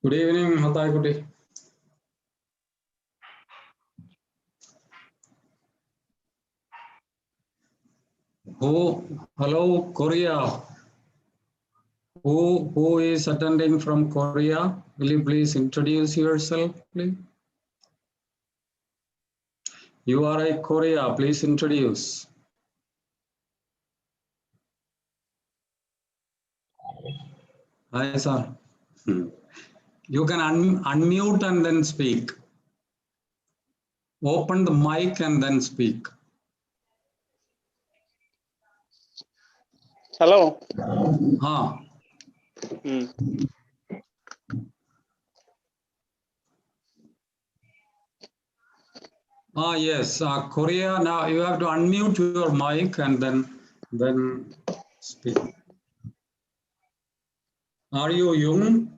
Good evening, Hatay Kuti. Hello, Korea. Who is attending from Korea? Will you please introduce yourself, please? You are a Korea, please introduce. Hi, sir. You can unmute and then speak. Open the mic and then speak. Hello. Yes, Korea. Now you have to unmute your mic and then speak. Are you young?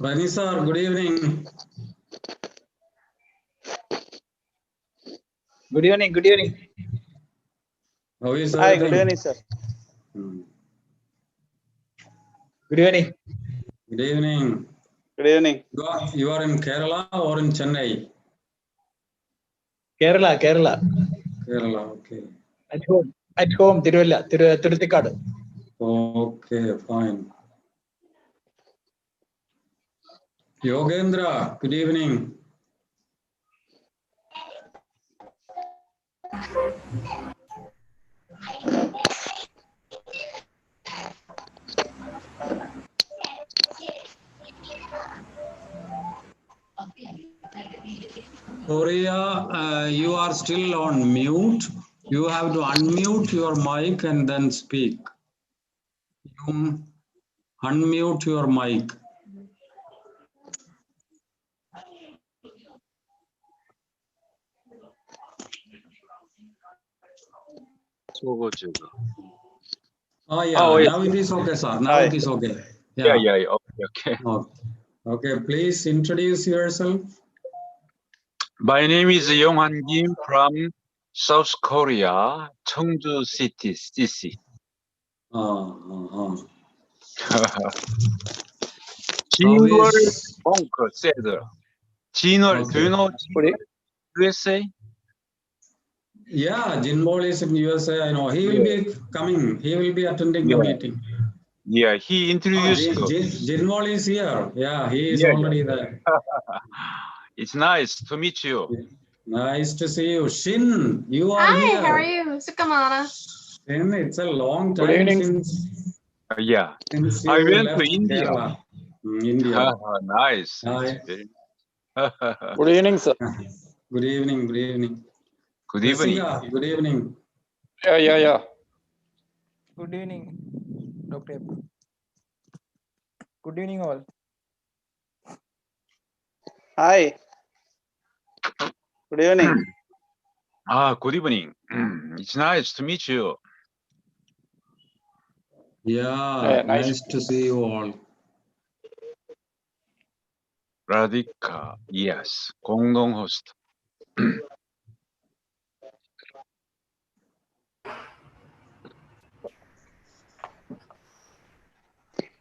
Rani sir, good evening. Good evening. Good evening. How is Hi. everything? Good evening, sir. Good evening. Good evening. Good evening. You are in Kerala or in Chennai? Kerala. Kerala, okay. At home. Tiruvalla. Tiruthikkadu. Okay, fine. Yogendra, good evening. Korea, you are still on mute. You have to unmute your mic and then speak. You unmute your mic. Now it is okay, sir. Now it is okay. Okay. Okay, please introduce yourself. My name is Yong-Han Kim from South Korea, Cheongju City, CC. Jinwol Monk said, Jinwol, do you know Jinwol, USA? Yeah, Jinwol is in USA, I know. He will be coming. He will be attending the meeting. Yeah, he introduced. Jinwol is here. Yeah, he is already there. It's nice to meet you. Nice to see you. Shin, you are here. Hi, how are you? Sukamana. Shin, it's a long time since Yeah, since I you went left to India. Kerala. India. Nice. Hi. Good evening, sir. Good evening. Good evening. Good evening. Jessica, good evening. Yeah. Good evening, Dr. Good evening, all. Hi. Good evening. Good evening. It's nice to meet you. Yeah, nice to see you all. Radhika, yes, 공동 host.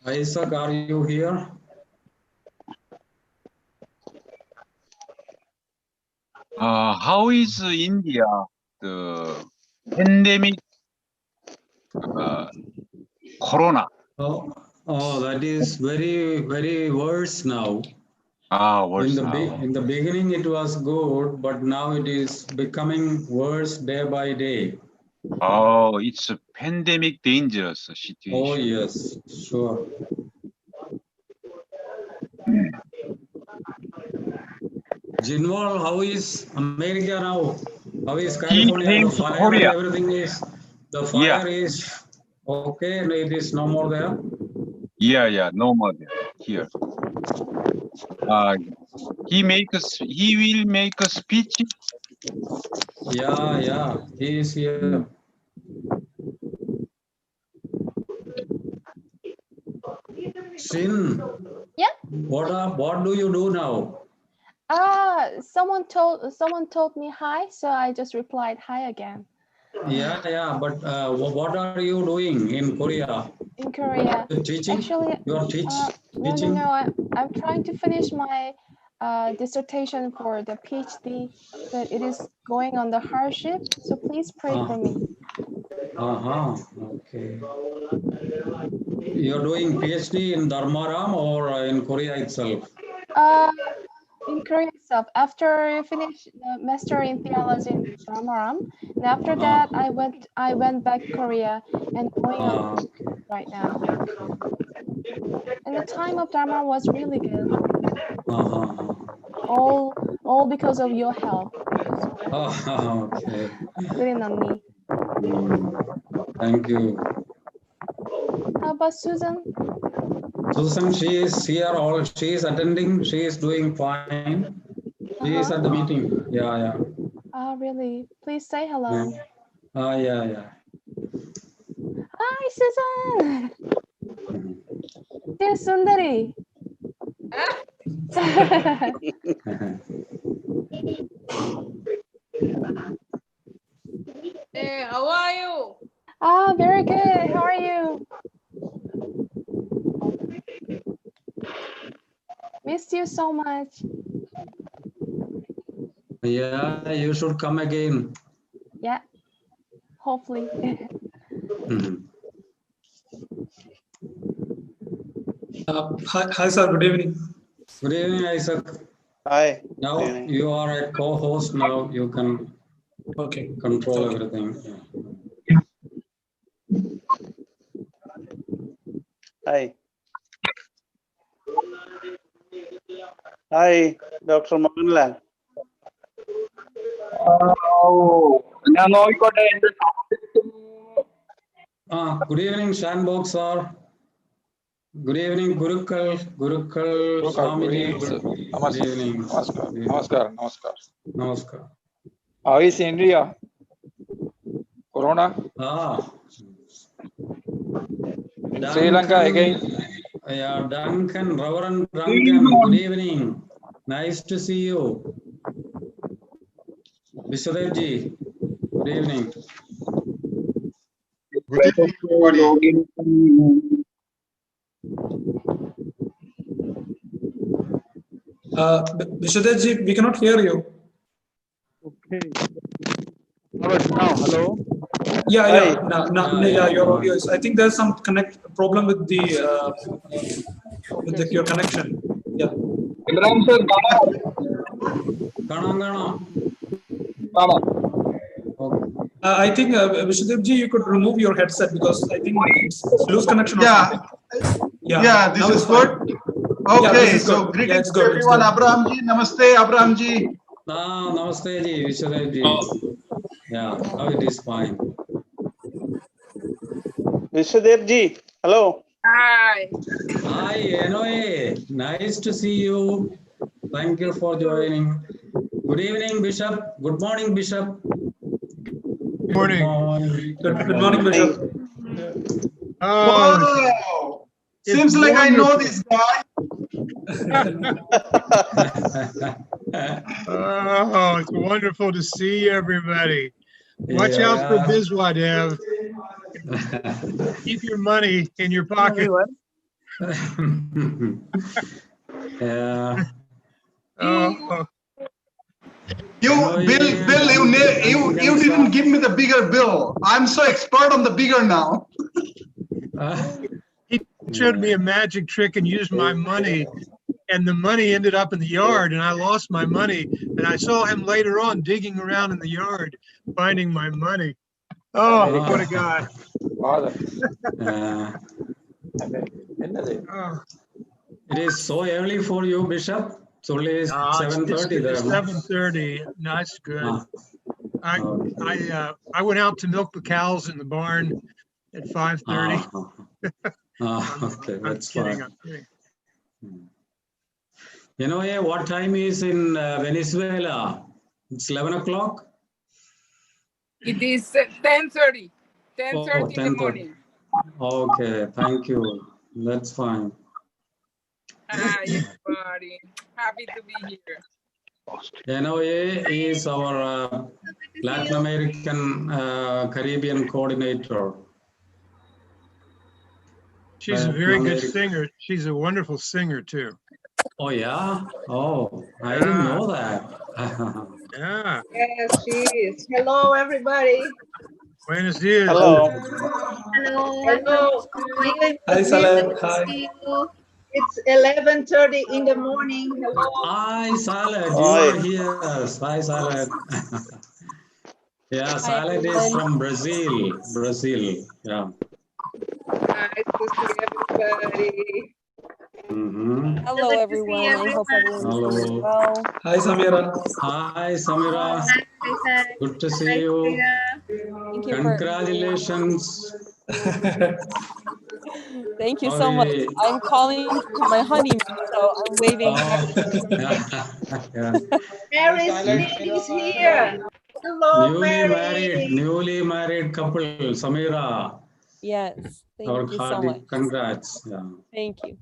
Isaac, are you here? how is India the pandemic corona? Oh, that is very, very worse now. Worse now. In the beginning, it was good, but now it is becoming worse day by day. Oh, it's a pandemic dangerous situation. Oh, yes, sure. Jinwal, how is America now? How is California? came The to fire Korea. and everything is, the fire is okay, and it is no more there? Yeah, no more there here. He will make a speech. Yeah, he is here. Shin, Yeah. what do you do now? Someone told me hi, so I just replied hi again. Yeah, but what are you doing in Korea? In Korea. You're teaching? Actually, You are teaching? no. I'm trying to finish my dissertation for the PhD, but it is going on the hardship. So please pray for me. Okay. You're doing PhD in Dharmaram or in Korea itself? In Korea itself, after I finished the master in theology in Dharmaram, and after that I went back Korea and going on right now. And the time of Dharmaram was really good. All because of your help. Okay. Good on me. Thank you. How about Susan? Susan, she is here. She is attending. She is doing fine. She is at the meeting. Yeah. Oh, really? Please say hello. Yeah. Hi, Susan. Dear Sundari. Hey, how are you? Very good. How are you? Missed you so much. Yeah, you should come again. Yeah, hopefully. Hi, sir. Good evening. Good evening, Isaac. Hi. Now you are a co-host. Now you can control everything. Hi. Hi, Dr. Mohanlal. Good evening, Shanbog sir. Good evening, Gurukul Swamiji. Good evening. Namaskar. How is India? Corona? In Sri Lanka again? Yeah, Duncan, Reverend Duncan, good evening. Nice to see you. Vishwadev ji, good evening. Good evening, everybody. Vishwadev ji, we cannot hear you. Okay. Now, hello. Yeah. Yeah, your audio is. I think there's some problem with the your connection. Yeah. Imran sir, Gana. I think Vishwadev ji, you could remove your headset because I think it's lose connection. Yeah, this is good. Okay, so greetings to everyone. Abraham ji, namaste, Abraham ji. Namaste ji, Vishwadev ji. Yeah, now it is fine. Vishwadev ji, hello. Hi. Hi, Enoe. Nice to see you. Thank you for joining. Good evening, Bishop. Good morning, Bishop. Good morning. Good morning, Bishop. Wow. Seems like I know this guy. Oh, it's wonderful to see everybody. Watch out for Biswadev. Keep your money in your pocket. Yeah. You didn't give me the bigger bill. I'm so expert on the bigger now. He showed me a magic trick and used my money, and the money ended up in the yard, and I lost my money. And I saw him later on digging around in the yard, finding my money. Oh, what a guy. Father. Oh. It is so early for you, Bishop. It's only 7:30 there. 7:30. No, that's good. I went out to milk the cows in the barn at 5:30. Okay, that's fine. I'm kidding. You know, what time is in Venezuela? It's 11 o'clock. It is 10:30. 10:30 in the 10:30. morning. Okay, thank you. That's fine. Hi, everybody. Happy to be here. NOA is our Latin American Caribbean coordinator. She's a very good singer. She's a wonderful singer too. Oh yeah? Oh, I didn't know that. Yeah. Yes, she is. Hello, everybody. Buenos dias. Hello. Hello. Hi, Salad. Hi. It's 11:30 in the morning. Hello. Hi, Salad. You Hi. are here. Hi, Salad. Yeah, Salad is from Brazil. Brazil. Yeah. Nice to see everybody. Hello, everyone. I hope everyone's doing well. Hi, Samira. Hi, Samira. Good to see you. Thank you Congratulations. Thank you so much. I'm calling for my honeymoon, so I'm waiting. Mary's name is here. Hello, Mary. Newly married couple, Samira. Yes, thank you so much. Congrats. Yeah. Thank you.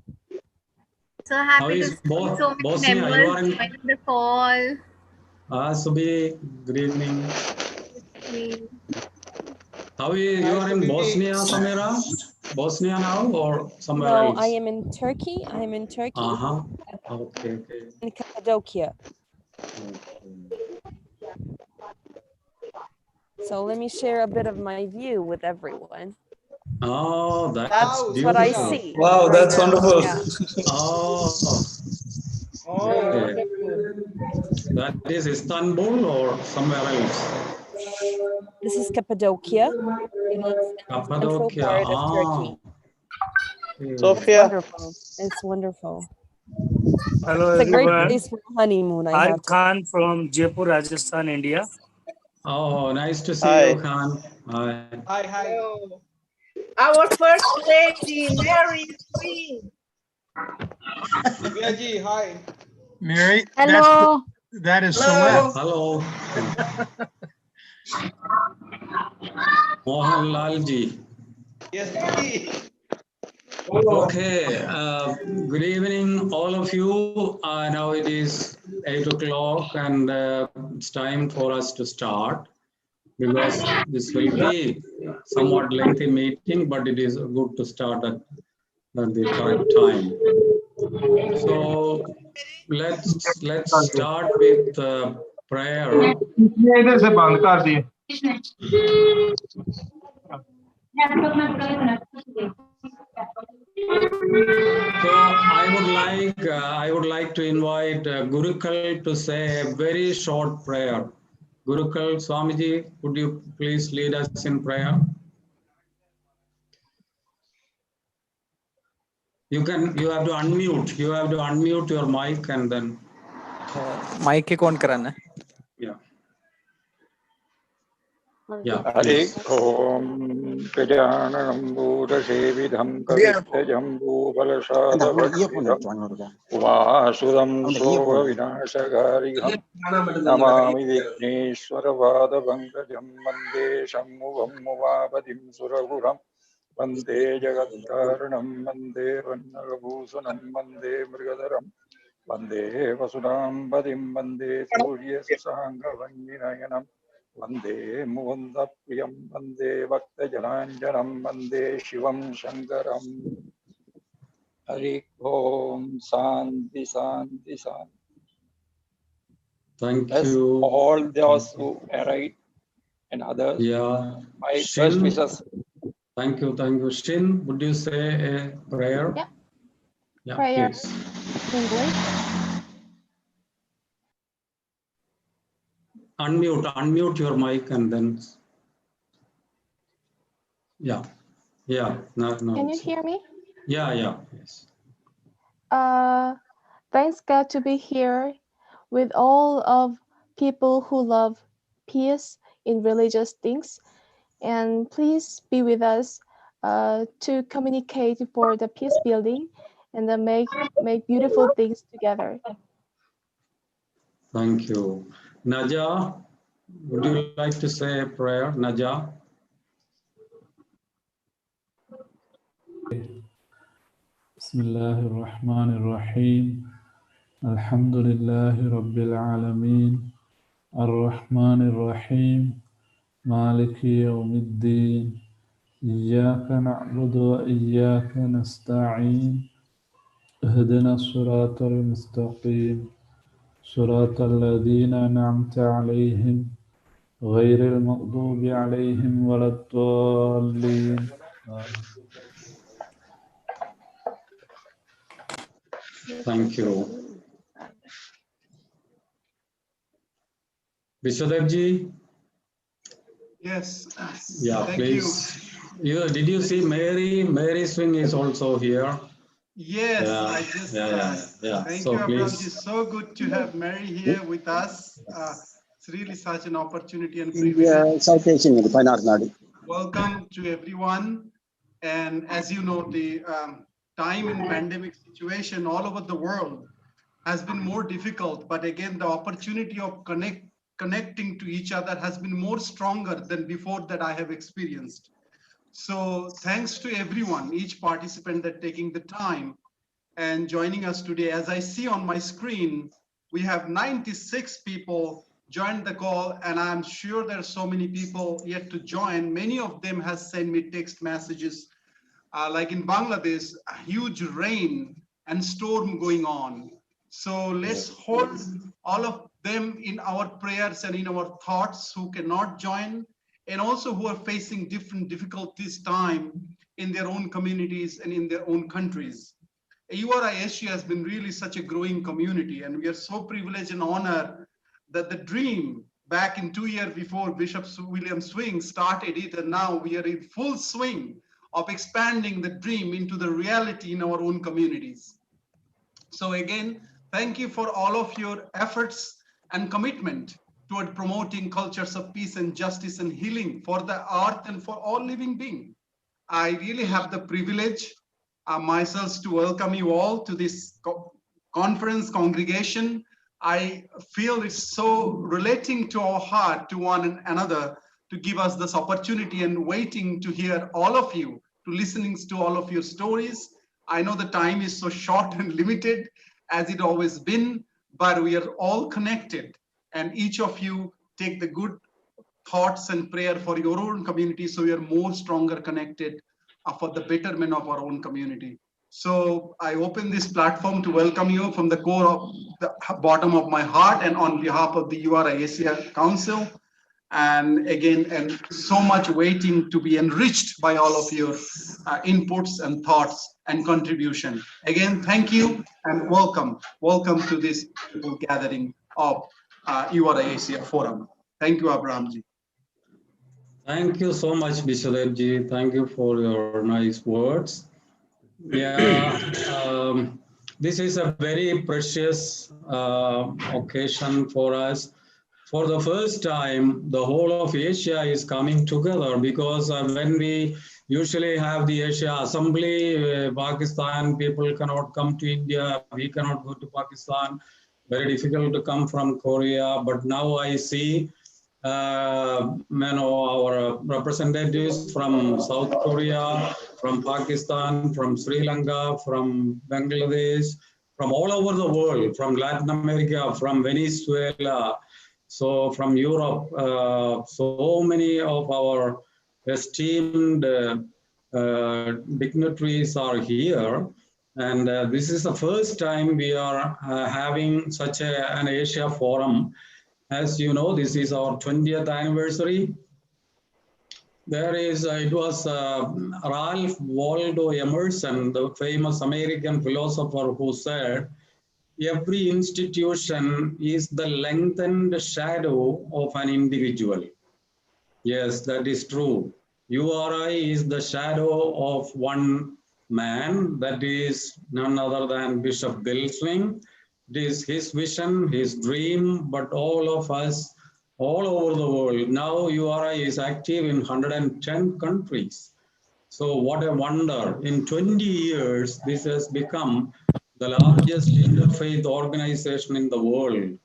So happy to see so many members joining the call. Subi, good evening. How are you? You are in Bosnia, Samira? Bosnia now or somewhere else? No, I am in Turkey. I'm in Turkey. Okay. In Cappadocia. So let me share a bit of my view with everyone. Oh, that's beautiful. What I see. Wow, that's wonderful. Yeah. Okay. That is Istanbul or somewhere else? This is Cappadocia. It is the central part of Turkey. Sophia. It's wonderful. Hello, it's a great everyone. place for honeymoon. I'm Khan from Jaipur, Rajasthan, India. Oh, nice to see you, Khan. Hi. Hi. Our first lady, Mary Queen. Hi. Mary. Hello. That is Celeste. Hello. Mohanlal ji. Yes, Okay. Good evening, all of you. Now it is 8 o'clock and it's time for us to start because this will be somewhat lengthy meeting, but it is good to start at the correct time. So let's start with prayer. So I would like to invite Gurukul to say a very short prayer. Gurukul Swamiji, would you please lead us in prayer? You have to unmute. You have to unmute your mic and then. Mic on karana. Yeah. Hare Om Gajananam Buddha Sevidham Kavitajam Bhuvalasadavam Vasudam Soha Vinashagariham Namami Vigneshwara Vada Bangajam Vande Shammuvam Muvavadim Suraguram Vande Jagatkaranam Vande Vannagabhusanam Vande Mrigadaram Vande Vasudam Vadim Vande Surya Sasanga Vanninayanam Vande Mukunda Priyam Vande Bhakta Jalanjaram Vande Shivam Shankaram. Hare Om Santi Santi Santi. Thank Bless you. all those who arrived and others. Yeah. My best Shin, wishes. thank you. Shin, would you say a prayer? Yeah. Yeah, Prayer please. in English. Unmute your mic and then. Yeah. No, Can you it's hear me? Yeah. Yes. Thanks God to be here with all of people who love peace in religious things, and please be with us to communicate for the peace building and then make beautiful things together. Thank you. Naja, would you like to say a prayer, Naja? بسم الله الرحمن الرحيم الحمد لله رب العالمين الرحمن الرحيم مالك يوم الدين إياك نعبد وإياك نستعين اهدنا الصراط المستقيم صراط الذين أنعمت عليهم غير المغضوب عليهم ولا الضالين Thank you. Vishwadevji? Yes. Yeah, Thank please. Did you see Mary? Mary Swing is also here. Yes, Yeah, I just. yeah. Thank So you, Abraham. please. It's so good to have Mary here with us. It's really such an opportunity and privilege. Welcome to everyone. And as you know, the time in pandemic situation all over the world has been more difficult. But again, the opportunity of connecting to each other has been more stronger than before that I have experienced. So thanks to everyone, each participant that taking the time and joining us today. As I see on my screen, we have 96 people joined the call, and I'm sure there are so many people yet to join. Many of them has sent me text messages, like in Bangladesh, a huge rain and storm going on. So let's hold all of them in our prayers and in our thoughts who cannot join, and also who are facing different difficulties time in their own communities and in their own countries. URI Asia has been really such a growing community, and we are so privileged and honored that the dream back in 2 years before Bishop William Swing started it, and now we are in full swing of expanding the dream into the reality in our own communities. So again, thank you for all of your efforts and commitment toward promoting cultures of peace and justice and healing for the earth and for all living beings. I really have the privilege myself to welcome you all to this conference congregation. I feel it's so relating to our heart to one another to give us this opportunity, and waiting to hear all of you, to listening to all of your stories. I know the time is so short and limited as it always been, but we are all connected, and each of you take the good thoughts and prayer for your own community, so we are more stronger connected for the betterment of our own community. So I open this platform to welcome you from the core of the bottom of my heart and on behalf of the URI Asia Council. And again, and so much waiting to be enriched by all of your inputs and thoughts and contribution. Again, thank you and welcome. Welcome to this gathering of URI Asia Forum. Thank you, Abrahamji. Thank you so much, Vishwadevji. Thank you for your nice words. Yeah, this is a very precious occasion for us. For the first time, the whole of Asia is coming together, because when we usually have the Asia Assembly, Pakistan people cannot come to India, we cannot go to Pakistan, very difficult to come from Korea. But now I see our representatives from South Korea, from Pakistan, from Sri Lanka, from Bangladesh, from all over the world, from Latin America, from Venezuela, so from Europe. So many of our esteemed dignitaries are here. And this is the first time we are having such an Asia forum. As you know, this is our 20th anniversary. There is, it was Ralph Waldo Emerson, the famous American philosopher, who said, every institution is the lengthened shadow of an individual. Yes, that is true. URI is the shadow of one man, that is none other than Bishop Bill Swing. It is his vision, his dream, but all of us, all over the world. Now URI is active in 110 countries. So what a wonder. In 20 years, this has become the largest interfaith organization in the world,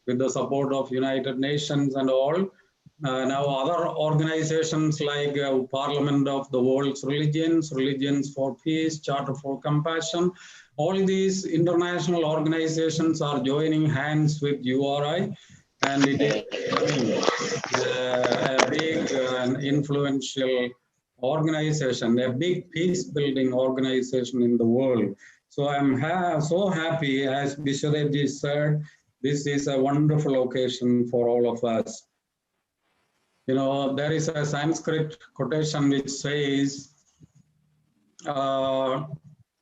with the support of United Nations and all. Now other organizations like Parliament of the World's Religions, Religions for Peace, Charter for Compassion, all these international organizations are joining hands with URI, and it is a big and influential organization, a big peace-building organization in the world. So I'm so happy, as Vishwadevji said, this is a wonderful occasion for all of us. You know, there is a Sanskrit quotation which says,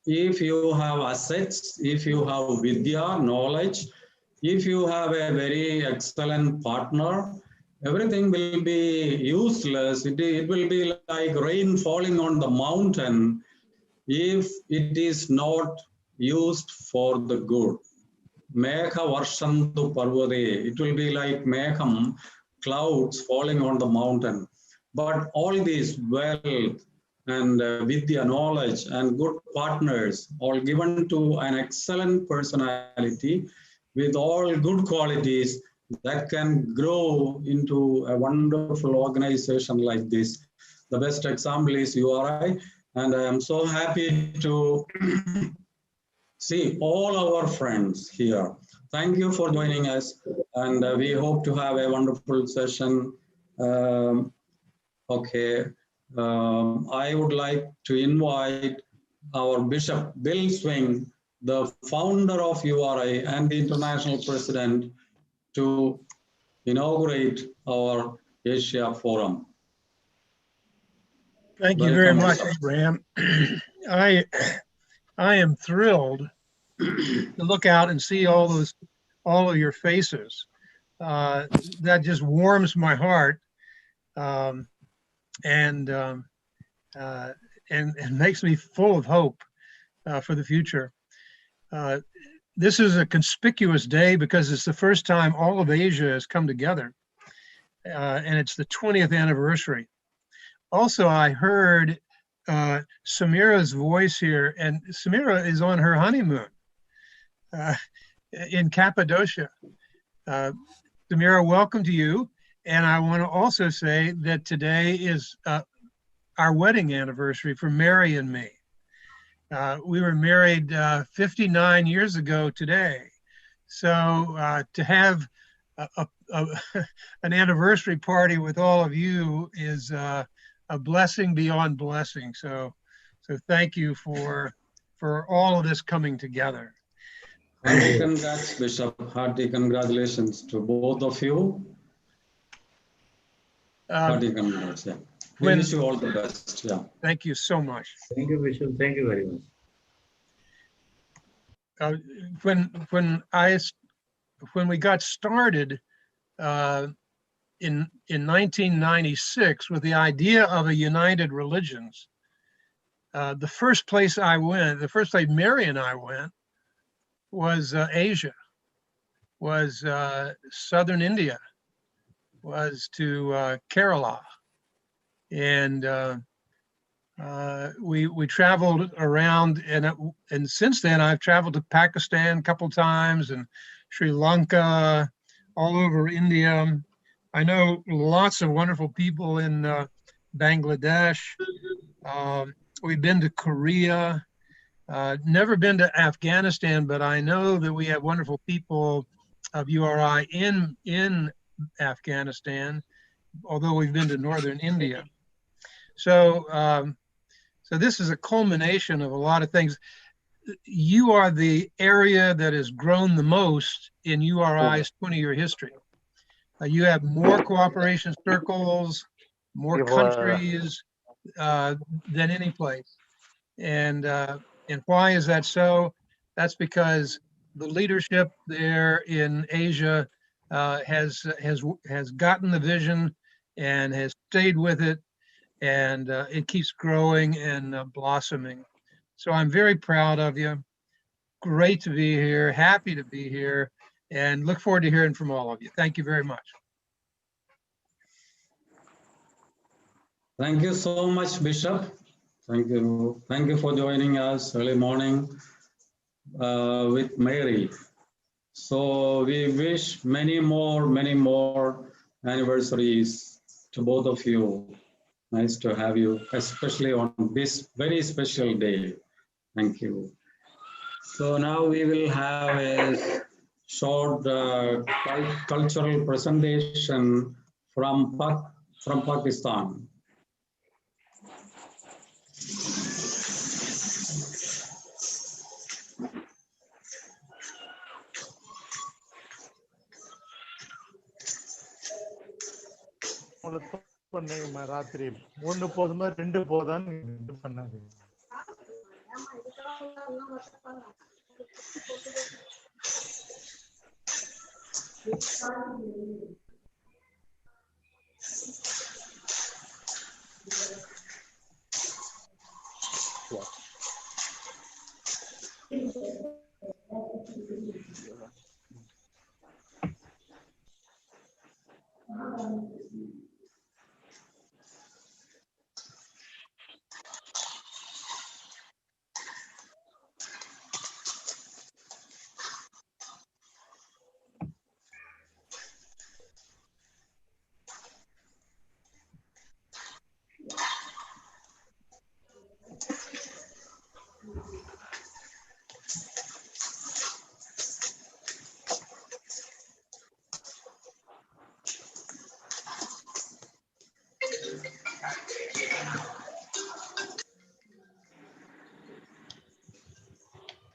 if you have assets, if you have vidya, knowledge, if you have a very excellent partner, everything will be useless. It will be like rain falling on the mountain if it is not used for the good. Megha varshantu parvade. It will be like megham, clouds falling on the mountain. But all these wealth and vidya, knowledge, and good partners, all given to an excellent personality with all good qualities, that can grow into a wonderful organization like this. The best example is URI, and I am so happy to see all our friends here. Thank you for joining us, and we hope to have a wonderful session. I would like to invite our Bishop Bill Swing, the founder of URI and the international president, to inaugurate our Asia Forum. Thank you very much, Abraham. I am thrilled to look out and see all of your faces. That just warms my heart, and makes me full of hope for the future. This is a conspicuous day because it's the first time all of Asia has come together, and it's the 20th anniversary. Also, I heard Samira's voice here, and Samira is on her honeymoon in Cappadocia. Samira, welcome to you. And I want to also say that today is our wedding anniversary for Mary and me. We were married 59 years ago today. So to have an anniversary party with all of you is a blessing beyond blessing. So thank you for all of this coming together. Hearty congrats, Bishop. Hearty congratulations to both of you. Hearty congrats. Yeah. We wish you all the best. Yeah. Thank you so much. Thank you, Bishop. Thank you very much. When we got started in 1996 with the idea of a united religions, the first place Mary and I went was Asia, was southern India, was to Kerala, and we traveled around, and since then I've traveled to Pakistan a couple times and Sri Lanka, all over India. I know lots of wonderful people in Bangladesh. We've been to Korea. Never been to Afghanistan, but I know that we have wonderful people of URI in Afghanistan, although we've been to northern India. So this is a culmination of a lot of things. You are the area that has grown the most in URI's 20-year history. You have more cooperation circles, more countries than any place. And why is that so? That's because the leadership there in Asia has gotten the vision and has stayed with it, and it keeps growing and blossoming. So I'm very proud of you. Great to be here, happy to be here, and look forward to hearing from all of you. Thank you very much. Thank you so much, Bishop. Thank you. Thank you for joining us early morning with Mary. So we wish many more anniversaries to both of you. Nice to have you, especially on this very special day. Thank you. So now we will have a short cultural presentation from Pakistan. ராத்திரி 1 போதுமா 2 போதான்னு இது பண்ணாங்க.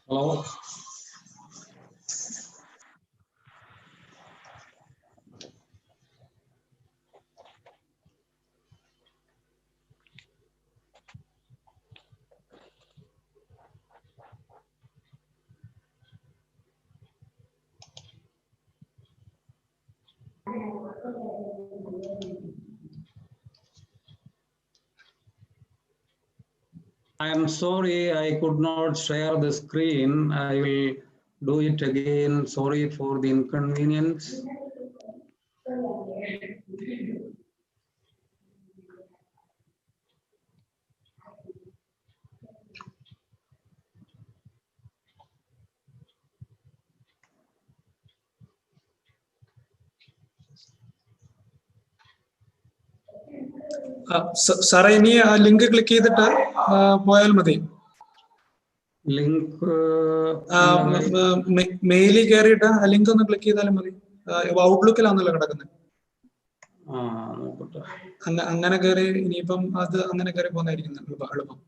Hello. I am sorry I could not share the screen. I will do it again. Sorry for the inconvenience. സാറേ ഇനി ആ link click ചെയ്തിട്ട് പോയാൽ മതി. ലിങ്ക് മെയിലിൽ കയറിയിട്ട് ആ ലിങ്ക് ഒന്ന് ക്ലിക്ക് ചെയ്താലും മതി. ഔട്ട്ലുക്കിലാണല്ലോ കിടക്കുന്നത്. അങ്ങനെ കയറി ഇനിയിപ്പം അത് അങ്ങനെ കയറി പോകുന്നതായിരിക്കും എളുപ്പം.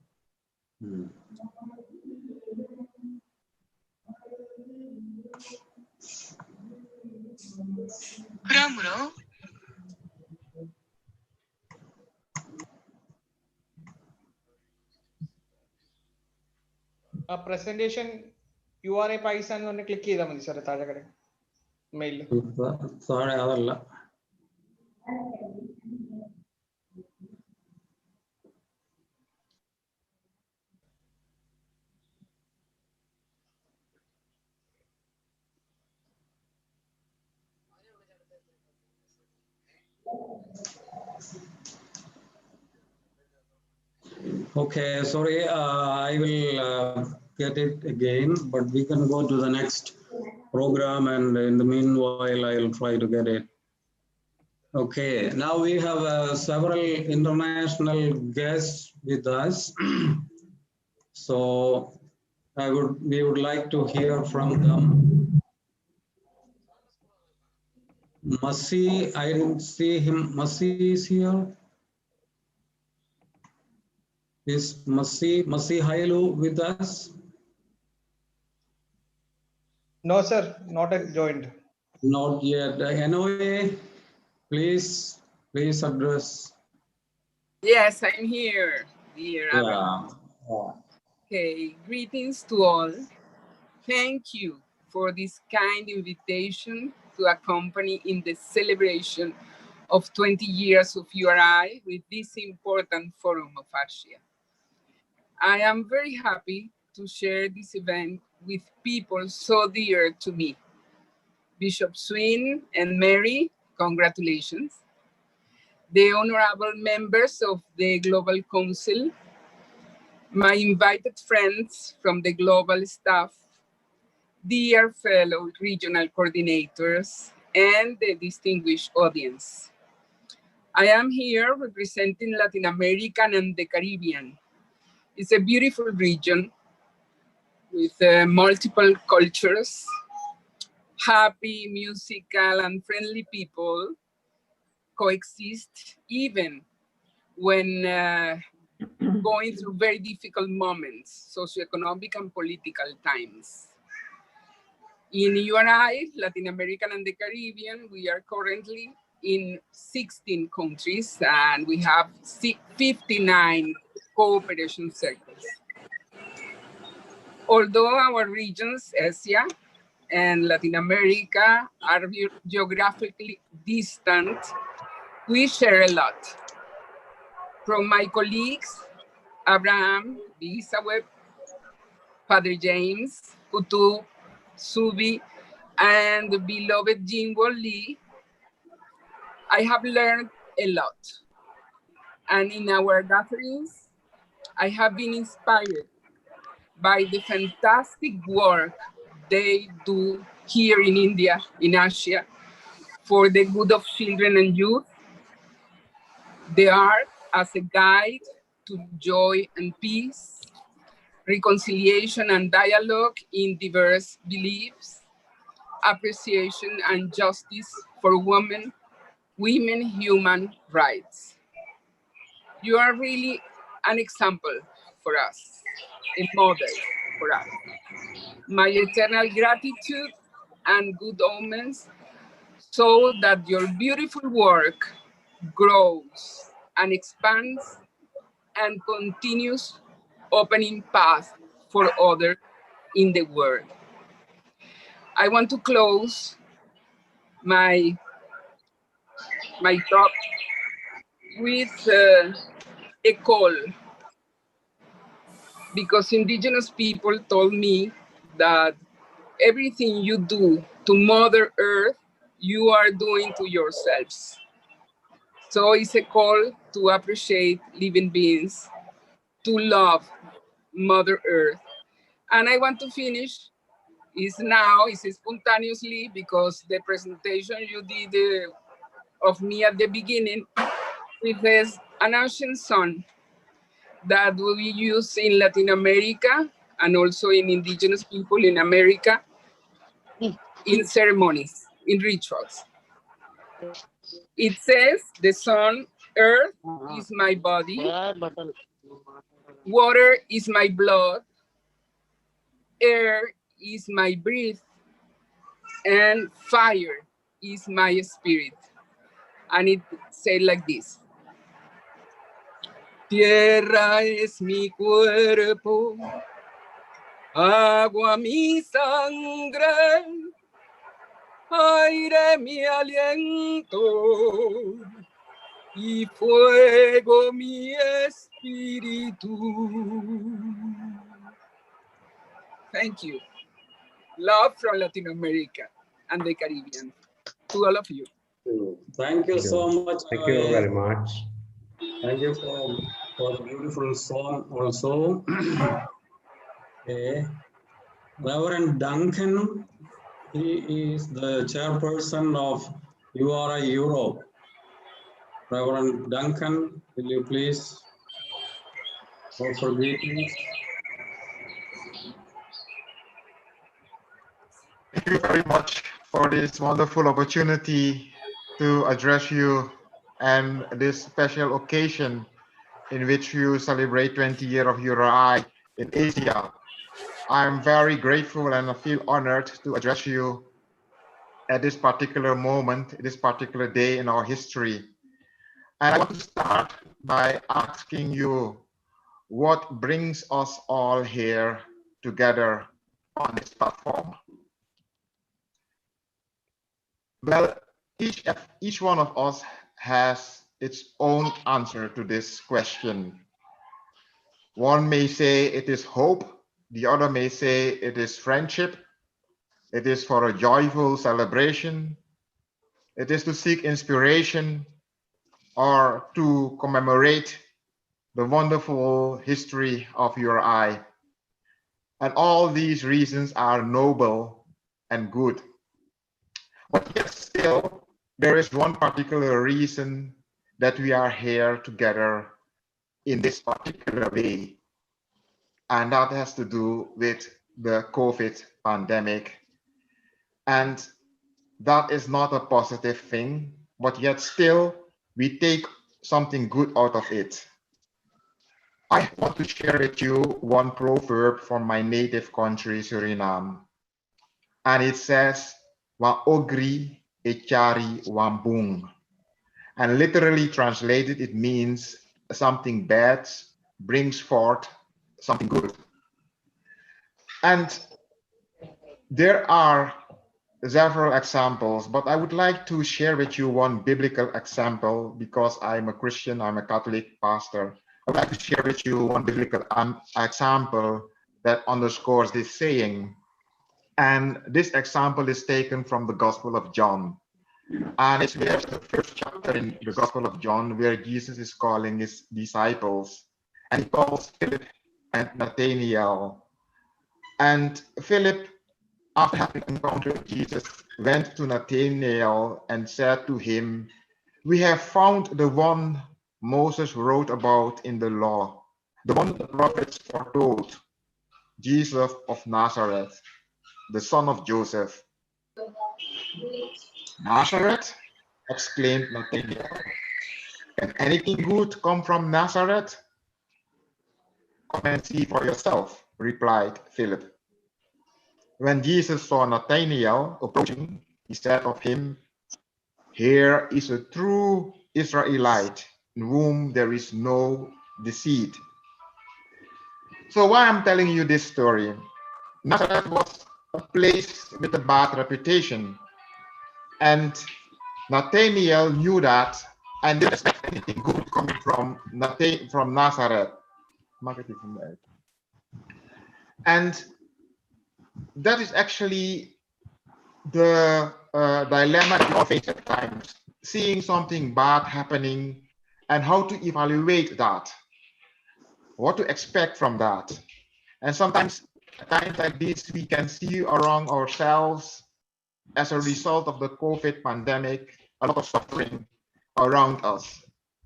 പ്രസന്റേഷൻ URA പൈസ എന്ന് പറഞ്ഞ് ക്ലിക്ക് ചെയ്താൽ മതി സാറേ താഴെ കിടക്കും മെയിലിൽ. താഴെ അതല്ല. Okay, sorry, I will get it again, but we can go to the next program, and in the meanwhile, I'll try to get it. Okay, now we have several international guests with us. So we would like to hear from them. Masi, I didn't see him. Masi is here. Is Masi Hailu with us? No, sir, not joined. Not yet. NOA? please address. Yes, I'm here, dear Abraham. Yeah. Okay, greetings to all. Thank you for this kind invitation to accompany in the celebration of 20 years of URI with this important forum of ASIA. I am very happy to share this event with people so dear to me. Bishop Swin and Mary, congratulations. The honorable members of the Global Council, my invited friends from the global staff, dear fellow regional coordinators, and the distinguished audience. I am here representing Latin America and the Caribbean. It's a beautiful region with multiple cultures, happy, musical, and friendly people coexist even when going through very difficult moments, socioeconomic and political times. In URI, Latin America and the Caribbean, we are currently in 16 countries and we have 59 cooperation circles. Although our regions, Asia and Latin America, are geographically distant, we share a lot. From my colleagues, Abraham, Isaweb, Father James, Kutub, Subi, and the beloved Jinwoo Lee, I have learned a lot. And in our gatherings, I have been inspired by the fantastic work they do here in India, in Asia, for the good of children and youth. The art as a guide to joy and peace, reconciliation and dialogue in diverse beliefs, appreciation and justice for women human rights. You are really an example for us, a model for us. My eternal gratitude and good omens so that your beautiful work grows and expands and continues opening paths for others in the world. I want to close my talk with a call, because indigenous people told me that everything you do to Mother Earth, you are doing to yourselves. So it's a call to appreciate living beings, to love Mother Earth. And I want to finish is spontaneously, because the presentation you did of me at the beginning, with an ancient song that we use in Latin America and also in indigenous people in America in ceremonies, in rituals. It says, the sun, earth is my body, water is my blood, air is my breath, and fire is my spirit. And it said like this. Tierra es mi cuerpo, agua mi sangre, aire mi aliento, y fuego mi espíritu. Thank you. Love from Latin America and the Caribbean. To all of you. Thank you so much. Thank you very much. Thank you for the beautiful song also. Okay. Reverend Duncan, he is the chairperson of URI Europe. Reverend Duncan, will you please offer greetings? Thank you very much for this wonderful opportunity to address you and this special occasion in which you celebrate 20 years of URI in Asia. I'm very grateful and I feel honored to address you at this particular moment, this particular day in our history. And I want to start by asking you, what brings us all here together on this platform? Well, each one of us has its own answer to this question. One may say it is hope, the other may say it is friendship, it is for a joyful celebration, it is to seek inspiration, or to commemorate the wonderful history of URI. And all these reasons are noble and good. But yet still, there is one particular reason that we are here together in this particular way. And that has to do with the COVID pandemic. And that is not a positive thing, but yet still, we take something good out of it. I want to share with you one proverb from my native country, Suriname. And it says, Wa ogri echari wambung. And literally translated, it means something bad brings forth something good. And there are several examples, but I would like to share with you one biblical example because I'm a Christian, I'm a Catholic pastor. I would like to share with you one biblical example that underscores this saying. And this example is taken from the Gospel of John. And it's the first chapter in the Gospel of John where Jesus is calling his disciples. And he calls Philip and Nathanael. And Philip, after having encountered Jesus, went to Nathanael and said to him, "We have found the one Moses wrote about in the law, the one the prophets foretold, Jesus of Nazareth, the son of Joseph." "Nazareth?" exclaimed Nathanael. "Can anything good come from Nazareth?" "Come and see for yourself," replied Philip. When Jesus saw Nathanael approaching, he said of him, "Here is a true Israelite in whom there is no deceit." So why I'm telling you this story? Nazareth was a place with a bad reputation. And Nathanael knew that and didn't expect anything good coming from Nazareth. And that is actually the dilemma we all face at times, seeing something bad happening and how to evaluate that, what to expect from that. And sometimes at times like this, we can see around ourselves as a result of the COVID pandemic, a lot of suffering around us.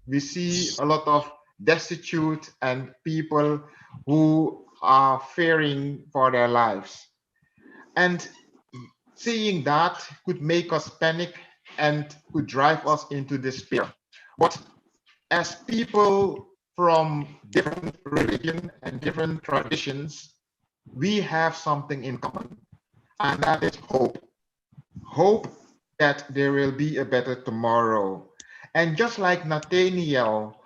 We see a lot of destitute and people who are fearing for their lives. And seeing that could make us panic and could drive us into despair. But as people from different religion and different traditions, we have something in common, and that is hope. Hope that there will be a better tomorrow. And just like Nathanael,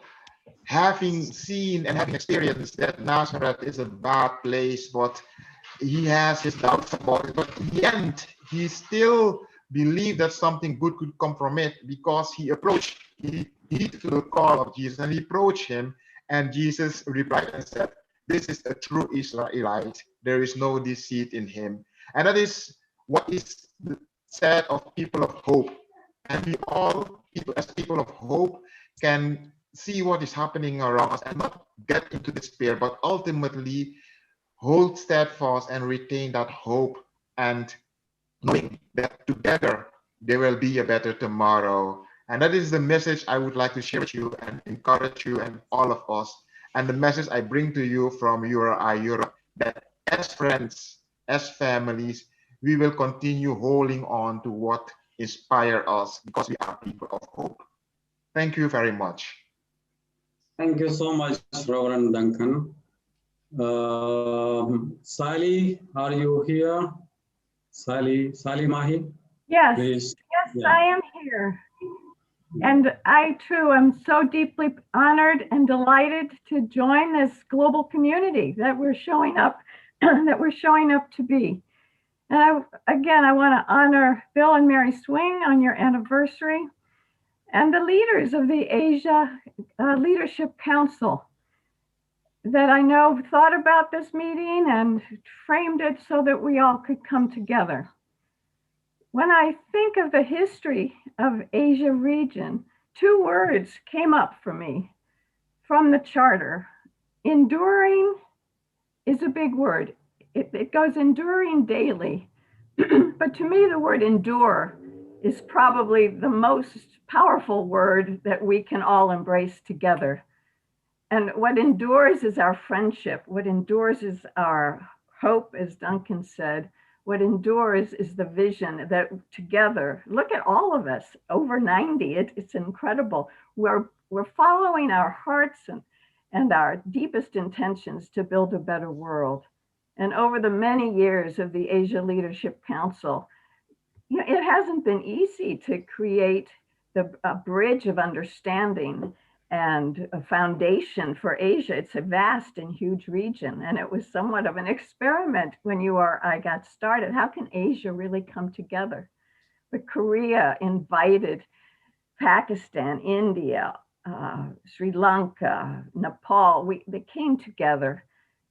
having seen and having experienced that Nazareth is a bad place, but he has his doubts about it, but in the end, he still believed that something good could come from it because he approached, he heeded to the call of Jesus and he approached him, and Jesus replied and said, "This is a true Israelite. There is no deceit in him." And that is what is said of people of hope. And we all, as people of hope, can see what is happening around us and not get into despair, but ultimately hold steadfast and retain that hope, and knowing that together there will be a better tomorrow. And that is the message I would like to share with you and encourage you and all of us. And the message I bring to you from URI Europe, that as friends, as families, we will continue holding on to what inspires us because we are people of hope. Thank you very much. Thank you so much, Reverend Duncan. Sally, are you here? Sally Mahi? Yes, Please. yes, Yeah. I am here. And I too am so deeply honored and delighted to join this global community that we're showing up, to be. And I want to honor Bill and Mary Swing on your anniversary and the leaders of the Asia Leadership Council that I know thought about this meeting and framed it so that we all could come together. When I think of the history of Asia region, two words came up for me from the charter. Enduring is a big word. It goes enduring daily. But to me, the word endure is probably the most powerful word that we can all embrace together. And what endures is our friendship. What endures is our hope, as Duncan said. What endures is the vision that together, look at all of us, over 90, it's incredible. We're following our hearts and our deepest intentions to build a better world. And over the many years of the Asia Leadership Council, you know, it hasn't been easy to create a bridge of understanding and a foundation for Asia. It's a vast and huge region, and it was somewhat of an experiment when I got started. How can Asia really come together? But Korea invited Pakistan, India, Sri Lanka, Nepal. They came together,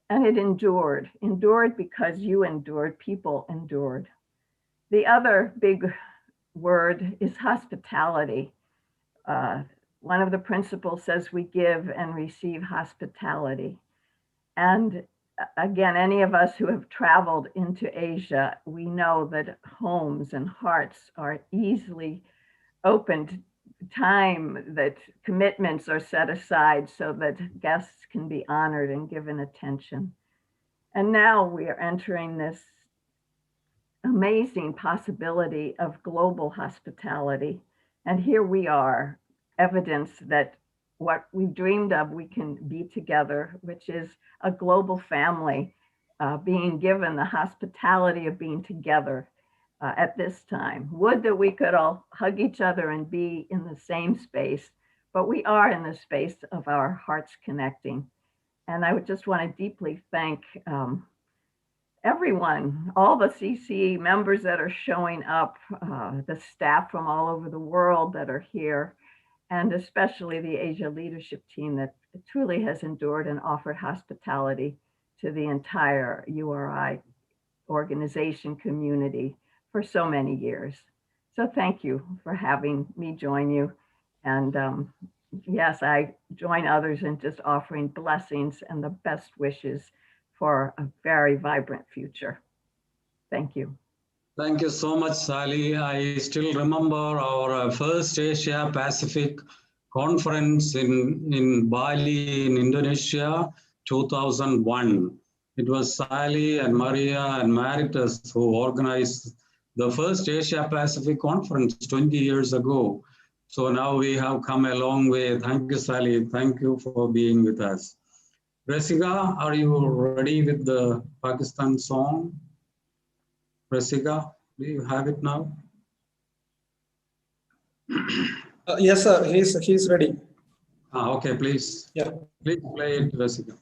and it endured because you endured, people endured. The other big word is hospitality. One of the principles says we give and receive hospitality. And again, any of us who have traveled into Asia, we know that homes and hearts are easily opened, time that commitments are set aside so that guests can be honored and given attention. And now we are entering this amazing possibility of global hospitality. And here we are, evidence that what we dreamed of, we can be together, which is a global family being given the hospitality of being together at this time. Would that we could all hug each other and be in the same space, but we are in the space of our hearts connecting. And I would just want to deeply thank everyone, all the CCE members that are showing up, the staff from all over the world that are here, and especially the Asia leadership team that truly has endured and offered hospitality to the entire URI organization community for so many years. So thank you for having me join you. And yes, I join others in just offering blessings and the best wishes for a very vibrant future. Thank you. Thank you so much, Sally. I still remember our first Asia Pacific conference in Bali, in Indonesia, 2001. It was Sally and Maria and Maritas who organized the first Asia Pacific conference 20 years ago. So now we have come a long way. Thank you, Sally. Thank you for being with us. Rasika, are you ready with the Pakistan song? Rasika, do you have it now? Yes, sir. He's ready. Okay, please. Yeah. Please play it, Rasika.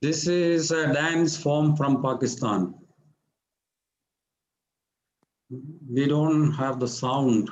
This is a dance form from Pakistan. We don't have the sound.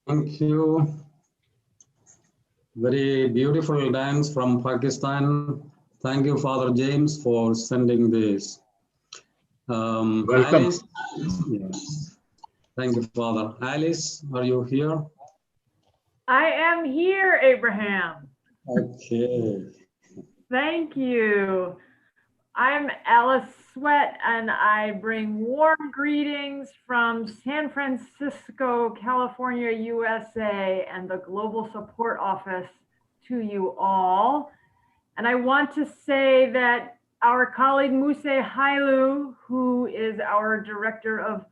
Thank you. Very beautiful dance from Pakistan. Thank you, Father James, for sending this. Welcome. Alice, yes. Thank you, Father. Alice, are you here? I am here, Abraham. Okay. Thank you. I'm Alice Sweat, and I bring warm greetings from San Francisco, California, USA, and the Global Support Office to you all. And I want to say that our colleague Muse Hailu, who is our Director of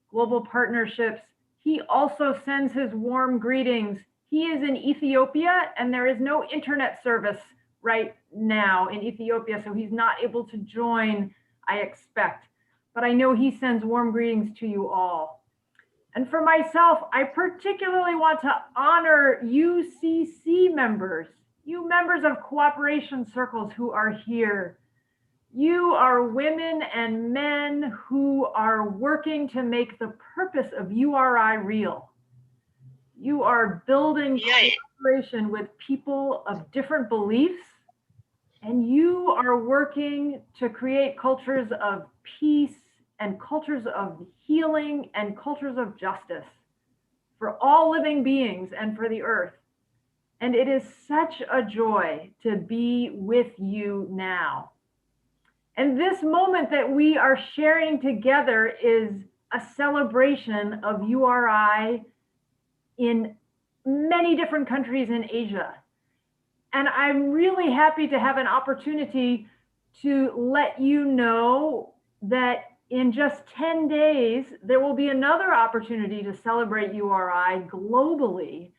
Global Partnerships, he also sends his warm greetings. He is in Ethiopia, and there is no internet service right now in Ethiopia, so he's not able to join, I expect. But I know he sends warm greetings to you all. And for myself, I particularly want to honor UCC members, you members of cooperation circles who are here. You are women and men who are working to make the purpose of URI real. You are building cooperation with people of different beliefs, and you are working to create cultures of peace and cultures of healing and cultures of justice for all living beings and for the earth. And it is such a joy to be with you now. And this moment that we are sharing together is a celebration of URI in many different countries in Asia. And I'm really happy to have an opportunity to let you know that in just 10 days, there will be another opportunity to celebrate URI globally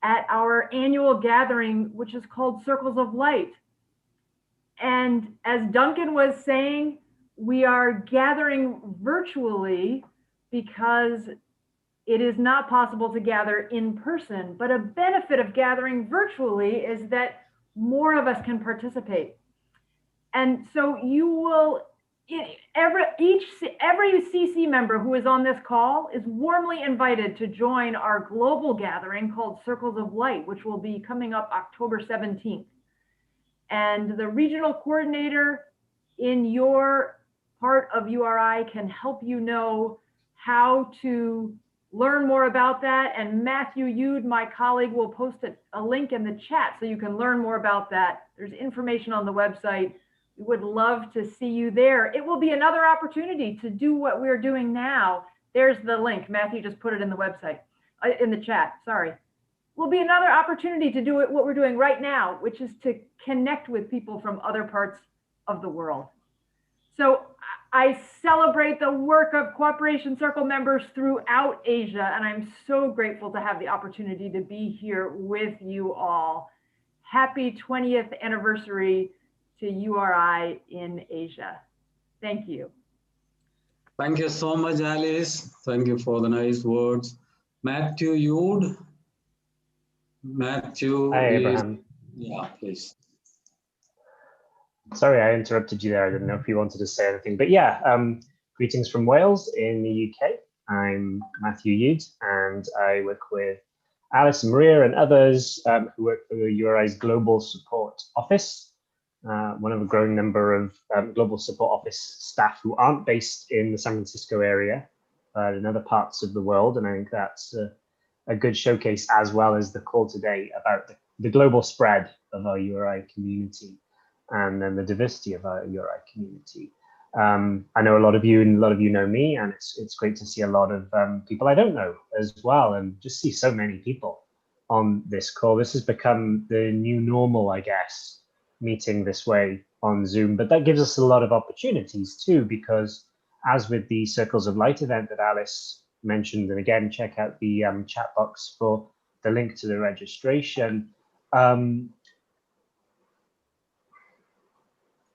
at our annual gathering, which is called Circles of Light. And as Duncan was saying, we are gathering virtually because it is not possible to gather in person, but a benefit of gathering virtually is that more of us can participate. And so you will, every CC member who is on this call is warmly invited to join our global gathering called Circles of Light, which will be coming up October 17th. And the regional coordinator in your part of URI can help you know how to learn more about that. And Matthew Yude, my colleague, will post a link in the chat so you can learn more about that. There's information on the website. We would love to see you there. It will be another opportunity to do what we're doing now. There's the link. Matthew just put it in the website, in the chat, sorry. Will be another opportunity to do what we're doing right now, which is to connect with people from other parts of the world. So I celebrate the work of Cooperation Circle members throughout Asia, and I'm so grateful to have the opportunity to be here with you all. Happy 20th anniversary to URI in Asia. Thank you. Thank you so much, Alice. Thank you for the nice words. Matthew Yude. Matthew. Hi, Abraham. Yeah, please. Sorry, I interrupted you there. I didn't know if you wanted to say anything, but yeah, greetings from Wales in the UK. I'm Matthew Yude, and I work with Alice and Maria and others who work for the URI's Global Support Office, one of a growing number of Global Support Office staff who aren't based in the San Francisco area, but in other parts of the world. And I think that's a good showcase, as well as the call today about the global spread of our URI community and then the diversity of our URI community. I know a lot of you, and a lot of you know me, and it's great to see a lot of people I don't know as well, and just see so many people on this call. This has become the new normal, I guess, meeting this way on Zoom, but that gives us a lot of opportunities too, because as with the Circles of Light event that Alice mentioned, and again, check out the chat box for the link to the registration.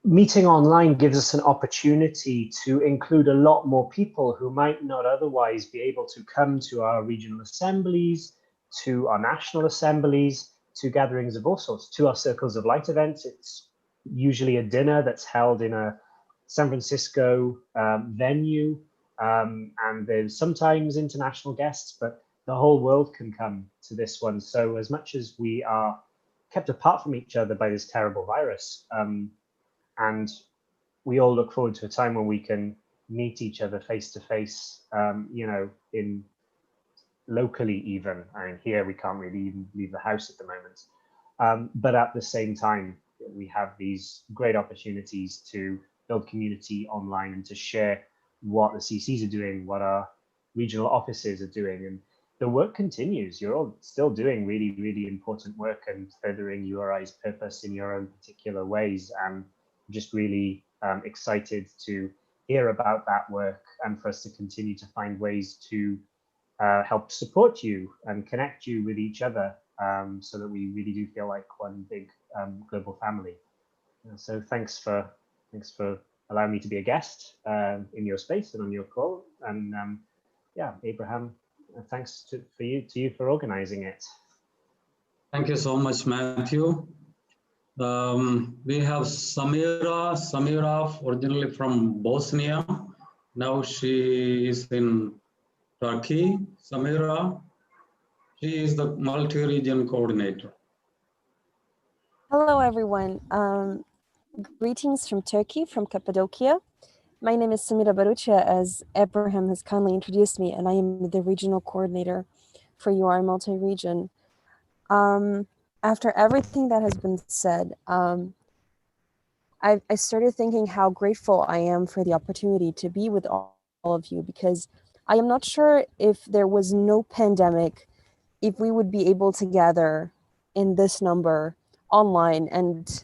Meeting online gives us an opportunity to include a lot more people who might not otherwise be able to come to our regional assemblies, to our national assemblies, to gatherings of all sorts, to our Circles of Light events. It's usually a dinner that's held in a San Francisco venue, and there's sometimes international guests, but the whole world can come to this one. So as much as we are kept apart from each other by this terrible virus, and we all look forward to a time when we can meet each other face to face, you know, in locally even. I mean, here we can't really even leave the house at the moment. But at the same time, we have these great opportunities to build community online and to share what the CCs are doing, what our regional offices are doing. And the work continues. You're all still doing really, really important work and furthering URI's purpose in your own particular ways. And just really excited to hear about that work and for us to continue to find ways to help support you and connect you with each other, so that we really do feel like one big global family. So thanks for allowing me to be a guest in your space and on your call. And yeah, Abraham, thanks to you for organizing it. Thank you so much, Matthew. We have Samira, originally from Bosnia. Now she is in Turkey. Samira, she is the multi-region coordinator. Hello, everyone. Greetings from Turkey, from Cappadocia. My name is Samira Barucha, as Abraham has kindly introduced me, and I am the regional coordinator for URI Multi-Region. After everything that has been said, I started thinking how grateful I am for the opportunity to be with all of you, because I am not sure if there was no pandemic, if we would be able to gather in this number online, and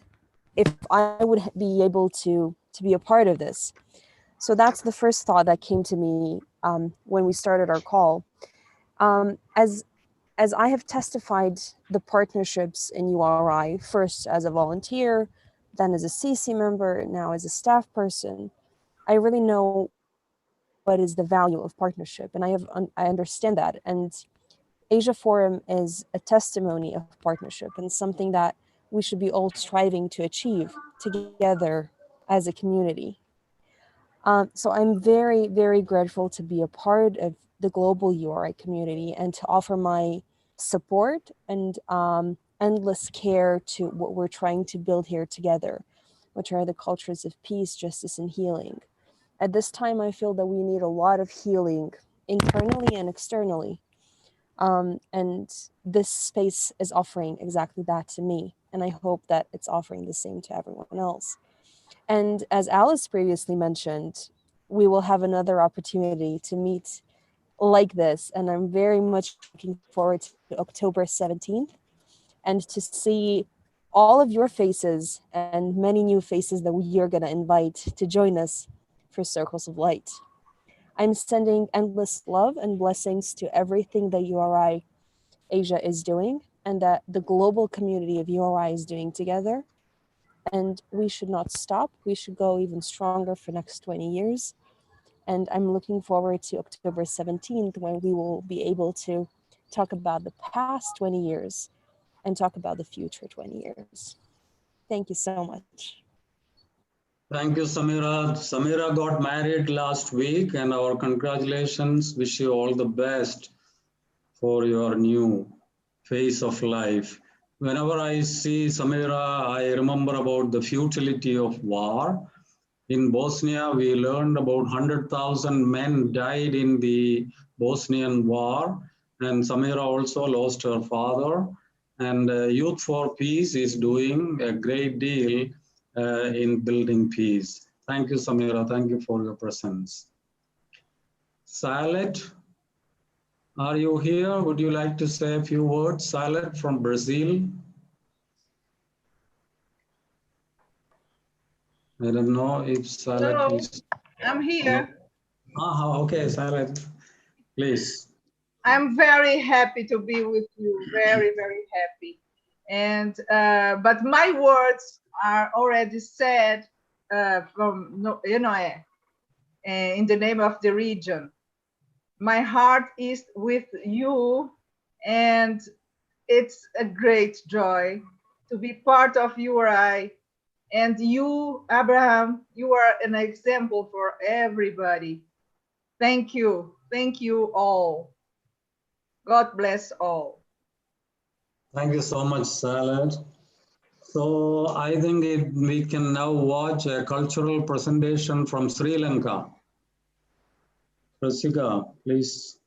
if I would be able to be a part of this. So that's the first thought that came to me when we started our call. As I have testified the partnerships in URI, first as a volunteer, then as a CC member, now as a staff person, I really know what is the value of partnership, and I understand that. And Asia Forum is a testimony of partnership and something that we should be all striving to achieve together as a community. So I'm very, very grateful to be a part of the global URI community and to offer my support and endless care to what we're trying to build here together, which are the cultures of peace, justice, and healing. At this time, I feel that we need a lot of healing internally and externally. And this space is offering exactly that to me. And I hope that it's offering the same to everyone else. And as Alice previously mentioned, we will have another opportunity to meet like this. And I'm very much looking forward to October 17th and to see all of your faces and many new faces that we are going to invite to join us for Circles of Light. I'm sending endless love and blessings to everything that URI Asia is doing and that the global community of URI is doing together. And we should not stop. We should go even stronger for the next 20 years. And I'm looking forward to October 17th, when we will be able to talk about the past 20 years and talk about the future 20 years. Thank you so much. Thank you, Samira. Samira got married last week, and our congratulations. Wish you all the best for your new phase of life. Whenever I see Samira, I remember about the futility of war. In Bosnia, we learned about 100,000 men died in the Bosnian war, and Samira also lost her father. And Youth for Peace is doing a great deal in building peace. Thank you, Samira. Thank you for your presence. Salet, are you here? Would you like to say a few words? Salet from Brazil. I don't know if Salet Hello, is. I'm here. Okay, Salet, please. I'm very happy to be with you. Very, very happy. And but my words are already said from in the name of the region. My heart is with you, and it's a great joy to be part of URI. And you, Abraham, you are an example for everybody. Thank you. Thank you all. God bless all. Thank you so much, Salet. So I think we can now watch a cultural presentation from Sri Lanka. Rasika, please.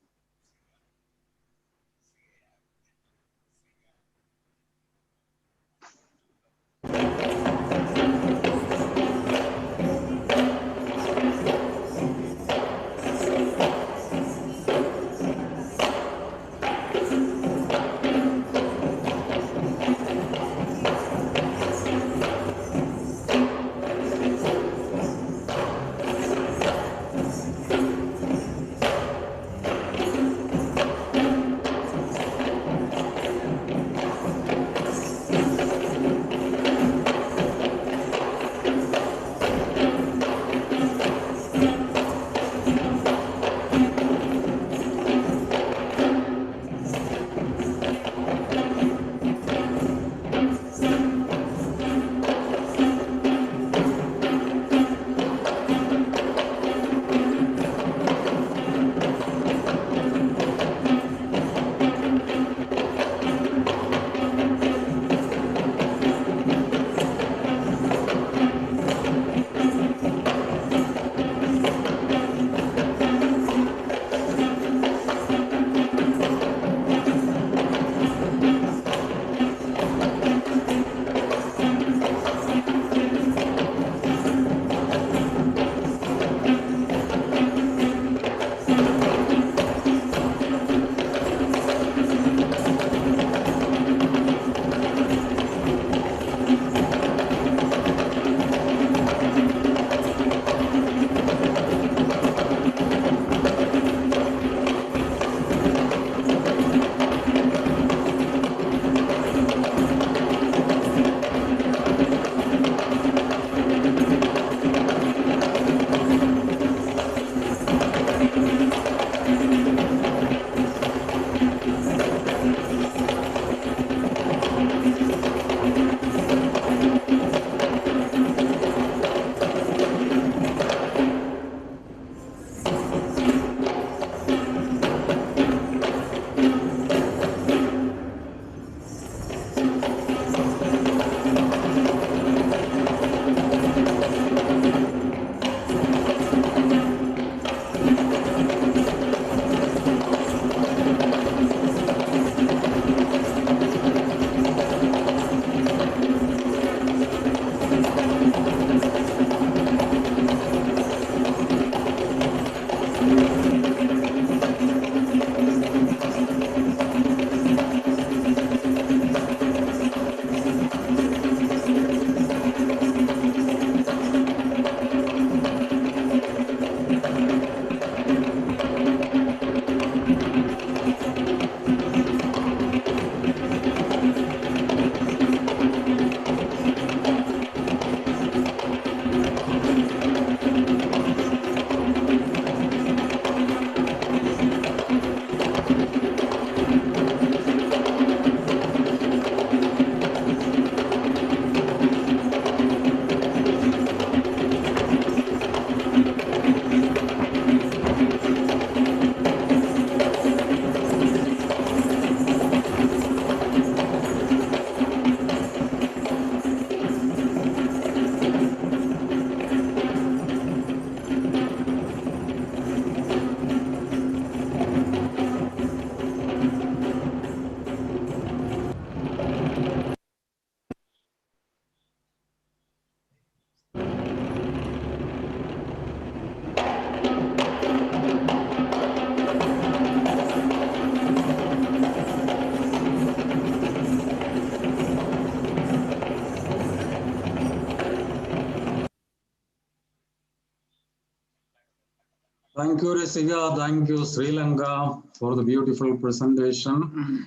Thank you, Resiga. Thank you, Sri Lanka, for the beautiful presentation.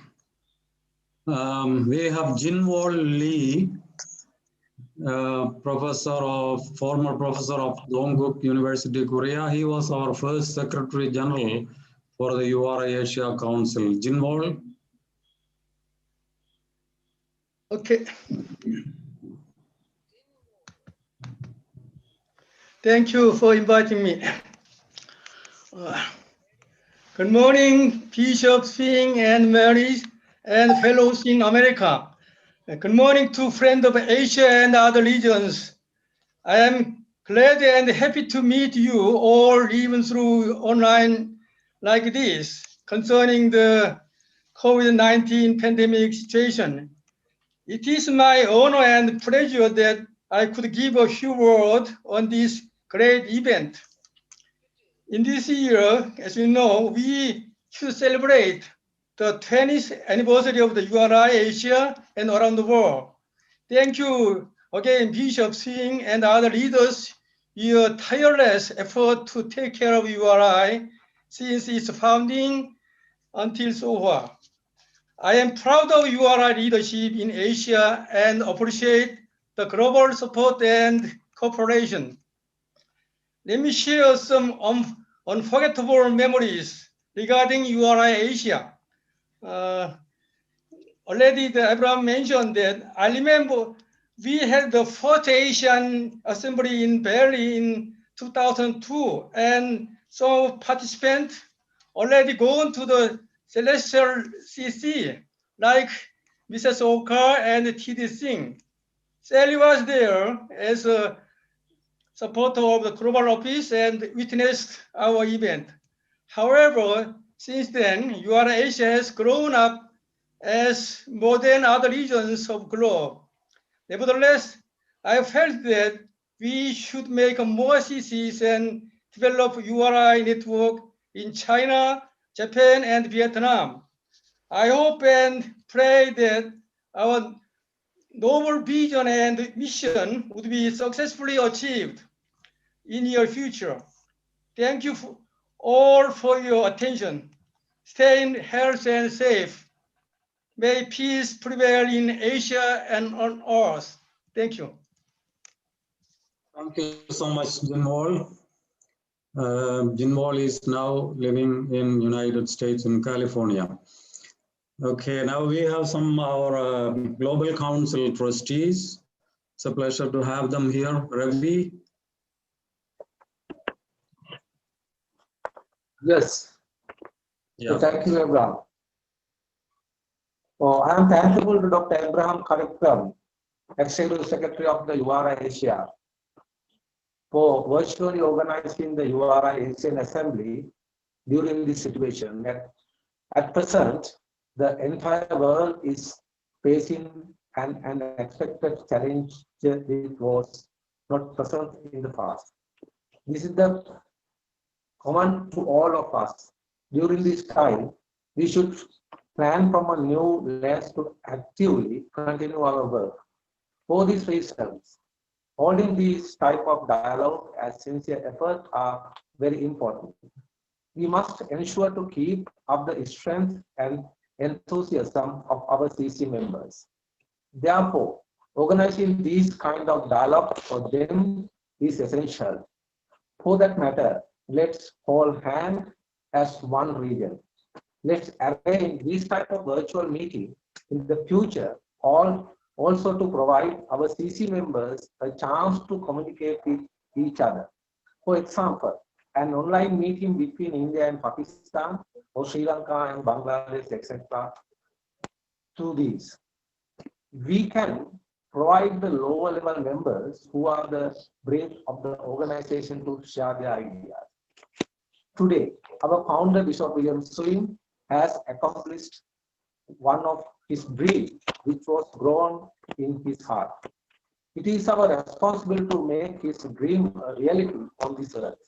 We have Jinwol Lee, former professor of Dongguk University, Korea. He was our first Secretary General for the URI Asia Council. Jinwol. Okay. Thank you for inviting me. Good morning, Bishop Singh and Mary and fellows in America. Good morning to friends of Asia and other regions. I am glad and happy to meet you all even through online like this concerning the COVID-19 pandemic situation. It is my honor and pleasure that I could give a few words on this great event. In this year, as you know, we should celebrate the 20th anniversary of the URI Asia and around the world. Thank you again, Bishop Singh and other leaders, your tireless effort to take care of URI since its founding until so far. I am proud of URI leadership in Asia and appreciate the global support and cooperation. Let me share some unforgettable memories regarding URI Asia. Already Abraham mentioned that I remember we had the first Asian Assembly in Bali in 2002, and some participants already gone to the Celestial CC, like Mrs. Okar and T.D. Singh. Sally was there as a supporter of the Global Office and witnessed our event. However, since then, URI Asia has grown up as more than other regions of globe. Nevertheless, I felt that we should make more CCs and develop URI network in China, Japan, and Vietnam. I hope and pray that our noble vision and mission would be successfully achieved in your future. Thank you all for your attention. Stay in health and safe. May peace prevail in Asia and on earth. Thank you. Thank you so much, Jinwol. Jinwol is now living in United States in California. Okay, now we have some of our Global Council trustees. It's a pleasure to have them here. Ravi. Yes. Yeah. So thank you, Abraham. I am thankful to Dr. Abraham Kalikram, Executive Secretary of the URI Asia, for virtually organizing the URI Asian Assembly during this situation. At present, the entire world is facing an unexpected challenge that was not present in the past. This is the common to all of us. During this time, we should plan from a new lens to actively continue our work. For these reasons, holding these type of dialogue as sincere effort are very important. We must ensure to keep up the strength and enthusiasm of our CC members. Therefore, organizing these kind of dialogue for them is essential. For that matter, let's hold hands as one region. Let's arrange this type of virtual meeting in the future, also to provide our CC members a chance to communicate with each other. For example, an online meeting between India and Pakistan, or Sri Lanka and Bangladesh, etc. To these, we can provide the lower level members who are the brain of the organization to share their ideas. Today, our founder, Bishop William Swing, has accomplished one of his dreams, which was grown in his heart. It is our responsibility to make his dream a reality on this earth.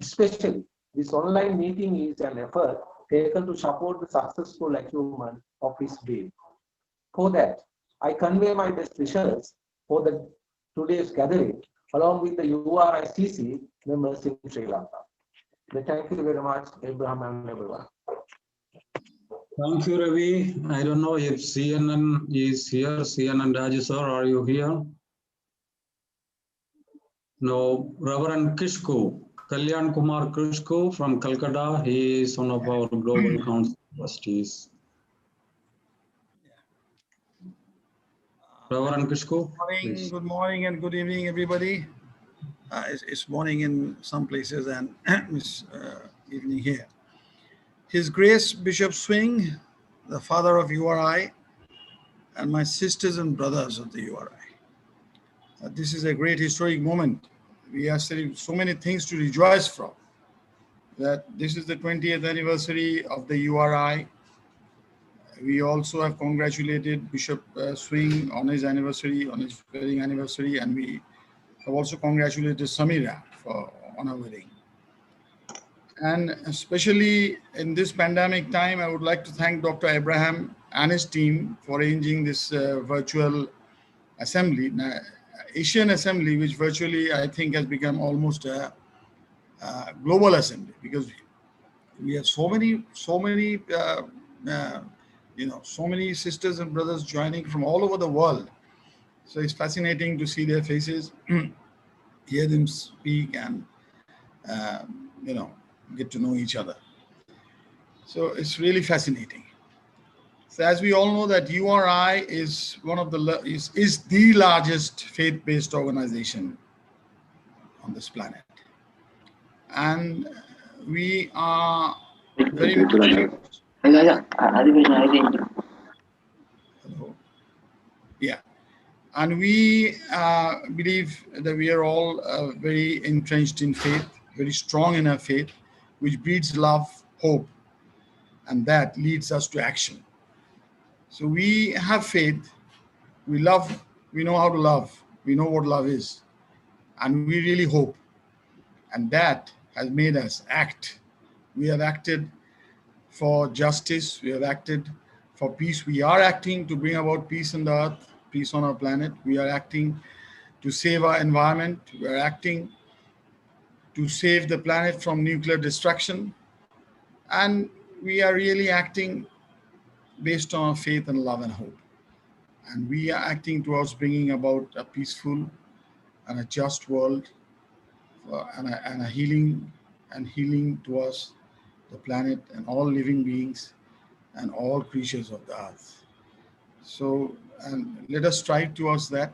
Especially, this online meeting is an effort taken to support the successful achievement of his dream. For that, I convey my best wishes for today's gathering, along with the URICC members in Sri Lanka. Thank you very much, Abraham and everyone. Thank you, Ravi. I don't know if CNN is here. CNN Raji sir, are you here? No, Reverend Kishku, Kalyan Kumar Kishku from Calcutta. He is one of our Global Council trustees. Reverend Kishku, please. Good morning and good evening, everybody. It's morning in some places and it's evening here. His Grace Bishop Swing, the father of URI, and my sisters and brothers of the URI. This is a great historic moment. We are still so many things to rejoice from. That this is the 20th anniversary of the URI. We also have congratulated Bishop Swing on his anniversary, on his wedding anniversary, and we have also congratulated Samira on her wedding. And especially in this pandemic time, I would like to thank Dr. Abraham and his team for arranging this virtual assembly, Asian assembly, which virtually I think has become almost a global assembly, because we have so many sisters and brothers joining from all over the world. So it's fascinating to see their faces, hear them speak, and get to know each other. So it's really fascinating. So as we all know that URI is one of the is the largest faith-based organization on this planet, and we are very and we believe that we are all very entrenched in faith, very strong in our faith, which breeds love, hope, and that leads us to action. So we have faith, we love, we know how to love, we know what love is, and we really hope. And that has made us act. We have acted for justice, we have acted for peace. We are acting to bring about peace on the earth, peace on our planet. We are acting to save our environment. We are acting to save the planet from nuclear destruction. And we are really acting based on faith and love and hope. And we are acting towards bringing about a peaceful and a just world and a healing towards the planet and all living beings and all creatures of the earth. So let us strive towards that.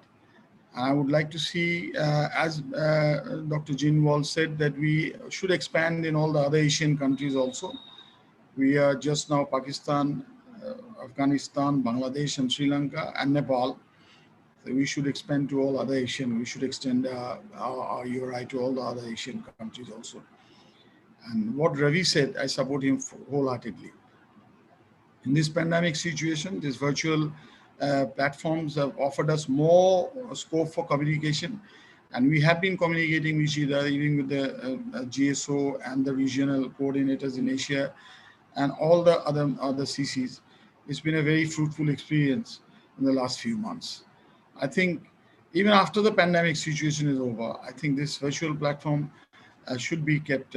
I would like to see, as Dr. Jinwal said, that we should expand in all the other Asian countries also. We are just now Pakistan, Afghanistan, Bangladesh, and Sri Lanka, and Nepal. So we should expand to all other Asian. We should extend our URI to all the other Asian countries also. And what Ravi said, I support him wholeheartedly. In this pandemic situation, these virtual platforms have offered us more scope for communication, and we have been communicating with each other, even with the GSO and the regional coordinators in Asia and all the other CCs. It's been a very fruitful experience in the last few months. I think even after the pandemic situation is over, I think this virtual platform should be kept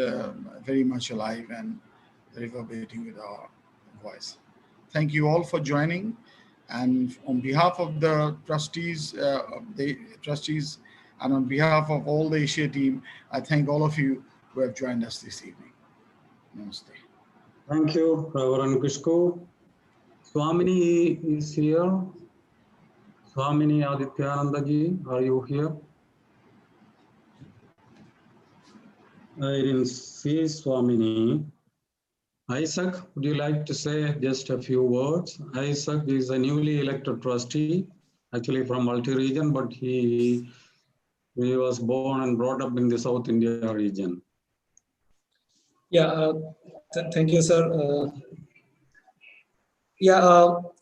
very much alive and reverberating with our voice. Thank you all for joining. And on behalf of the trustees, and on behalf of all the Asia team, I thank all of you who have joined us this evening. Namaste. Thank you, Reverend Kishku. Swamini is here. Swamini Adityananda ji, are you here? I didn't see Swamini. Isaac, would you like to say just a few words? Isaac is a newly elected trustee, actually from multi-region, but he was born and brought up in the South India region. Yeah, thank you, sir.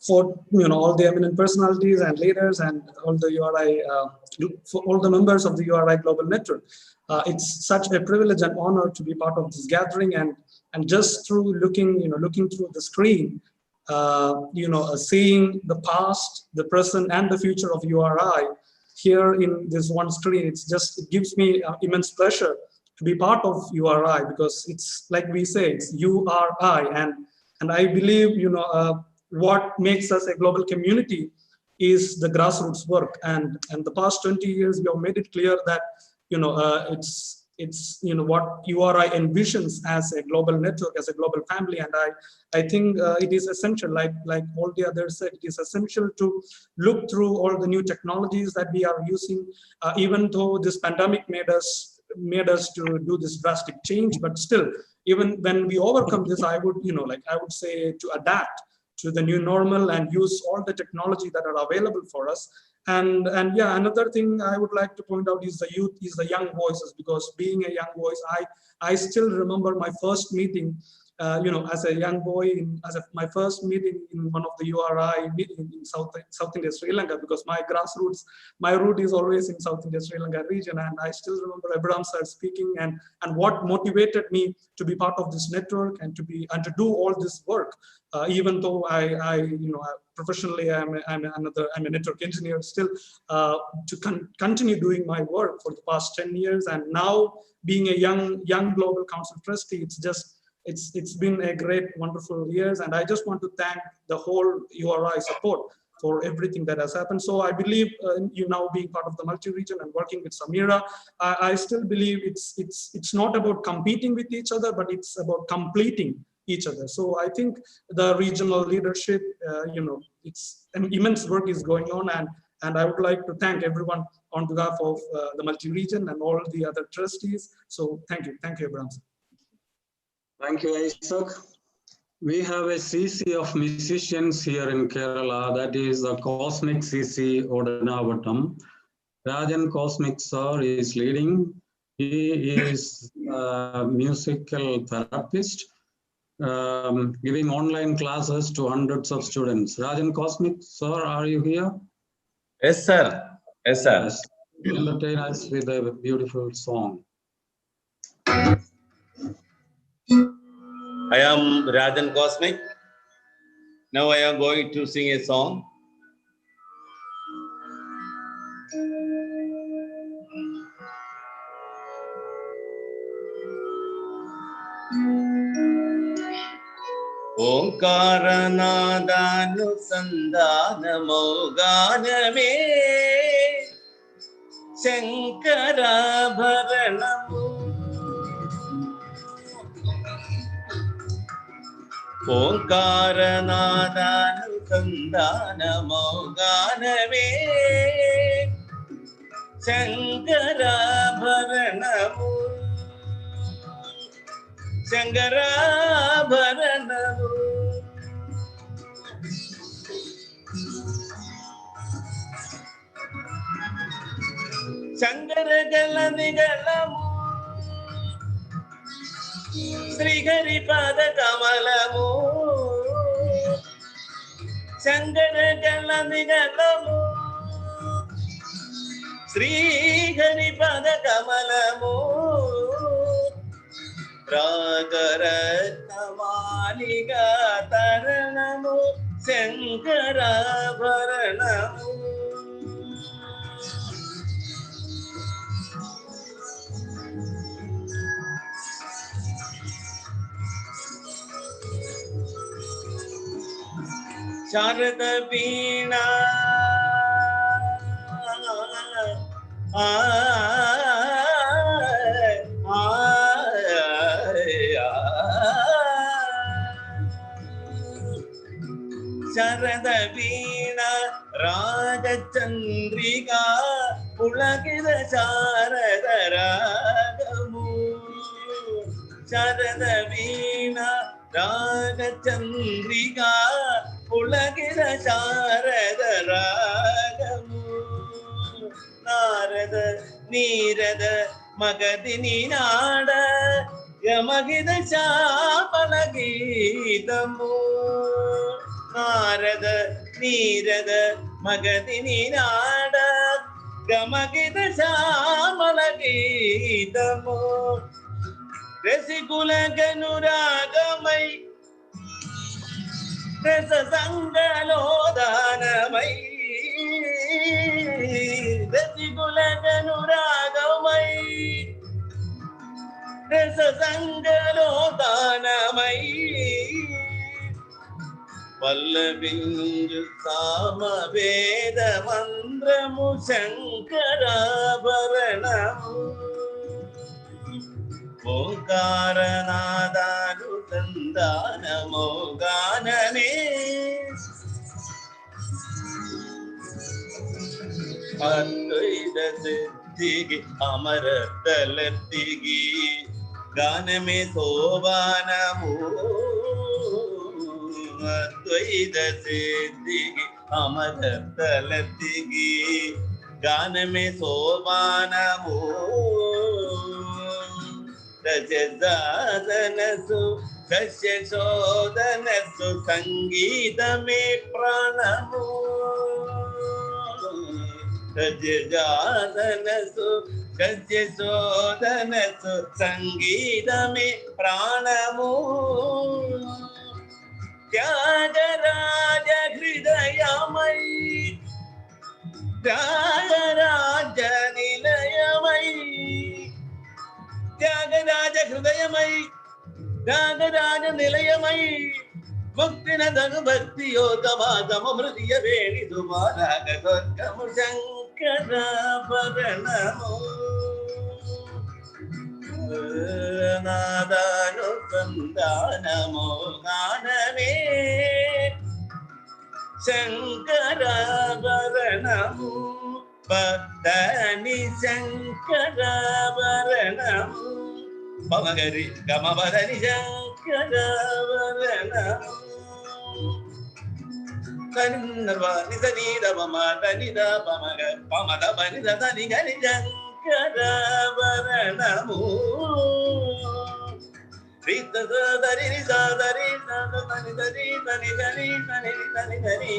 For all the eminent personalities and leaders and all the URI, for all the members of the URI Global Network, it's such a privilege and honor to be part of this gathering, and just through looking through the screen, seeing the past, the present, and the future of URI here in this one screen, it gives me immense pleasure to be part of URI, because it's like we say, it's URI, and I believe, you know, what makes us a global community is the grassroots work. And the past 20 years, we have made it clear that, you know, it's you know, what URI envisions as a global network, as a global family. And I think it is essential, like all the others said, it is essential to look through all the new technologies that we are using, even though this pandemic made us to do this drastic change. But still, even when we overcome this, I would, you know, like I would say, to adapt to the new normal and use all the technology that are available for us. And yeah, another thing I would like to point out is the youth, is the young voices, because being a young voice, I still remember my first meeting, you know, as a young boy, my first meeting in one of the URI meeting in South India, Sri Lanka, because my grassroots, my root is always in South India, Sri Lanka region. And I still remember Abraham sir speaking, and what motivated me to be part of this network and to do all this work. Even though I you know, professionally I'm a network engineer, still to continue doing my work for the past 10 years. And now being a young global council trustee, it's been a great, wonderful years. And I just want to thank the whole URI support for everything that has happened. So I believe you now being part of the multi-region and working with Samira, I still believe it's not about competing with each other, but it's about completing each other. So I think the regional leadership, you know, it's an immense work is going on, and I would like to thank everyone on behalf of the multi-region and all the other trustees. So thank you, Abraham. Thank you, Isaac. We have a CC of musicians here in Kerala, that is the Cosmic CC Odanavatam. Rajan Cosmic sir is leading. He is a musical therapist, giving online classes to hundreds of students. Rajan Cosmic sir, are you here? Yes, sir. Yes, sir. Yes. Entertain us with a beautiful song. I am Rajan Cosmic. Now I am going to sing a song. Omkaranadanusandanamogganame Shankarabharanamu Omkaranadanusandanamogganame Shankarabharanamu Shankarabharanamu Shankaragaladikalamu Sri Haripada Kamalamu Shankaragaladikalamu Sri Haripada Kamalamu Ragaratnamaliga Taranamu Shankarabharanamu Sharada Veena Sharada Veena Raja Chandrika Pulakida Sharada Ragamu Sharada Veena Raja Chandrika Pulakida Sharada Ragamu Narada Nirada Magadini Nada Yamagida Shapalagitamu Narada Nirada Magadini Nada Gamagida Shamalagitamu Resikula Ganuragamai Resa Sangalodanamai Resikula Ganuragamai రససంగలోదానమై పల్లవింజు Samaveda మంత్రము శంకరాభరణము ఓంకారనాదాలు సందానమో గానమే అద్వైత సిద్ధికి అమరతలతికి గానమే సోబానము అద్వైత సిద్ధికి అమరతలతికి గానమే సోబానము రజదాదనసు కశ్యశోదనసు సంగీతమే ప్రాణము రజదాదనసు కశ్యశోదనసు సంగీతమే ప్రాణము త్యాగరాజ హృదయమై త్యాగరాజ నిలయమై త్యాగరాజ హృదయమై త్యాగరాజ నిలయమై ముక్తినదను భక్తి యోగమాగమ హృదయ వేణి దుమారాగ స్వర్గము శంకరాభరణము నాదాను సందానమో గానమే శంకరాభరణము పదని శంకరాభరణము పమగరి గమవదని శంకరాభరణము నిజ నీద మమ నిద పమగ పమద పనిద దని గని శంకరాభరణము రిత దరి రిజ దరి దని దరి దని దని దని దని దని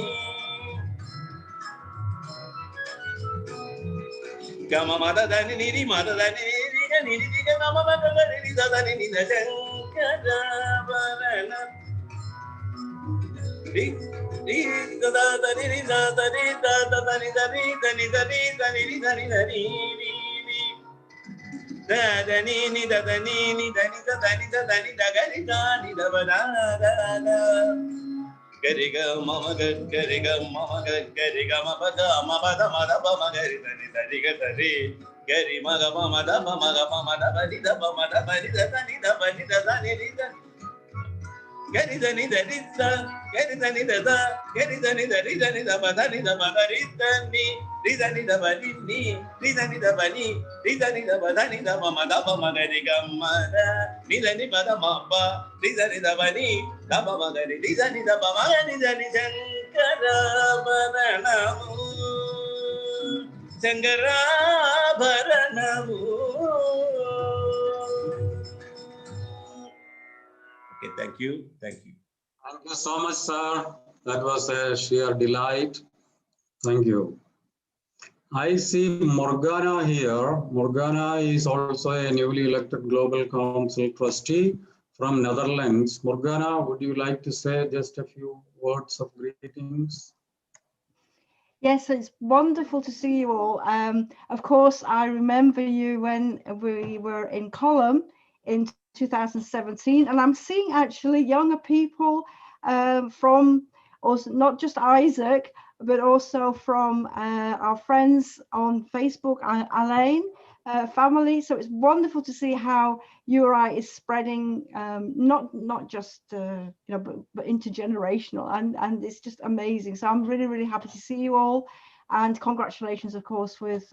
గమ మద దని నిరి మద దని నిరి గని నిరి గమ మద దని నిద దని నిద శంకరాభరణ రి రి ద దని రి ద దని ద దని దని దని దని దని దని దని ద దని ని ద దని ని దని ద దని ద దని ద గరి ద ని ద వ ద ద ద గరి గ మమ గరి గ మమ గరి గ మ ప ద మ ప ద మ ద ప మ గరి ద ని ద రి గ ద రి గరి మ గ మ మ ద ప మ గ ప మ ద ప ని ద ప మ ద ప ని ద ద ని ద ప ని ద ద ని రి ద గరి ద ని ద రి ద గరి ద ని ద ద గరి ద ని ద రి ద ని ద ప ద ని ద ప ద రి ద ని రి ద ని ద ప ని ని రి ద ని ద ప ని రి ద ని ద ప ద ని ద ప మ ద ప మ గరి గ మ ద ని ద ని ప ద మ ప రి ద ని ద ప ని ద ప మ గరి రి ద ని ద ప మ గ ని ద ని శంకరాభరణము శంకరాభరణము. Okay, thank you. Thank you. Thank you so much, sir. That was a sheer delight. Thank you. I see Morgana here. Morgana is also a newly elected Global Council trustee from Netherlands. Morgana, would you like to say just a few words of greetings? Yes, it's wonderful to see you all. Of course, I remember you when we were in Column in 2017, and I'm seeing actually younger people from also not just Isaac, but also from our friends on Facebook, Alain family. So it's wonderful to see how URI is spreading, not just but intergenerational, and it's just amazing. So I'm really happy to see you all, and congratulations, of course, with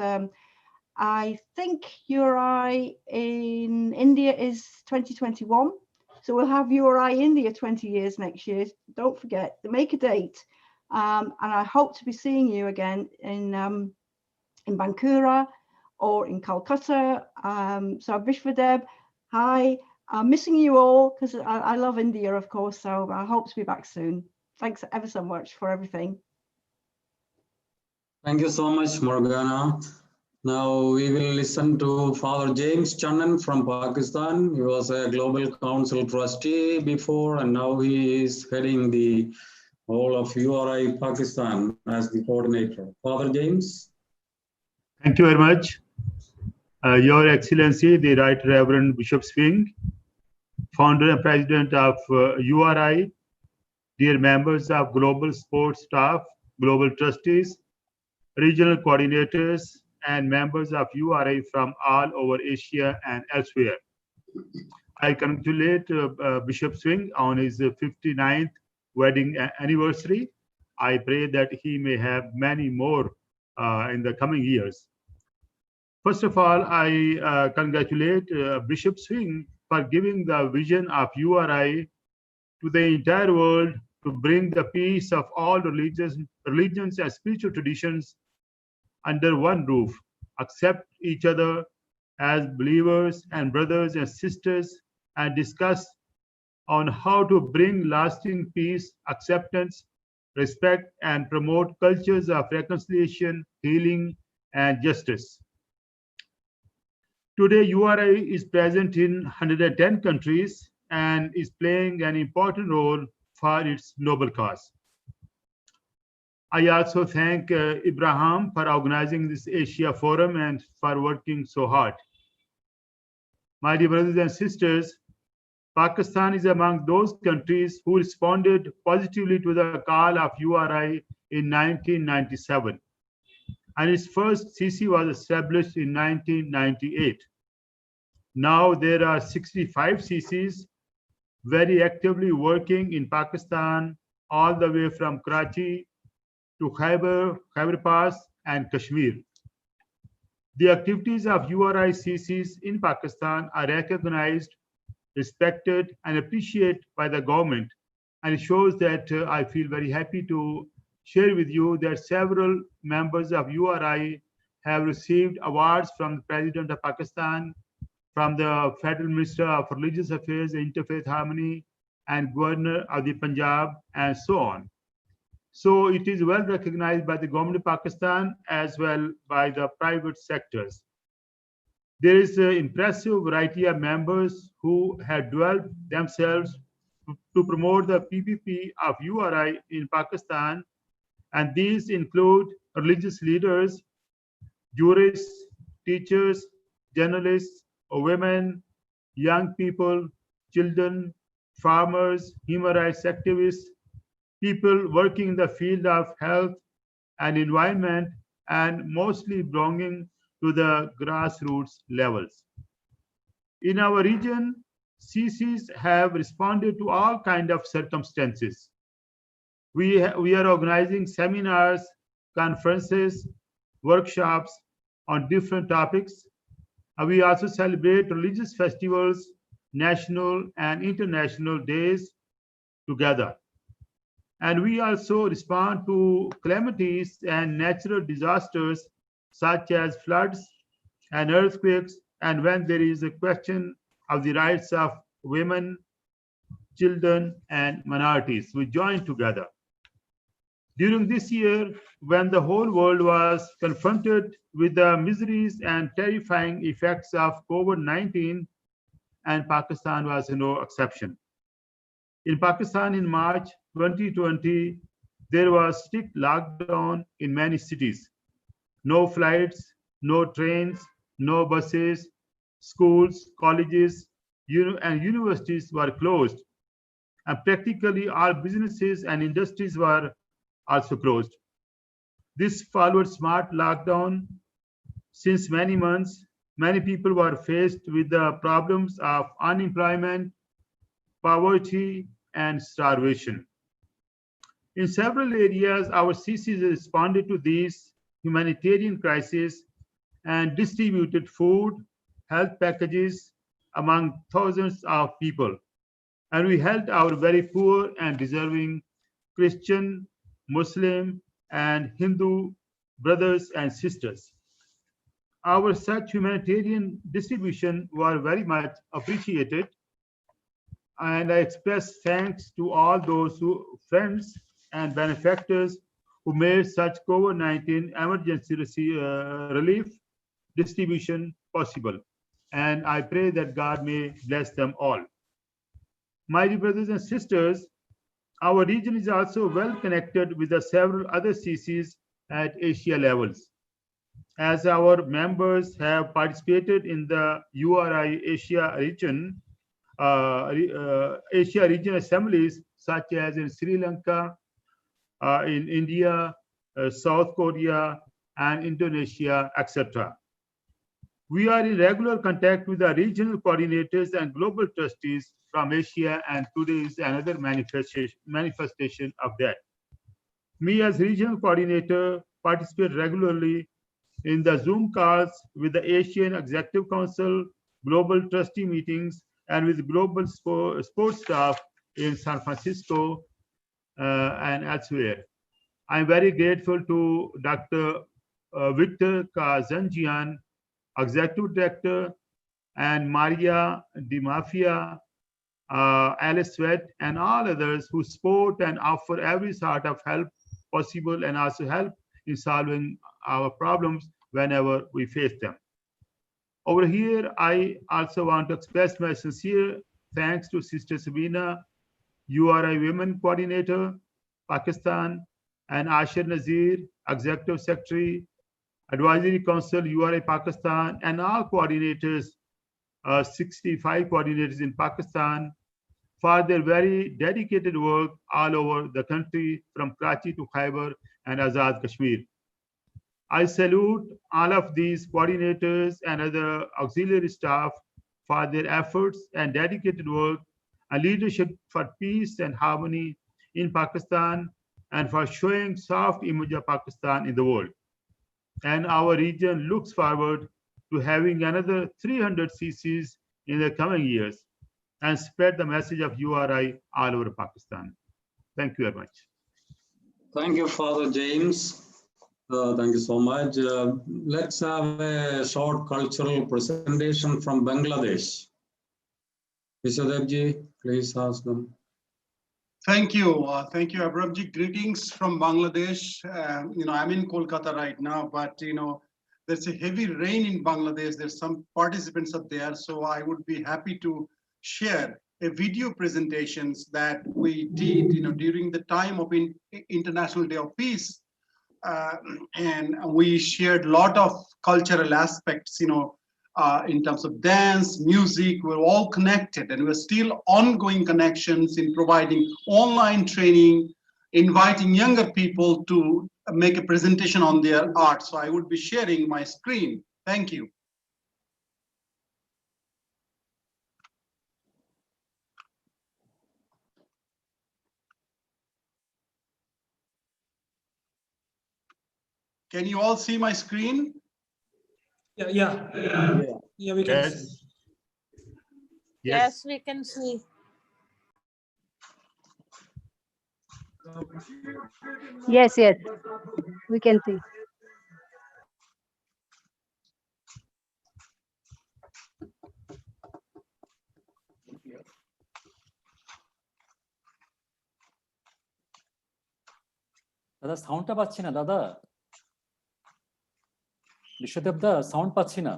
I think URI in India is 2021. So we'll have URI India 20 years next year. Don't forget to make a date. And I hope to be seeing you again in Bankura or in Calcutta. So Vishwadeb, hi. I'm missing you all because I love India, of course. So I hope to be back soon. Thanks ever so much for everything. Thank you so much, Morgana. Now we will listen to Father James Channan from Pakistan. He was a Global Council trustee before, and now he is heading the whole of URI Pakistan as the coordinator. Father James. Thank you very much. Your Excellency, the Right Reverend Bishop Swing, founder and president of URI, dear members of global sports staff, global trustees, regional coordinators, and members of URI from all over Asia and elsewhere. I congratulate Bishop Swing on his 59th wedding anniversary. I pray that he may have many more in the coming years. First of all, I congratulate Bishop Swing for giving the vision of URI to the entire world to bring the peace of all religions and spiritual traditions under one roof, accept each other as believers and brothers and sisters, and discuss on how to bring lasting peace, acceptance, respect, and promote cultures of reconciliation, healing, and justice. Today, URI is present in 110 countries and is playing an important role for its noble cause. I also thank Ibrahim for organizing this Asia Forum and for working so hard. My dear brothers and sisters, Pakistan is among those countries who responded positively to the call of URI in 1997, and its first CC was established in 1998. Now there are 65 CCs very actively working in Pakistan, all the way from Karachi to Khyber Pass and Kashmir. The activities of URI CCs in Pakistan are recognized, respected, and appreciated by the government, and it shows that I feel very happy to share with you that several members of URI have received awards from the President of Pakistan, from the Federal Minister of Religious Affairs, Interfaith Harmony, and Governor of the Punjab, and so on. So it is well recognized by the government of Pakistan as well by the private sectors. There is an impressive variety of members who have developed themselves to promote the PPP of URI in Pakistan, and these include religious leaders, jurists, teachers, journalists, women, young people, children, farmers, human rights activists, people working in the field of health and environment, and mostly belonging to the grassroots levels. In our region, CCs have responded to all kinds of circumstances. We are organizing seminars, conferences, workshops on different topics. We also celebrate religious festivals, national and international days together. And we also respond to calamities and natural disasters such as floods and earthquakes, and when there is a question of the rights of women, children, and minorities, we join together. During this year, when the whole world was confronted with the miseries and terrifying effects of COVID-19, and Pakistan was no exception. In Pakistan in March 2020, there was strict lockdown in many cities. No flights, no trains, no buses, schools, colleges, and universities were closed. And practically all businesses and industries were also closed. This followed smart lockdown. Since many months, many people were faced with the problems of unemployment, poverty, and starvation. In several areas, our CCs responded to these humanitarian crises and distributed food, health packages among thousands of people. And we helped our very poor and deserving Christian, Muslim, and Hindu brothers and sisters. Our such humanitarian distribution were very much appreciated, and I express thanks to all those friends and benefactors who made such COVID-19 emergency relief distribution possible. And I pray that God may bless them all. My dear brothers and sisters, our region is also well connected with the several other CCs at Asia levels. as our members have participated in the URI Asia region, Asia region assemblies such as in Sri Lanka, in India, South Korea, and Indonesia, etc. We are in regular contact with the regional coordinators and global trustees from Asia, and today is another manifestation of that. Me as regional coordinator participate regularly in the Zoom calls with the Asian Executive Council, global trustee meetings, and with global sports staff in San Francisco and elsewhere. I'm very grateful to Dr. Victor Kazanjian, Executive Director, and Maria Di Mafia, Alice Sweat, and all others who support and offer every sort of help possible and also help in solving our problems whenever we face them. Over here, I also want to express my sincere thanks to Sister Sabina, URI Women Coordinator, Pakistan, and Ashar Nazir, Executive Secretary, Advisory Council, URI Pakistan, and all coordinators, 65 coordinators in Pakistan, for their very dedicated work all over the country, from Karachi to Khyber and Azad Kashmir. I salute all of these coordinators and other auxiliary staff for their efforts and dedicated work and leadership for peace and harmony in Pakistan, and for showing soft image of Pakistan in the world. And our region looks forward to having another 300 CCs in the coming years and spread the message of URI all over Pakistan. Thank you very much. Thank you, Father James. Thank you so much. Let's have a short cultural presentation from Bangladesh. Vishwadevji, please ask them. Thank you. Thank you, Abramji. Greetings from Bangladesh. I'm in Kolkata right now, but, there's a heavy rain in Bangladesh. There's some participants up there. So I would be happy to share a video presentations that we did, during the time of International Day of Peace. And we shared a lot of cultural aspects, in terms of dance, music. We're all connected, and we're still ongoing connections in providing online training, inviting younger people to make a presentation on their art. So I would be sharing my screen. Thank you. Can you all see my screen? Yeah, we can see. Yes, we can see. Yes, we can see. দাদা সাউন্ডটা পাচ্ছি না দাদা, বিশ্বদেব দা sound পাচ্ছি না।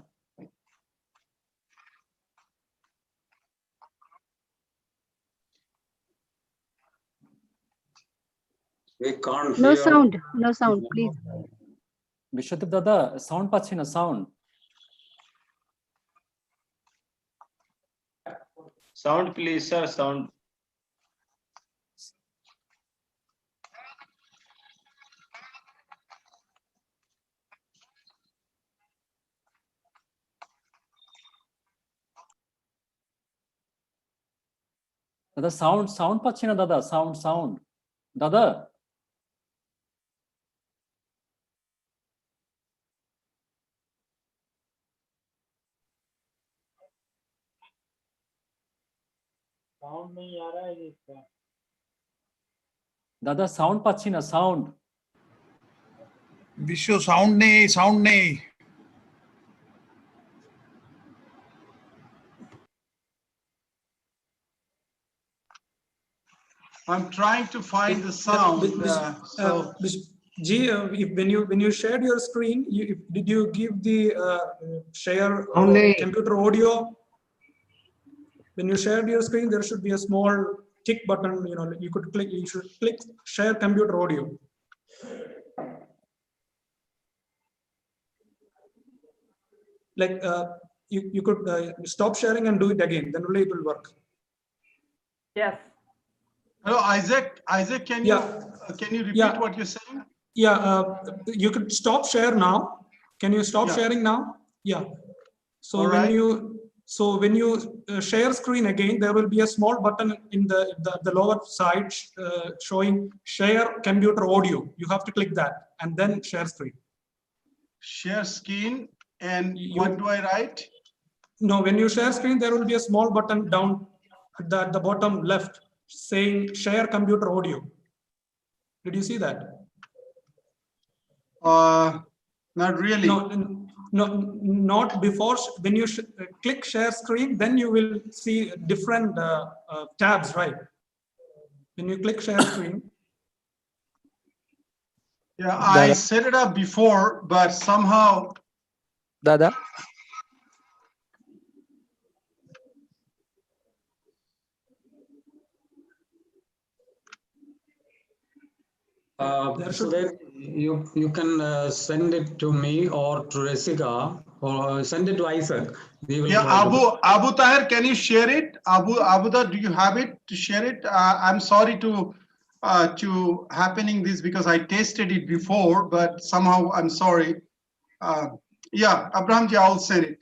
We can't No hear. sound, please. Biswadeb দাদা sound পাচ্ছি না, sound. Sound, please, sir. Sound. দাদা সাউন্ড পাচ্ছি না দাদা, সাউন্ড দাদা। দাদা সাউন্ড পাচ্ছি না, সাউন্ড। বিশ্ব সাউন্ড নেই। I'm trying to find the sound. When you shared your screen, did you give the share computer audio? When you shared your screen, there should be a small tick button. You should click share computer audio. like you could stop sharing and do it again, then only it will work. Yes. Hello, Isaac. Isaac, can you repeat what you're saying? Yeah, you could stop share now. Can you stop sharing now? Yeah. So All when right. you share screen again, there will be a small button in the lower side showing share computer audio. You have to click that and then share screen. Share screen, and what do I write? No, when you share screen, there will be a small button down at the bottom left saying share computer audio. Did you see that? Not really. No, not before. When you click share screen, then you will see different tabs, right? When you click share screen. Yeah, I set it up before, but somehow. Dada. So that you can send it to me or to Resika or send it to Isaac. Yeah, Abu Tahir, can you share it? Abu Tahir, do you have it to share it? I'm sorry to happening this because I tasted it before, but somehow I'm sorry. Yeah, Abrahamji, I'll send it.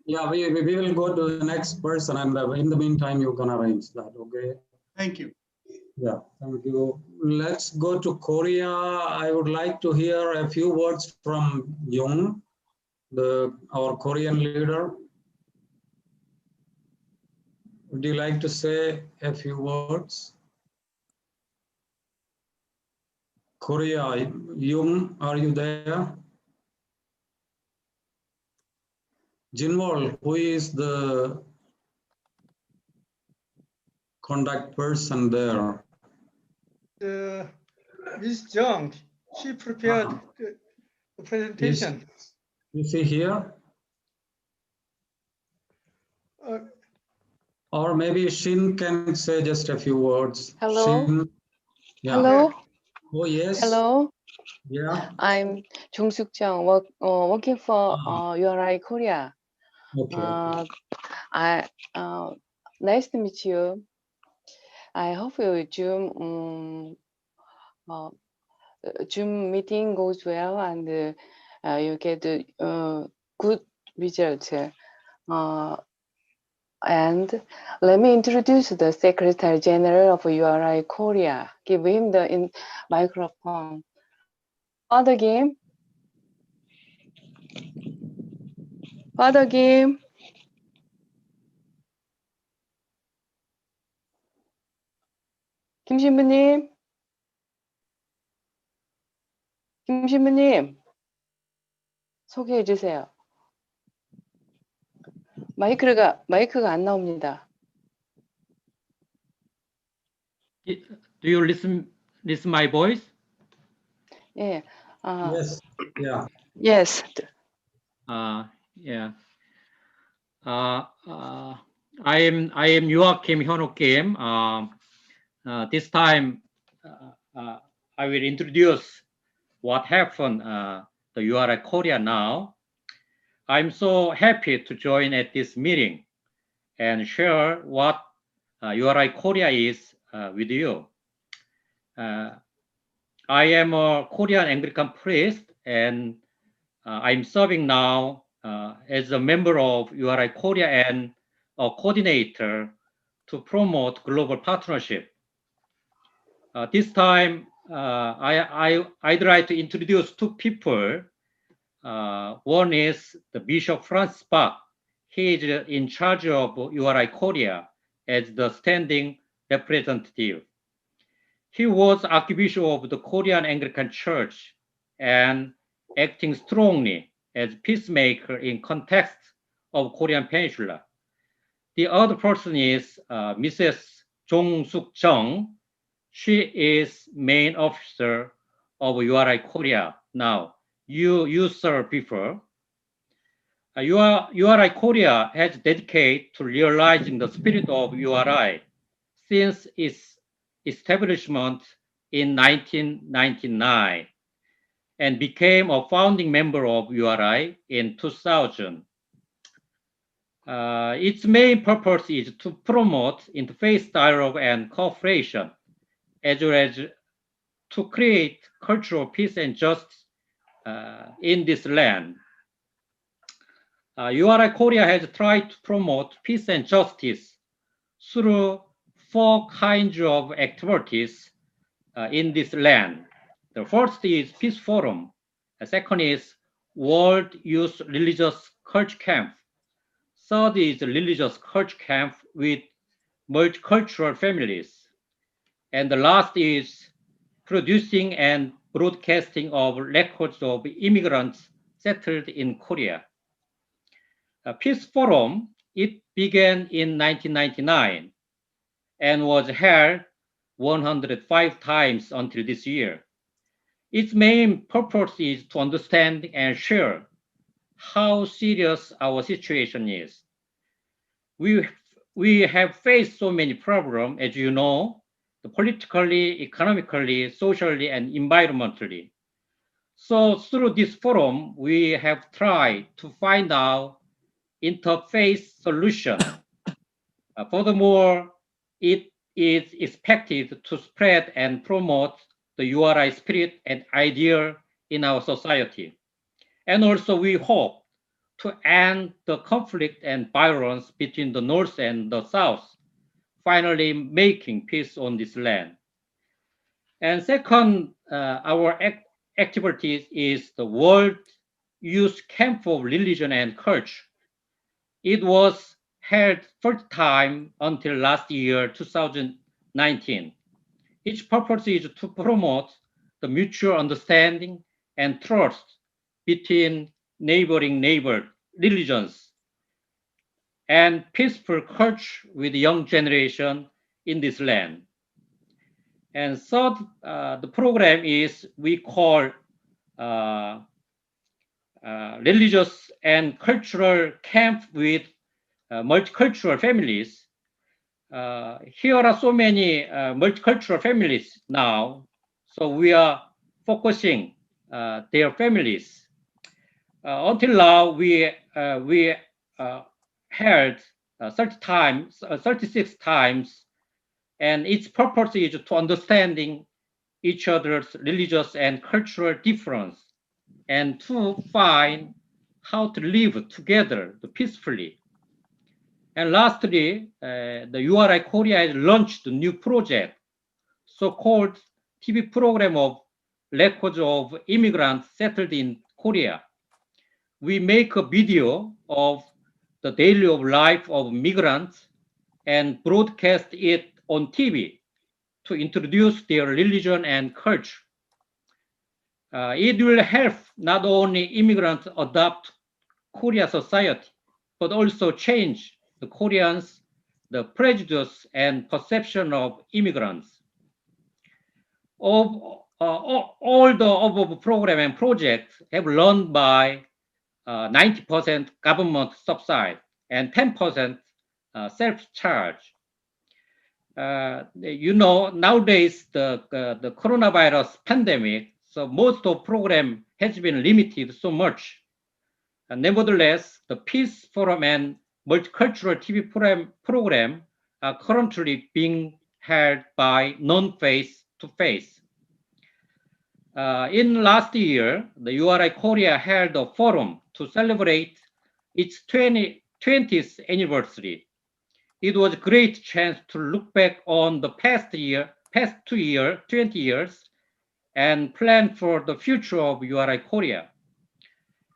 Yeah, we will go to the next person, and in the meantime, you can arrange that. Okay. Thank you. Yeah, thank you. Let's go to Korea. I would like to hear a few words from Jung, our Korean leader. Would you like to say a few words? Korea, Jung, are you there? Jinwol, who is the contact person there? Ms. Jung, she prepared the presentation. Is he here? Or maybe Shin can say just a few words. Hello. Shin. Yeah. Hello. Oh, yes. Hello. Yeah. I'm Jung Suk Jung, working for URI Korea. Okay. Nice to meet you. I hope your Zoom meeting goes well and you get good results. And let me introduce the Secretary General of URI Korea. Give him the microphone. Father Kim. Father Kim. 김 신부님. 김 신부님. 소개해 주세요. 마이크가 안 나옵니다. Do you listen my voice? 예. Yes. Yeah. Yes. Yeah. I am Joachim Hyunwook Kim. This time I will introduce what happened the URI Korea now. I'm so happy to join at this meeting and share what URI Korea is with you. I am a Korean Anglican priest, and I'm serving now as a member of URI Korea and a coordinator to promote global partnership. This time, I'd like to introduce two people. One is the Bishop Francis Bach. He is in charge of URI Korea as the standing representative. He was Archbishop of the Korean Anglican Church and acting strongly as peacemaker in context of Korean Peninsula. The other person is Mrs. Jung Suk Jung. She is main officer of URI Korea now. You served before. URI Korea has dedicated to realizing the spirit of URI since its establishment in 1999. and became a founding member of URI in 2000. Its main purpose is to promote interfaith dialogue and cooperation, as well as to create cultural peace and justice in this land. URI Korea has tried to promote peace and justice through 4 kinds of activities in this land. The first is Peace Forum. The second is World Youth Religious Culture Camp. Third is Religious Culture Camp with multicultural families. And the last is producing and broadcasting of records of immigrants settled in Korea. Peace Forum, it began in 1999 and was held 105 times until this year. Its main purpose is to understand and share how serious our situation is. We have faced so many problems, as you know, politically, economically, socially, and environmentally. So through this forum, we have tried to find out interfaith solution. Furthermore, it is expected to spread and promote the URI spirit and idea in our society. And also we hope to end the conflict and violence between the North and the South, finally making peace on this land. And second, our activities is the World Youth Camp for Religion and Culture. It was held first time until last year, 2019. Its purpose is to promote the mutual understanding and trust between neighboring religions and peaceful culture with the young generation in this land. And third, the program is we call religious and cultural camp with multicultural families. Here are so many multicultural families now, so we are focusing their families. Until now, we held 36 times, and its purpose is to understanding each other's religious and cultural difference and to find how to live together peacefully. And lastly, the URI Korea has launched a new project, so-called TV program of records of immigrants settled in Korea. We make a video of the daily life of migrants and broadcast it on TV to introduce their religion and culture. It will help not only immigrants adapt Korea society, but also change the Koreans, the prejudice and perception of immigrants. All the above program and projects have run by 90% government subside and 10% self-charge. You know, nowadays the coronavirus pandemic, so most of program has been limited so much. Nevertheless, the Peace Forum and Multicultural TV program are currently being held by non-face-to-face. In last year, the URI Korea held a forum to celebrate its 20th anniversary. It was a great chance to look back on the past 20 years, and plan for the future of URI Korea.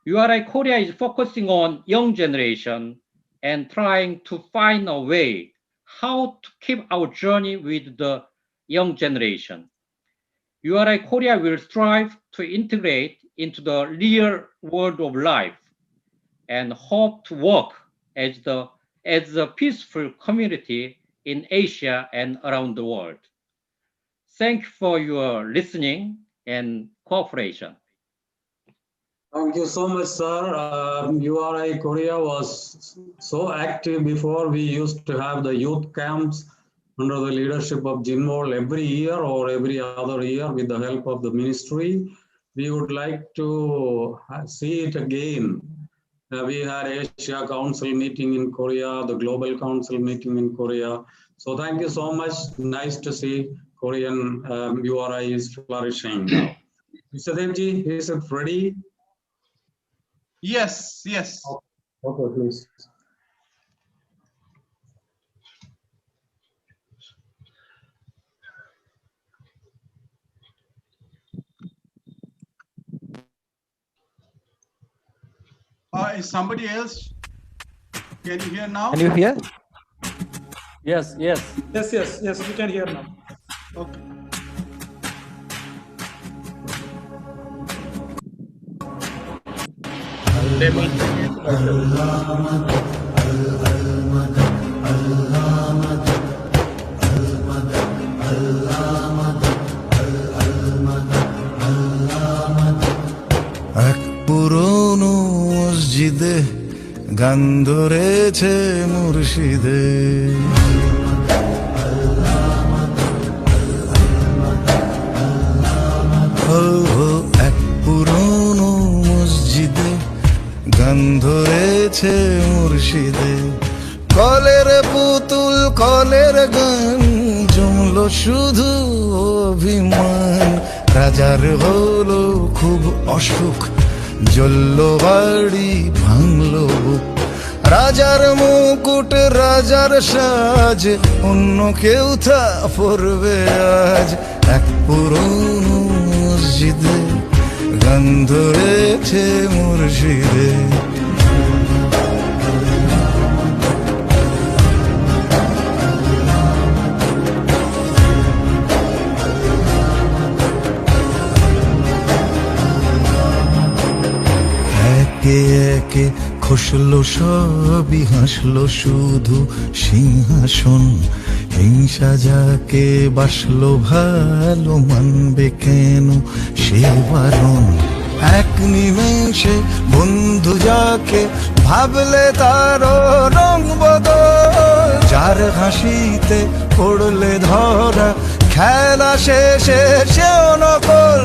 URI Korea is focusing on young generation and trying to find a way how to keep our journey with the young generation. URI Korea will strive to integrate into the real world of life and hope to work as a peaceful community in Asia and around the world. Thank you for your listening and cooperation. Thank you so much, sir. URI Korea was so active before. We used to have the youth camps under the leadership of Jinmol every year or every other year with the help of the ministry. we would like to see it again. We had Asia Council meeting in Korea, the Global Council meeting in Korea. So thank you so much. Nice to see Korean URI is flourishing now. Mr. Devji, is it ready? Yes, yes. Okay, please. Is somebody else? Can you hear now? Can you hear? Yes, yes. Yes, we can hear now. Okay. এক পুরনো মসজিদে গান ধরেছে মুর্শিদে, এক পুরনো মসজিদে গান ধরেছে মুর্শিদে, কলের পুতুল কলের গান জমলো শুধু অভিমান, রাজার হলো খুব অসুখ জ্বলল বাড়ি ভাঙলো বুক, রাজার মুকুট রাজার সাজ অন্য কেউ তা পরবে আজ, এক পুরনো মসজিদে গান ধরেছে মুর্শিদে। একে একে খসলো সবই হাসলো শুধু সিংহাসন, হিংসা যাকে বাসলো ভালো মানবে কেন সে বারণ, এক নিমেষে বন্ধু যাকে ভাবলে তার রং বদল, যার হাসিতে পড়লে ধরা খেলা শেষে সেও নকল,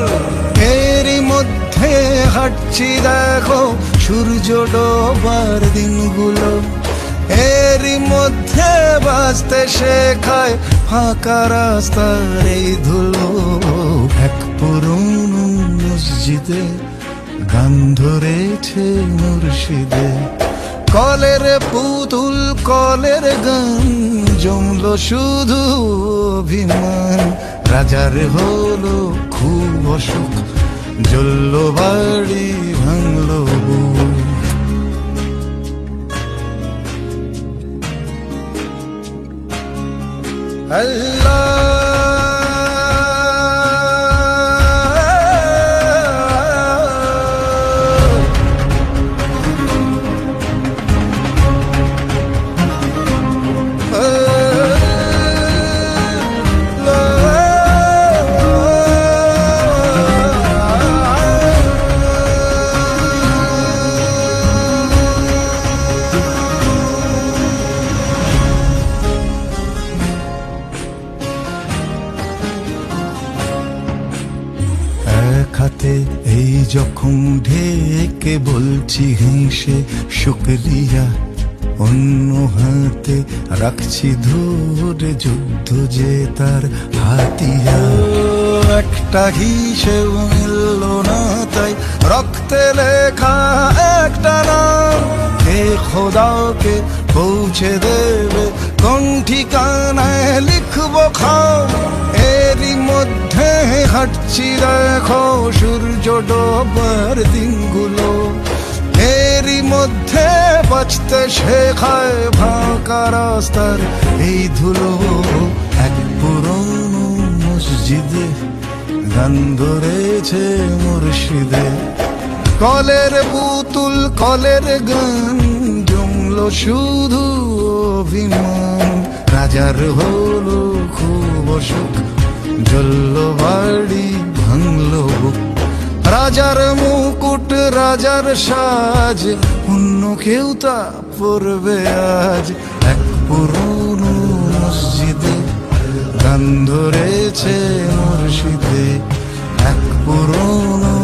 এরই মধ্যে হাঁটছি দেখো সূর্য ডোবার দিনগুলো, এরই মধ্যে বাঁচতে শেখায় ফাঁকা রাস্তার এই ধুলো, এক পুরনো মসজিদে গান ধরেছে মুর্শিদে, কলের পুতুল কলের গান জমলো শুধু অভিমান, রাজার হলো খুব অসুখ জ্বলল বাড়ি ভাঙলো বুক। আল্লাহ হাতে এই যখন ঢেকে বলছি হেসে শুকরিয়া, অন্য হাতে রাখছি ধরে যুদ্ধ যে তার হাতিয়ার, একটা হিসেব মিলল না তাই রক্তে লেখা একটা নাম, কে খোদাকে পৌঁছে দেবে কোন ঠিকানায় লিখবো খাম, এরই মধ্যে হাঁটছি দেখো সূর্য ডোবার দিনগুলো, এরই মধ্যে বাঁচতে শেখায় ফাঁকা রাস্তার এই ধুলো, এক পুরনো মসজিদে গান ধরেছে মুর্শিদে, কলের পুতুল কলের গান জমলো শুধু অভিমান, রাজার হলো খুব অসুখ জ্বলল বাড়ি ভাঙলো বুক, রাজার মুকুট রাজার সাজ অন্য কেউ তা পরবে আজ, এক পুরনো মসজিদে গান ধরেছে মুর্শিদে, এক পুরনো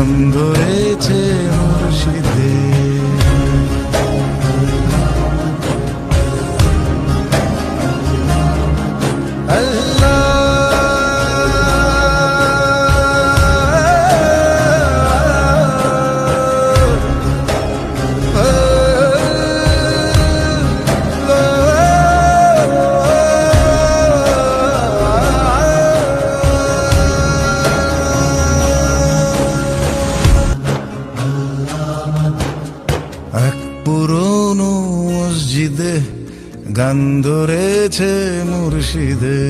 গান ধরেছে মুর্শিদে পুরনো মসজিদে গান ধরেছে মুর্শিদে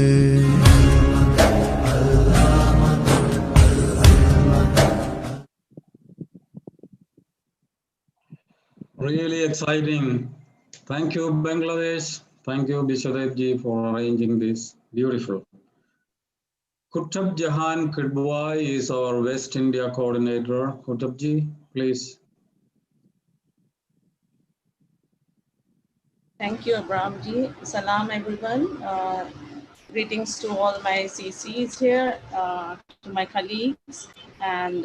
Really exciting. Thank you, Bangladesh. Thank you, Bishadev-ji, for arranging this. Beautiful. Kutab Jahan Kidwai is our West India coordinator. Kutab-ji, please. Thank you, Abraham-ji. Salam, everyone. Greetings to all my CCs here, to my colleagues, and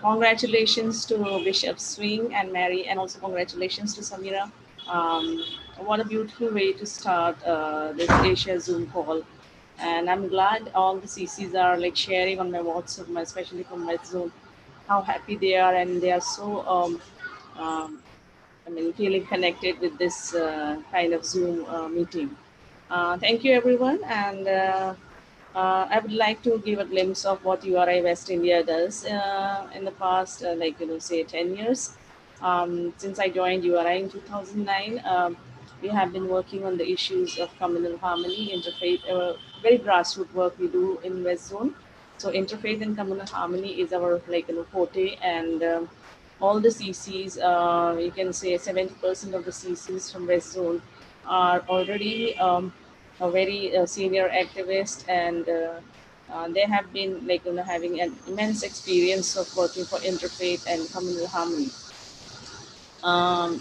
congratulations to Bishop Swing and Mary, and also congratulations to Samira. What a beautiful way to start this Asia Zoom call. And I'm glad all the CCs are like sharing on my WhatsApp, especially from my Zoom, how happy they are, and they are so feeling connected with this kind of Zoom meeting. Thank you, everyone. And I would like to give a glimpse of what URI West India does in the past, say 10 years. Since I joined URI in 2009, we have been working on the issues of communal harmony, interfaith, very grassroots work we do in West Zone. So interfaith and communal harmony is our forte, and all the CCs, you can say 70% of the CCs from West Zone are already a very senior activist, and they have been having an immense experience of working for interfaith and communal harmony.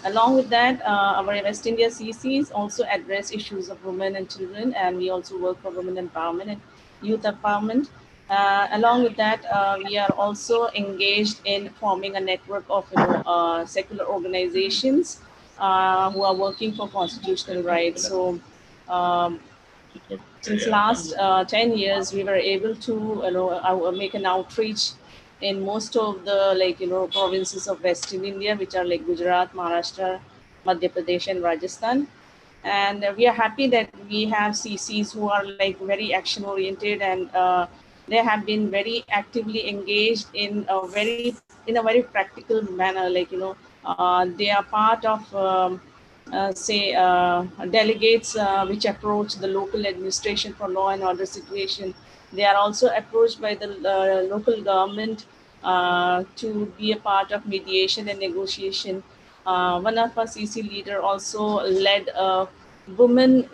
Along with that, our West India CCs also address issues of women and children, and we also work for women empowerment and youth empowerment. Along with that, we are also engaged in forming a network of secular organizations who are working for constitutional rights. So since last 10 years, we were able to make an outreach in most of the provinces of Western India, which are like Gujarat, Maharashtra, Madhya Pradesh, and Rajasthan. And we are happy that we have CCs who are very action oriented, and they have been very actively engaged in a very practical manner. They are part of delegates which approach the local administration for law and order situation. They are also approached by the local government to be a part of mediation and negotiation. One of our CC leader also led a women,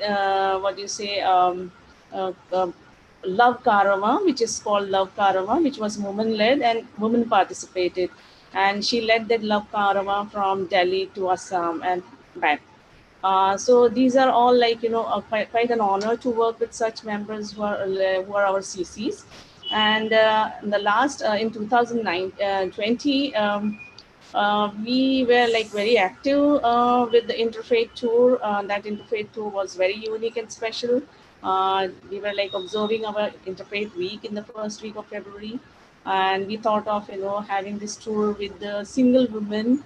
Love Caravan, which is called Love Caravan, which was women-led and women participated. And she led that Love Caravan from Delhi to Assam and back. So these are all quite an honor to work with such members who are our CCs. And the last in 2020, we were very active with the Interfaith Tour. That Interfaith Tour was very unique and special. We were observing our Interfaith Week in the first week of February, and we thought of having this tour with the single women,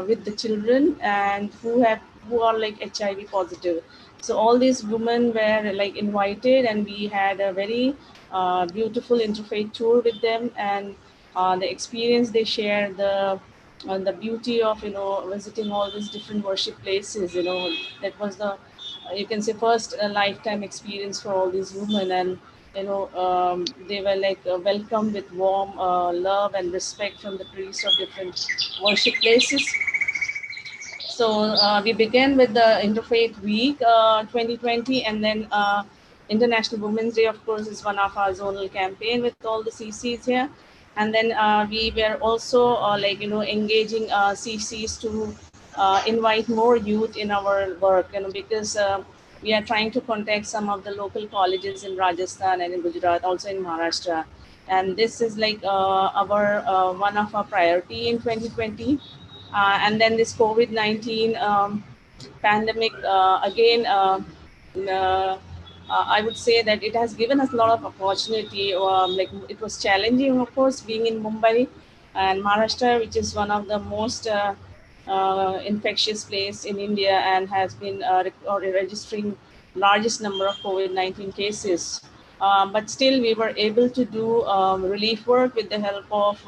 with the children, and who are HIV positive. So all these women were invited, and we had a very beautiful Interfaith Tour with them, and the experience they shared, the beauty of visiting all these different worship places. That was the, you can say, first lifetime experience for all these women, and they were welcomed with warm love and respect from the priests of different worship places. So we began with the Interfaith Week 2020, and then International Women's Day, of course, is one of our zonal campaign with all the CCs here. And then we were also engaging CCs to invite more youth in our work, because we are trying to contact some of the local colleges in Rajasthan and in Gujarat, also in Maharashtra. and this is like our one of our priority in 2020. And then this COVID-19 pandemic again. I would say that it has given us a lot of opportunity. Like it was challenging, of course, being in Mumbai and Maharashtra, which is one of the most infectious place in India and has been registering largest number of COVID-19 cases. But still, we were able to do relief work with the help of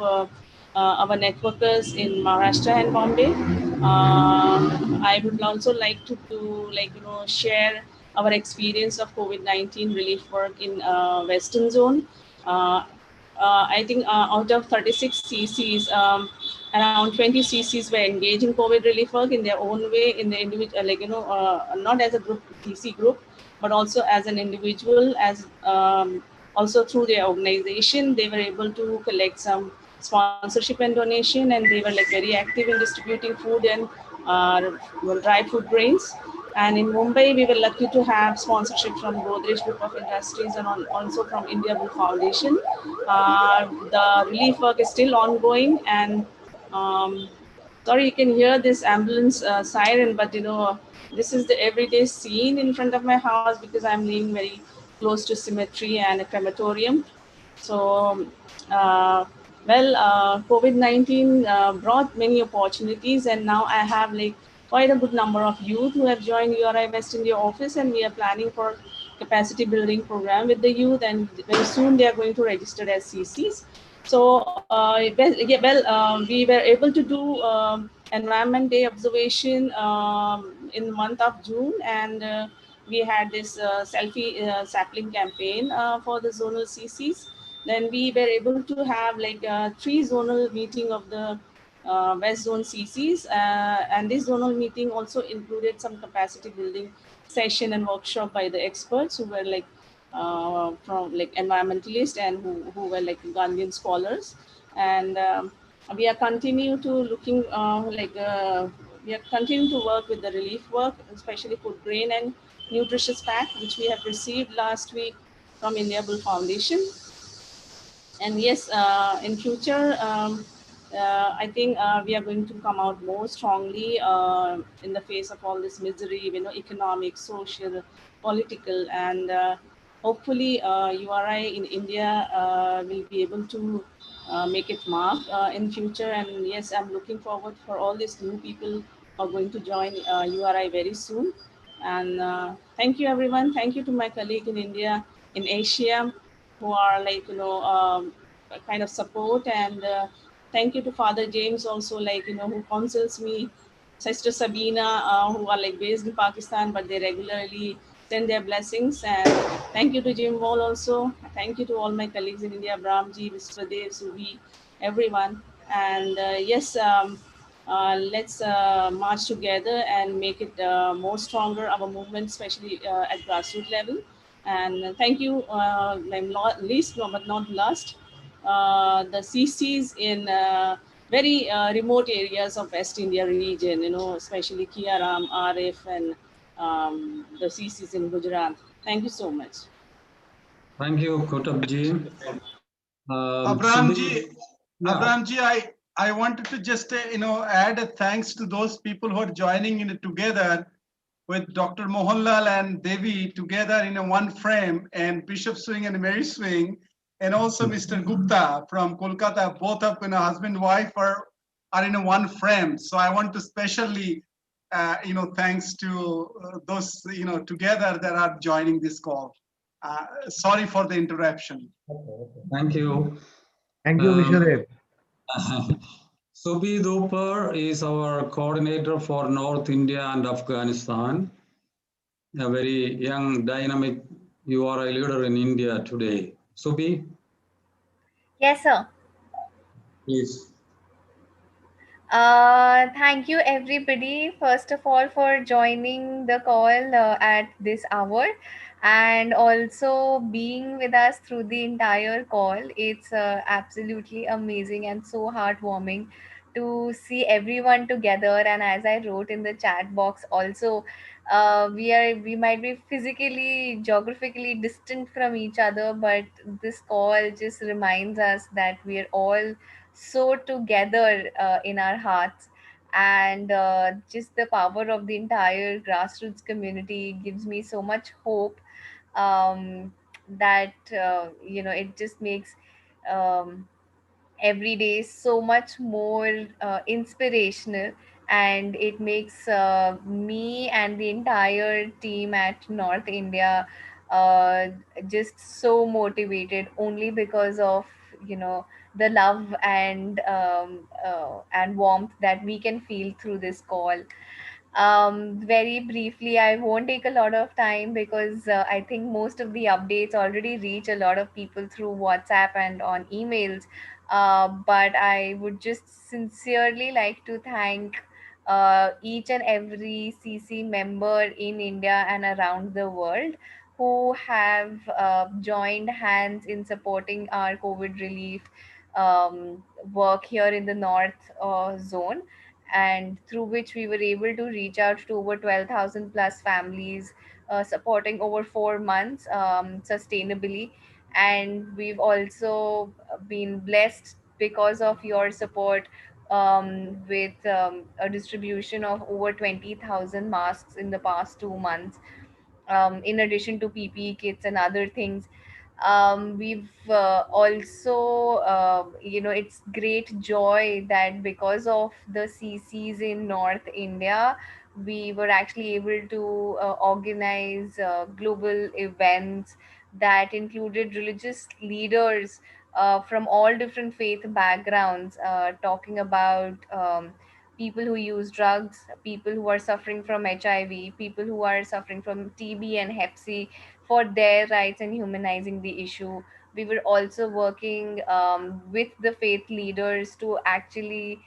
our networkers in Maharashtra and Bombay. I would also like to share our experience of COVID-19 relief work in Western Zone. I think out of 36 CCs, around 20 CCs were engaged in COVID relief work in their own way, in the individual, not as a group, TC group, but also as an individual, as also through their organization, they were able to collect some sponsorship and donation, and they were like very active in distributing food and dry food grains. And in Mumbai, we were lucky to have sponsorship from Godrej Group of Industries and also from India Bull Foundation. The relief work is still ongoing, and sorry, you can hear this ambulance siren, but this is the everyday scene in front of my house because I'm living very close to cemetery and a crematorium. So, COVID-19 brought many opportunities, and now I have like quite a good number of youth who have joined URI West India office, and we are planning for capacity building program with the youth, and very soon they are going to register as CCs. So, we were able to do Environment Day observation in the month of June, and we had this selfie sapling campaign for the zonal CCs. Then we were able to have like 3 zonal meeting of the West Zone CCs, and this zonal meeting also included some capacity building session and workshop by the experts who were like from like environmentalists and who were like Gandhian scholars. And we are continue to looking we are continuing to work with the relief work, especially food grain and nutritious pack, which we have received last week from India Bull Foundation. And yes, in future, I think we are going to come out more strongly in the face of all this misery, economic, social, political, and hopefully URI in India will be able to make it mark in future. And yes, I'm looking forward for all these new people who are going to join URI very soon. And thank you, everyone. Thank you to my colleague in India, in Asia, who are like, kind of support. And thank you to Father James also, like, who counsels me, Sister Sabina, who are like based in Pakistan, but they regularly send their blessings. And thank you to Jim Wall also. Thank you to all my colleagues in India, Bramji, Viswadev, Suvi, everyone. And yes, let's march together and make it more stronger, our movement, especially at grassroots level. And thank you, least but not last, the CCs in very remote areas of West India region, especially Kiaram, Arif, and the CCs in Gujarat. Thank you so much. Thank you, Kotabji. Abramji, I wanted to just add a thanks to those people who are joining in together with Dr. Mohanlal and Devi together in a one frame, and Bishop Swing and Mary Swing, and also Mr. Gupta from Kolkata. Both of husband and wife are in a one frame. So I want to specially thanks to those together that are joining this call. Sorry for the interruption. Thank you. Thank you, Vishwadev. Subi Dupar is our coordinator for North India and Afghanistan, a very young, dynamic URI leader in India today. Subi? Yes, sir. Please. Thank you, everybody, first of all, for joining the call at this hour, and also being with us through the entire call. It's absolutely amazing and so heartwarming to see everyone together. And as I wrote in the chat box also, we might be physically, geographically distant from each other, but this call just reminds us that we are all so together in our hearts. And just the power of the entire grassroots community gives me so much hope, that it just makes um, every day so much more inspirational, and it makes me and the entire team at North India uh, just so motivated, only because of the love and warmth that we can feel through this call. Very briefly, I won't take a lot of time, because I think most of the updates already reach a lot of people through WhatsApp and on emails. But I would just sincerely like to thank each and every CC member in India and around the world who have joined hands in supporting our COVID relief work here in the North zone, and through which we were able to reach out to over 12,000 plus families, supporting over 4 months sustainably. And we've also been blessed because of your support, with a distribution of over 20,000 masks in the past 2 months, in addition to PPE kits and other things. We've also, it's great joy that because of the CCs in North India, we were actually able to organize global events that included religious leaders from all different faith backgrounds, talking about people who use drugs, people who are suffering from HIV, people who are suffering from TB and Hep C, for their rights and humanizing the issue. We were also working with the faith leaders to actually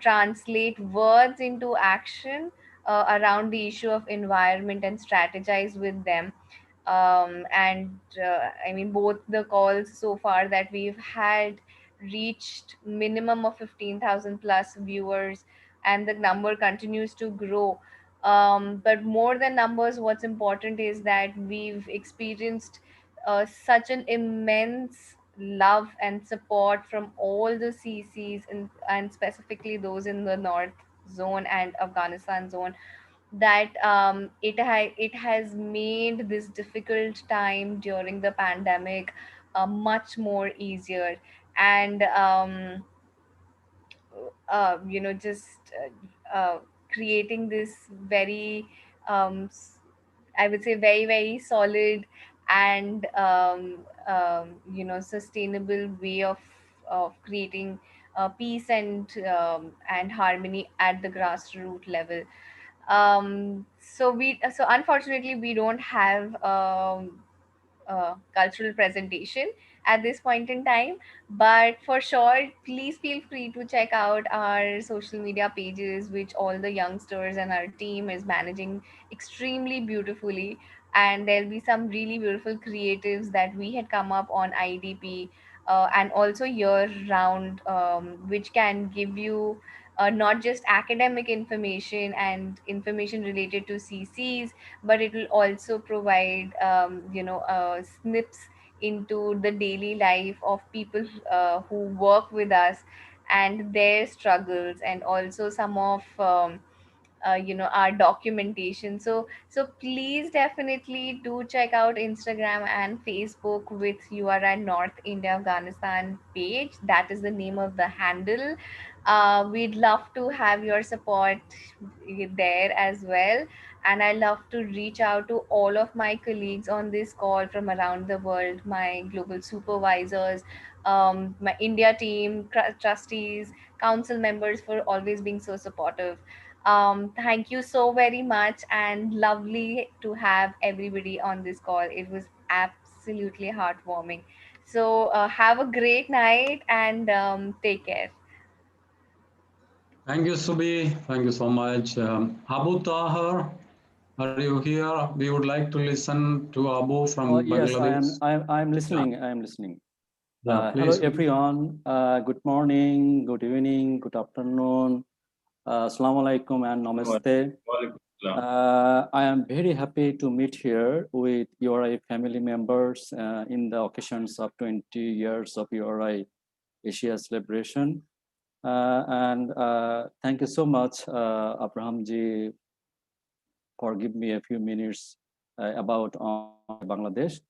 translate words into action around the issue of environment and strategize with them. And I mean, both the calls so far that we've had reached minimum of 15,000 plus viewers, and the number continues to grow. But more than numbers, what's important is that we've experienced such an immense love and support from all the CCs, and specifically those in the North zone and Afghanistan zone, that it has made this difficult time during the pandemic much more easier. And just creating this very, I would say, very, very solid and sustainable way of creating peace and harmony at the grassroots level. So unfortunately we don't have cultural presentation at this point in time, but for sure, please feel free to check out our social media pages, which all the youngsters and our team is managing extremely beautifully. And there'll be some really beautiful creatives that we had come up on IDP, and also year round, which can give you not just academic information and information related to CCs, but it will also provide snips into the daily life of people who work with us and their struggles, and also some of our documentation. So please definitely do check out Instagram and Facebook with URI North India Afghanistan page. That is the name of the handle. We'd love to have your support there as well. And I love to reach out to all of my colleagues on this call from around the world, my global supervisors, my India team, trustees, council members, for always being so supportive. Thank you so very much, and lovely to have everybody on this call. It was absolutely heartwarming. So have a great night, and take care. Thank you, Subi. Thank you so much. Abu Tahir, are you here? We would like to listen to Abu from Yes, Bangladesh. I am listening. I am listening. Yeah, Hello, please. everyone. Good morning, good evening, good afternoon. Assalamu alaikum and namaste. I am very happy to meet here with URI family members in the occasions of 20 years of URI Asia celebration. And thank you so much, Abraham ji, for giving me a few minutes about Bangladesh.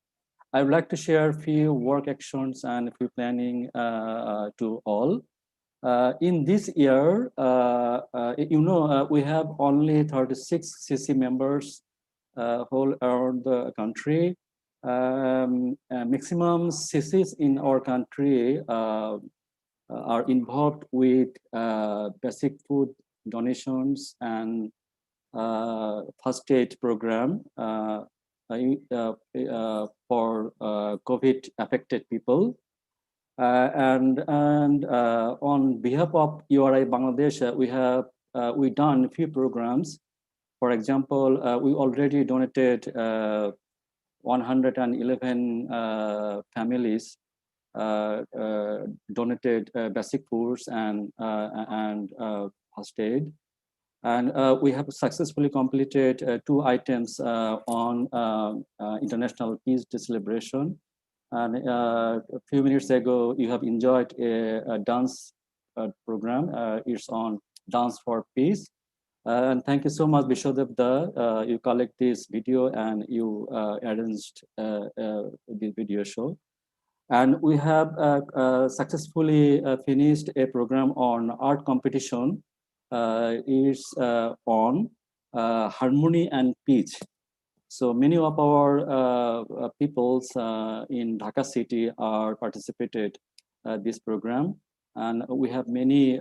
I would like to share a few work actions and a few planning to all. In this year, we have only 36 CC members whole around the country. Maximum CCs in our country are involved with basic food donations and first aid program for COVID affected people. And on behalf of URI Bangladesh, we done a few programs. For example, we already donated 111 families donated basic foods and first aid. And we have successfully completed 2 items on International Peace Day celebration. And a few minutes ago, you have enjoyed a dance program. It's on Dance for Peace. And thank you so much, Bishodevda. You collect this video and you arranged the video show. And we have successfully finished a program on art competition. It's on harmony and peace. So many of our peoples in Dhaka city are participated this program, and we have many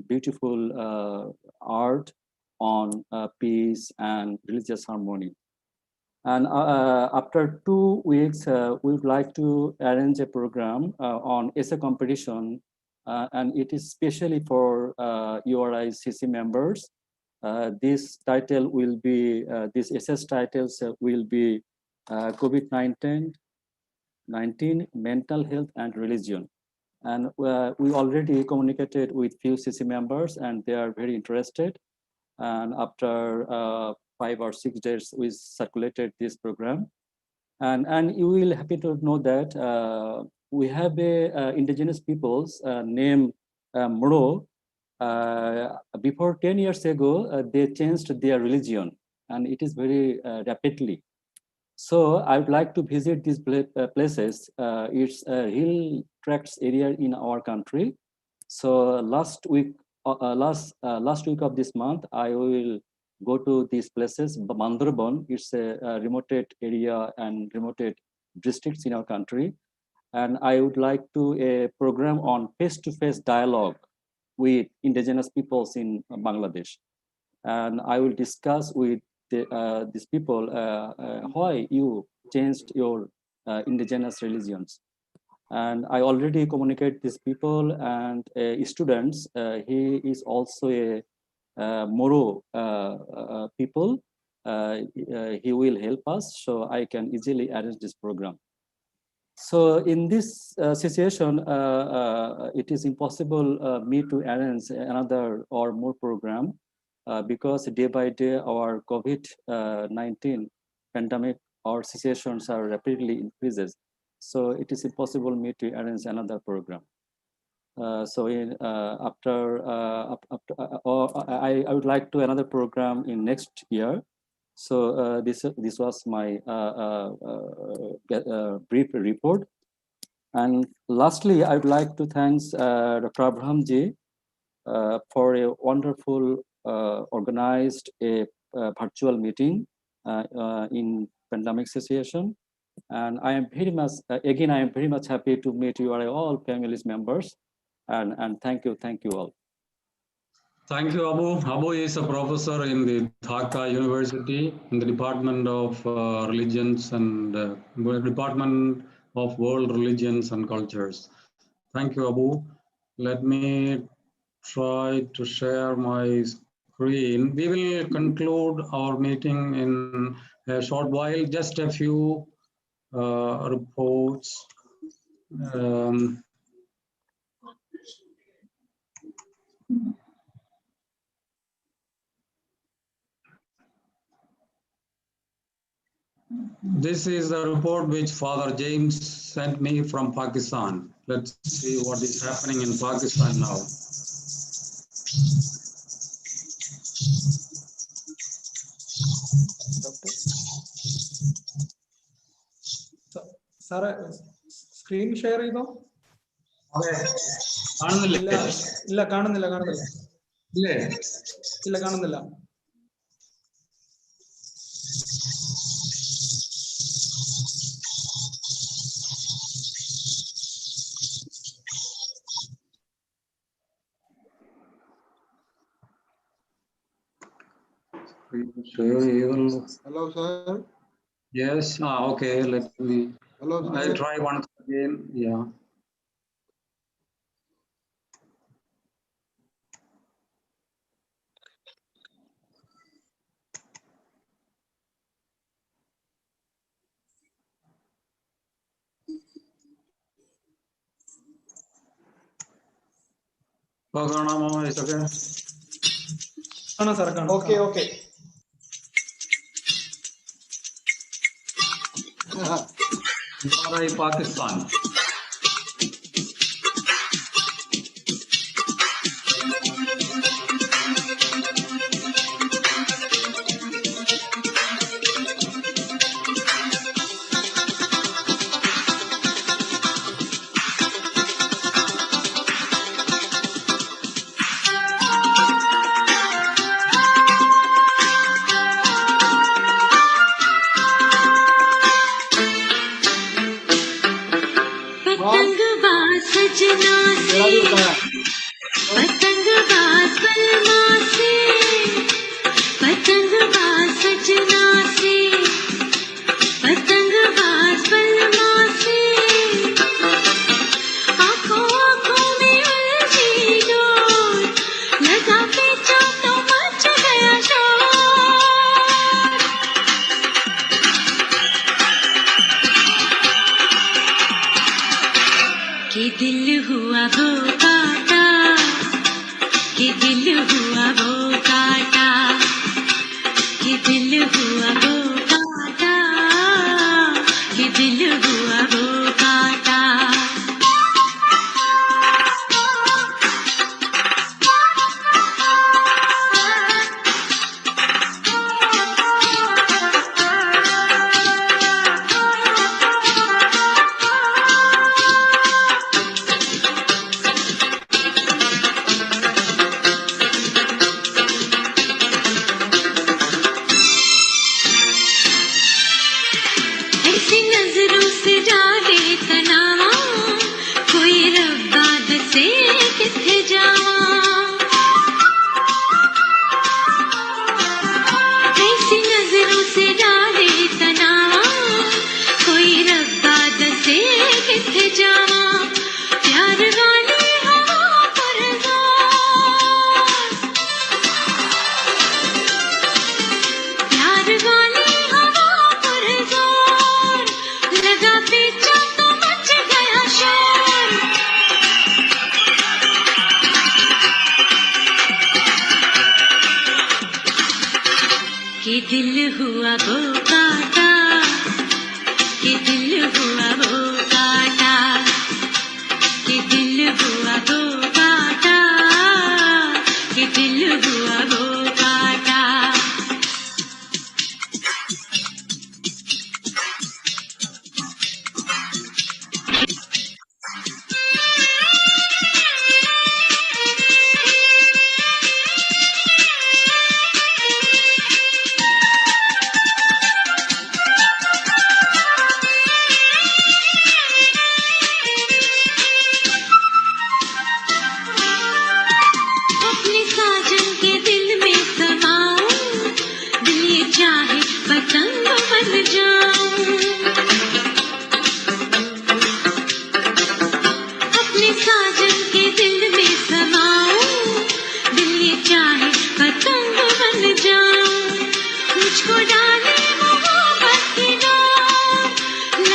beautiful art on peace and religious harmony. And after 2 weeks, we would like to arrange a program on essay competition, and it is specially for URI CC members. This title will be, these SS titles will be COVID-19, mental health and religion. And we already communicated with few CC members and they are very interested. And after 5 or 6 days, we circulated this program. And you will happy to know that we have a indigenous peoples named Moro. Before 10 years ago, they changed their religion, and it is very rapidly. So I would like to visit these places. It's a hill tracts area in our country. So last week of this month, I will go to these places. Mandarban, it's a remote area and remote districts in our country. And I would like to a program on face-to-face dialogue with indigenous peoples in Bangladesh. And I will discuss with these people why you changed your indigenous religions. And I already communicate these people and students. He is also a Moro people. He will help us, so I can easily arrange this program. So in this situation, it is impossible me to arrange another or more program because day by day our COVID-19 pandemic or situations are rapidly increases. So it is impossible me to arrange another program. I would like to another program in next year. So this was my brief report. And lastly, I would like to thank Dr. Abraham ji for a wonderful organized a virtual meeting in pandemic situation. And I am very much, again, I am very much happy to meet you all families members. And thank you all. Thank you, Abu. Abu is a professor in the Dhaka University in the Department of Religions and Department of World Religions and Cultures. Thank you, Abu. Let me try to share my screen. We will conclude our meeting in a short while, just a few reports. This is the report which Father James sent me from Pakistan. Let's see what is happening in Pakistan now. സാറേ screen share ചെയ്തോ? കാണുന്നില്ല? ഇല്ല കാണുന്നില്ല. ഇല്ല കാണുന്നില്ല. Hello, sir. Yes. Okay. Let me. Hello, sir. I try once again. Yeah. കാണാമോ? ഇതൊക്കെ കാണാം sir, കാണാം. ഓക്കെ. Pakistan.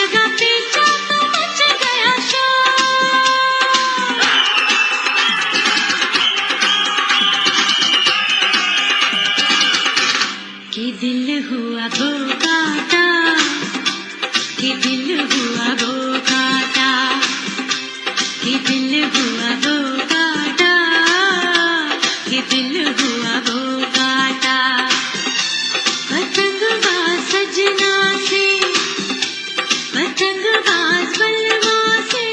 लगा पीछा तो मच गया शोर। दिल हुआ वो काटा, कि दिल हुआ वो काटा, कि दिल हुआ वो काटा, कि दिल हुआ वो काटा। पतंगबाज सजना से, पतंगबाज बलवा से,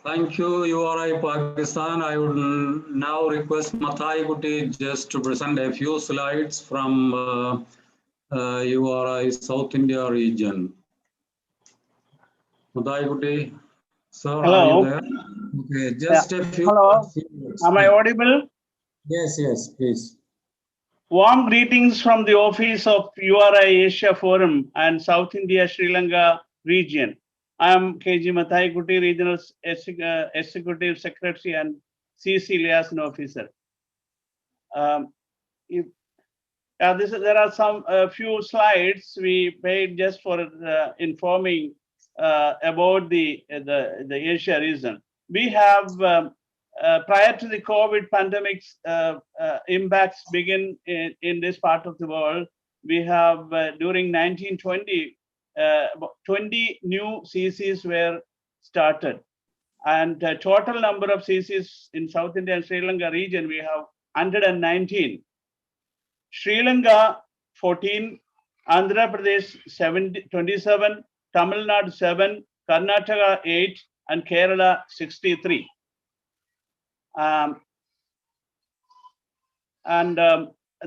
Thank you, URI Pakistan. I would now request Mathai Kuti just to present a few slides from URI South India region. Mathai Kuti, sir, Hello. are you there? Okay, just a few. Hello. words. Am I audible? Yes, yes, please. Warm greetings from the office of URI Asia Forum and South India Sri Lanka region. I am KG Mathai Kuti, Regional Executive Secretary and CC Liaison Officer. There are some few slides we made just for informing about the Asia region. We have prior to the COVID pandemic's impacts begin in this part of the world, we have during 1920, 20 new CCs were started, and total number of CCs in South India and Sri Lanka region, we have 119. Sri Lanka 14, Andhra Pradesh 27, Tamil Nadu 7, Karnataka 8, and Kerala 63.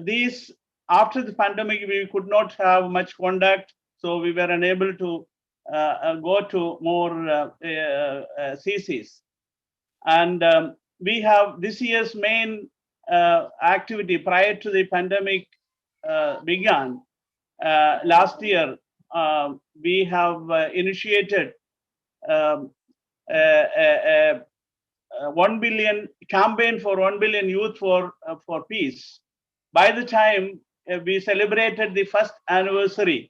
These, after the pandemic, we could not have much contact, so we were unable to go to more CCs. And we have this year's main activity prior to the pandemic began. Last year, we have initiated 1 billion campaign for 1 billion youth for peace. By the time we celebrated the first anniversary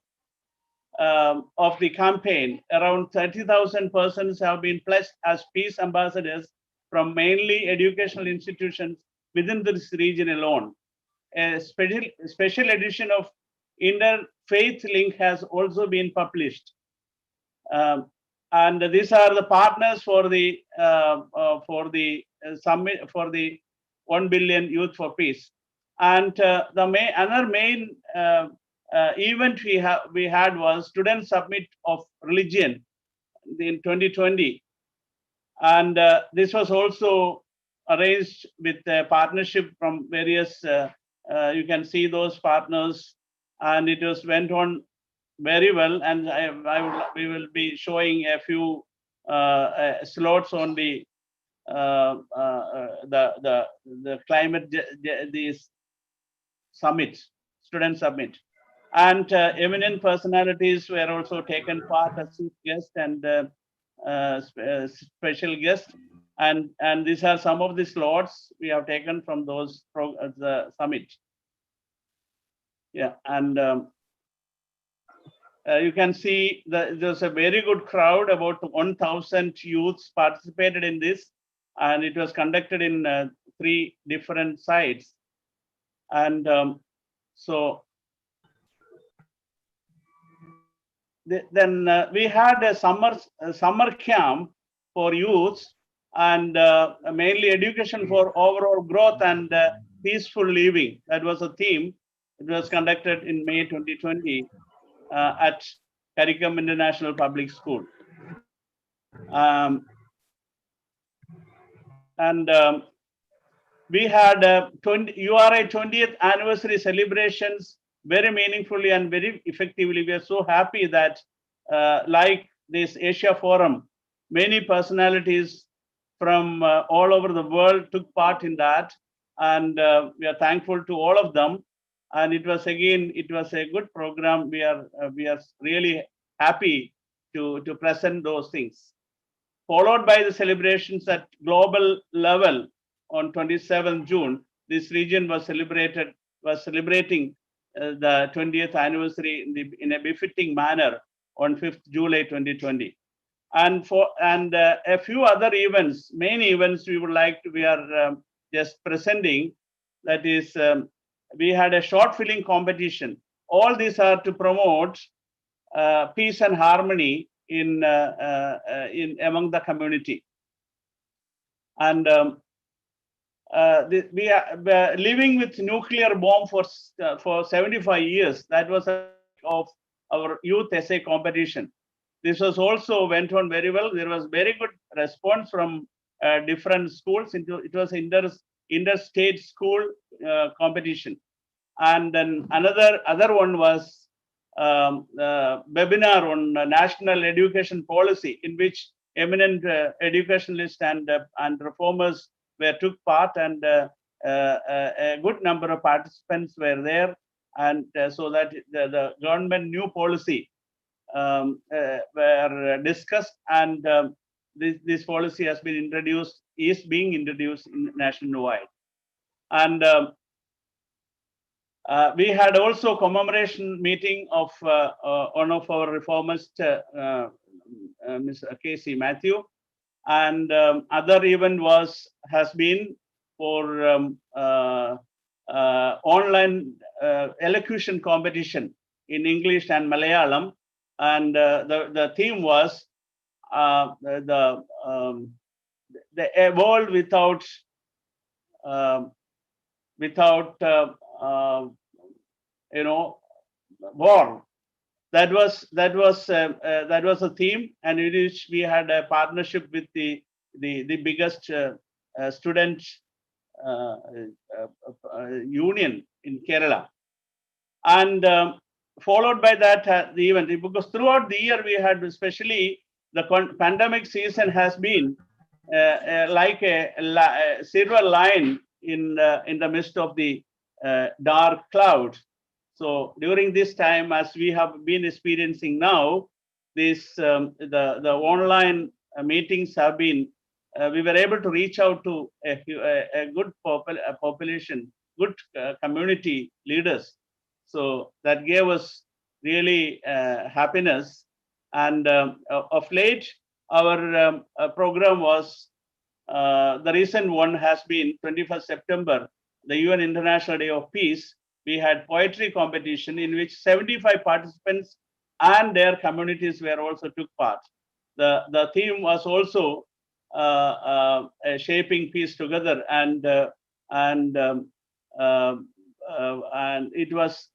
of the campaign, around 30,000 persons have been pledged as peace ambassadors from mainly educational institutions within this region alone. A special edition of Interfaith Link has also been published. And these are the partners for the summit for the 1 billion Youth for Peace. And another main event we had was Student Summit of Religion in 2020, and this was also arranged with a partnership from various. You can see those partners, and it went on very well. And we will be showing a few slots on the climate summit, student summit, and eminent personalities were also taken part as chief guest and special guest, and these are some of the slots we have taken from those the summit. Yeah, and you can see there's a very good crowd. About 1,000 youths participated in this, and it was conducted in 3 different sites. And so then we had a summer camp for youths, and mainly education for overall growth and peaceful living. That was a theme. It was conducted in May 2020 at Karikam International Public School. We had URI 20th anniversary celebrations very meaningfully and very effectively. We are so happy that like this Asia Forum, many personalities from all over the world took part in that, and we are thankful to all of them. And it was a good program. We are really happy to present those things. Followed by the celebrations at global level on 27th June, this region was celebrating the 20th anniversary in a befitting manner on 5th July 2020. And a few other events, main events we are just presenting. That is, we had a short film competition. All these are to promote peace and harmony in among the community. And we are living with nuclear bomb for 75 years. That was of our youth essay competition. This was also went on very well. There was very good response from different schools. It was interstate school competition. And then other one was webinar on national education policy, in which eminent educationalists and reformers took part, and a good number of participants were there, and so that the government new policy were discussed, and this policy has been introduced, is being introduced nationwide. And we had also commemoration meeting of one of our reformist, Ms. Casey Matthew, and other event has been for online elocution competition in English and Malayalam, and the theme was the world without war. That was a theme, and in which we had a partnership with the biggest student union in Kerala, and followed by that the event, because throughout the year we had, especially the pandemic season has been like a silver line in the midst of the dark cloud. So during this time, as we have been experiencing now, this the online meetings have been, we were able to reach out to a good population, good community leaders. So that gave us really happiness. And of late, our program was, the recent one has been 21st September, the UN International Day of Peace. We had poetry competition in which 75 participants and their communities were also took part. The theme was also shaping peace together, and it was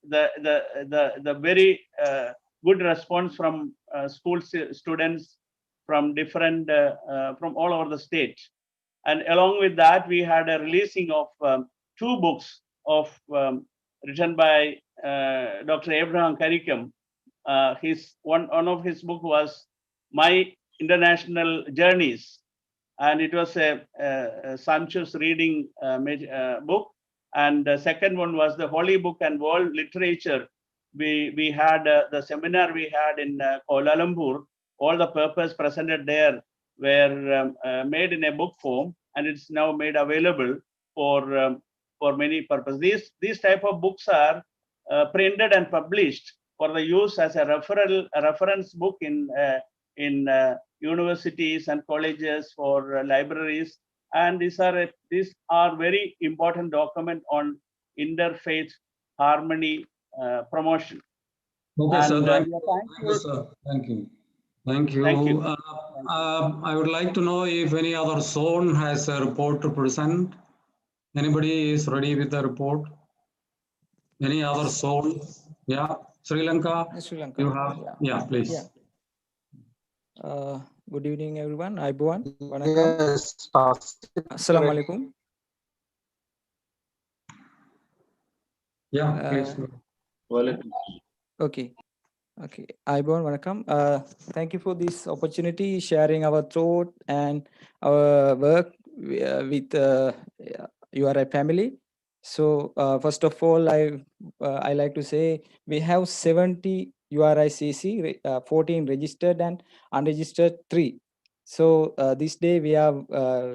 the very good response from school students from different from all over the state. And along with that, we had a releasing of 2 books of written by Dr. Abraham Karikam. One of his book was My International Journeys, and it was a sumptuous reading book. And the second one was the Holy Book and World Literature. We had the seminar we had in Kuala Lumpur. All the papers presented there were made in a book form, and it's now made available for many purposes. These type of books are printed and published for the use as a reference book in universities and colleges, for libraries, and these are very important document on interfaith harmony promotion. Okay, sir. And, Thank you, sir. Thank you. Thank you. Thank you. I would like to know if any other zone has a report to present. Anybody is ready with the report? Any other zone? Yeah, Sri Lanka. Sri Lanka. You have? Yeah, please. Yeah. Good evening, everyone. Aibuan. Yes. Assalamualaikum. Yeah, please. Okay. Aibuan, Vanakkam. Thank you for this opportunity, sharing our thought and our work with URI family. So first of all, I like to say we have 70 URICC, 14 registered and unregistered 3. So this day we are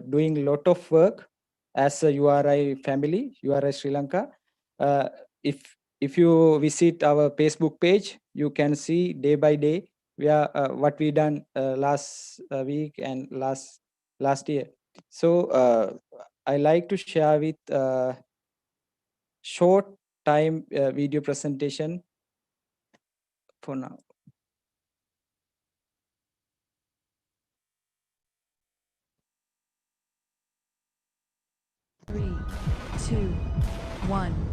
doing a lot of work as a URI family, URI Sri Lanka. If you visit our Facebook page, you can see day by day what we done last week and last year. So I like to share with short time video presentation for now. 3, 2, 1.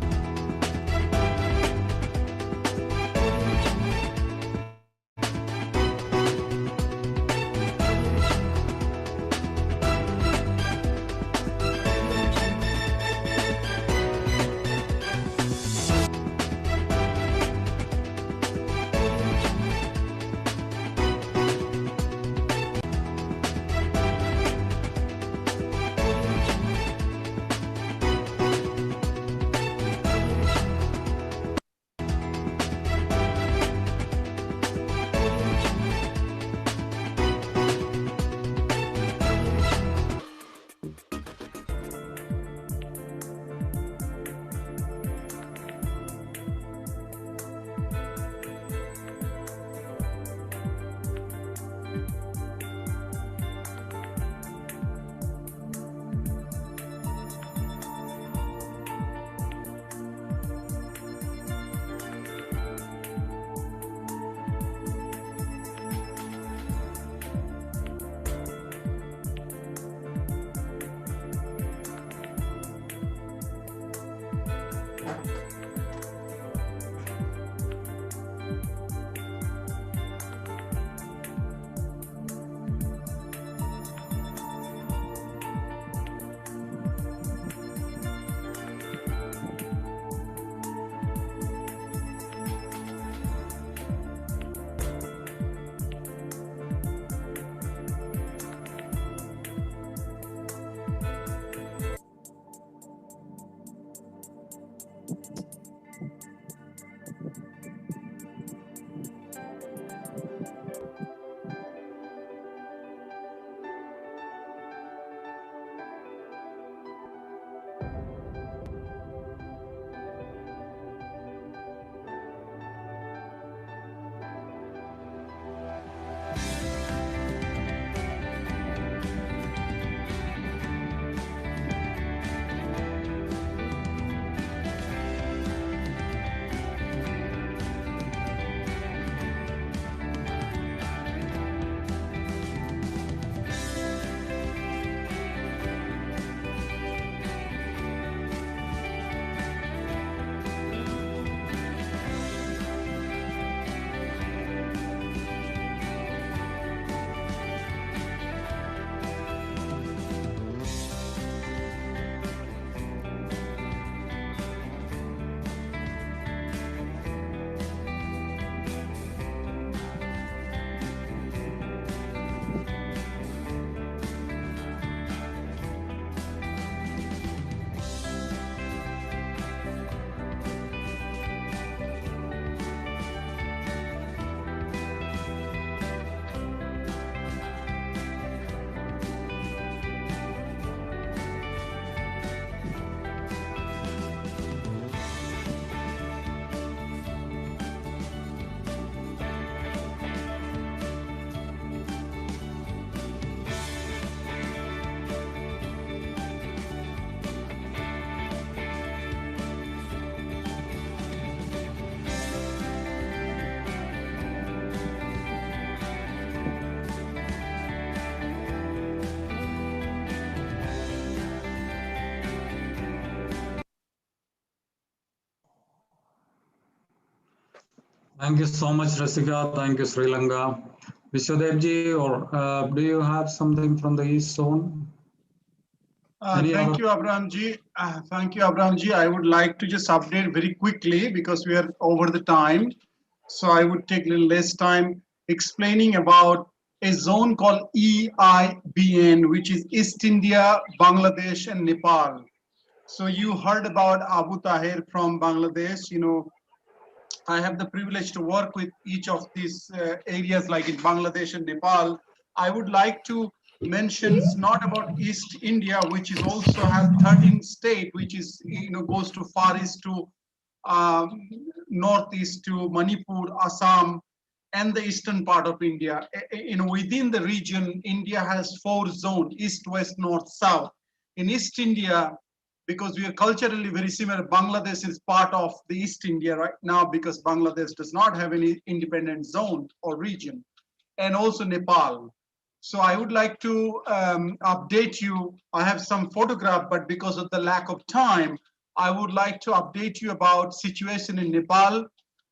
Thank you so much, Rasika. Thank you, Sri Lanka. Vishwadevji, or do you have something from the East Zone? Thank you, Abrahamji. Thank you, Abrahamji. I would like to just update very quickly because we are over the time. So I would take a little less time explaining about a zone called EIBN, which is East India, Bangladesh, and Nepal. So you heard about Abu Tahir from Bangladesh. You know, I have the privilege to work with each of these areas like in Bangladesh and Nepal. I would like to mention not about East India, which is also has 13 states, which is, you know, goes to far east to northeast to Manipur, Assam, and the eastern part of India. You know, within the region, India has 4 zones: east, west, north, south. in East India, because we are culturally very similar. Bangladesh is part of the East India right now because Bangladesh does not have any independent zone or region, and also Nepal. So I would like to update you. I have some photograph, but because of the lack of time, I would like to update you about situation in Nepal,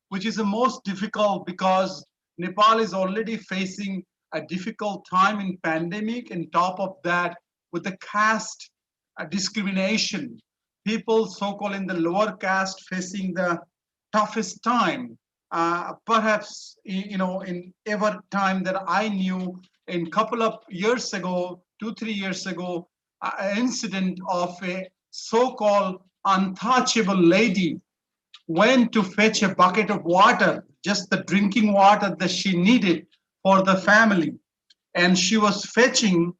which is the most difficult because Nepal is already facing a difficult time in pandemic. And top of that, with the caste discrimination, people so-called in the lower caste facing the toughest time. Perhaps in ever time that I knew, in couple of years ago, 2-3 years ago, an incident of a so-called untouchable lady went to fetch a bucket of water, just the drinking water that she needed for the family. And she was fetching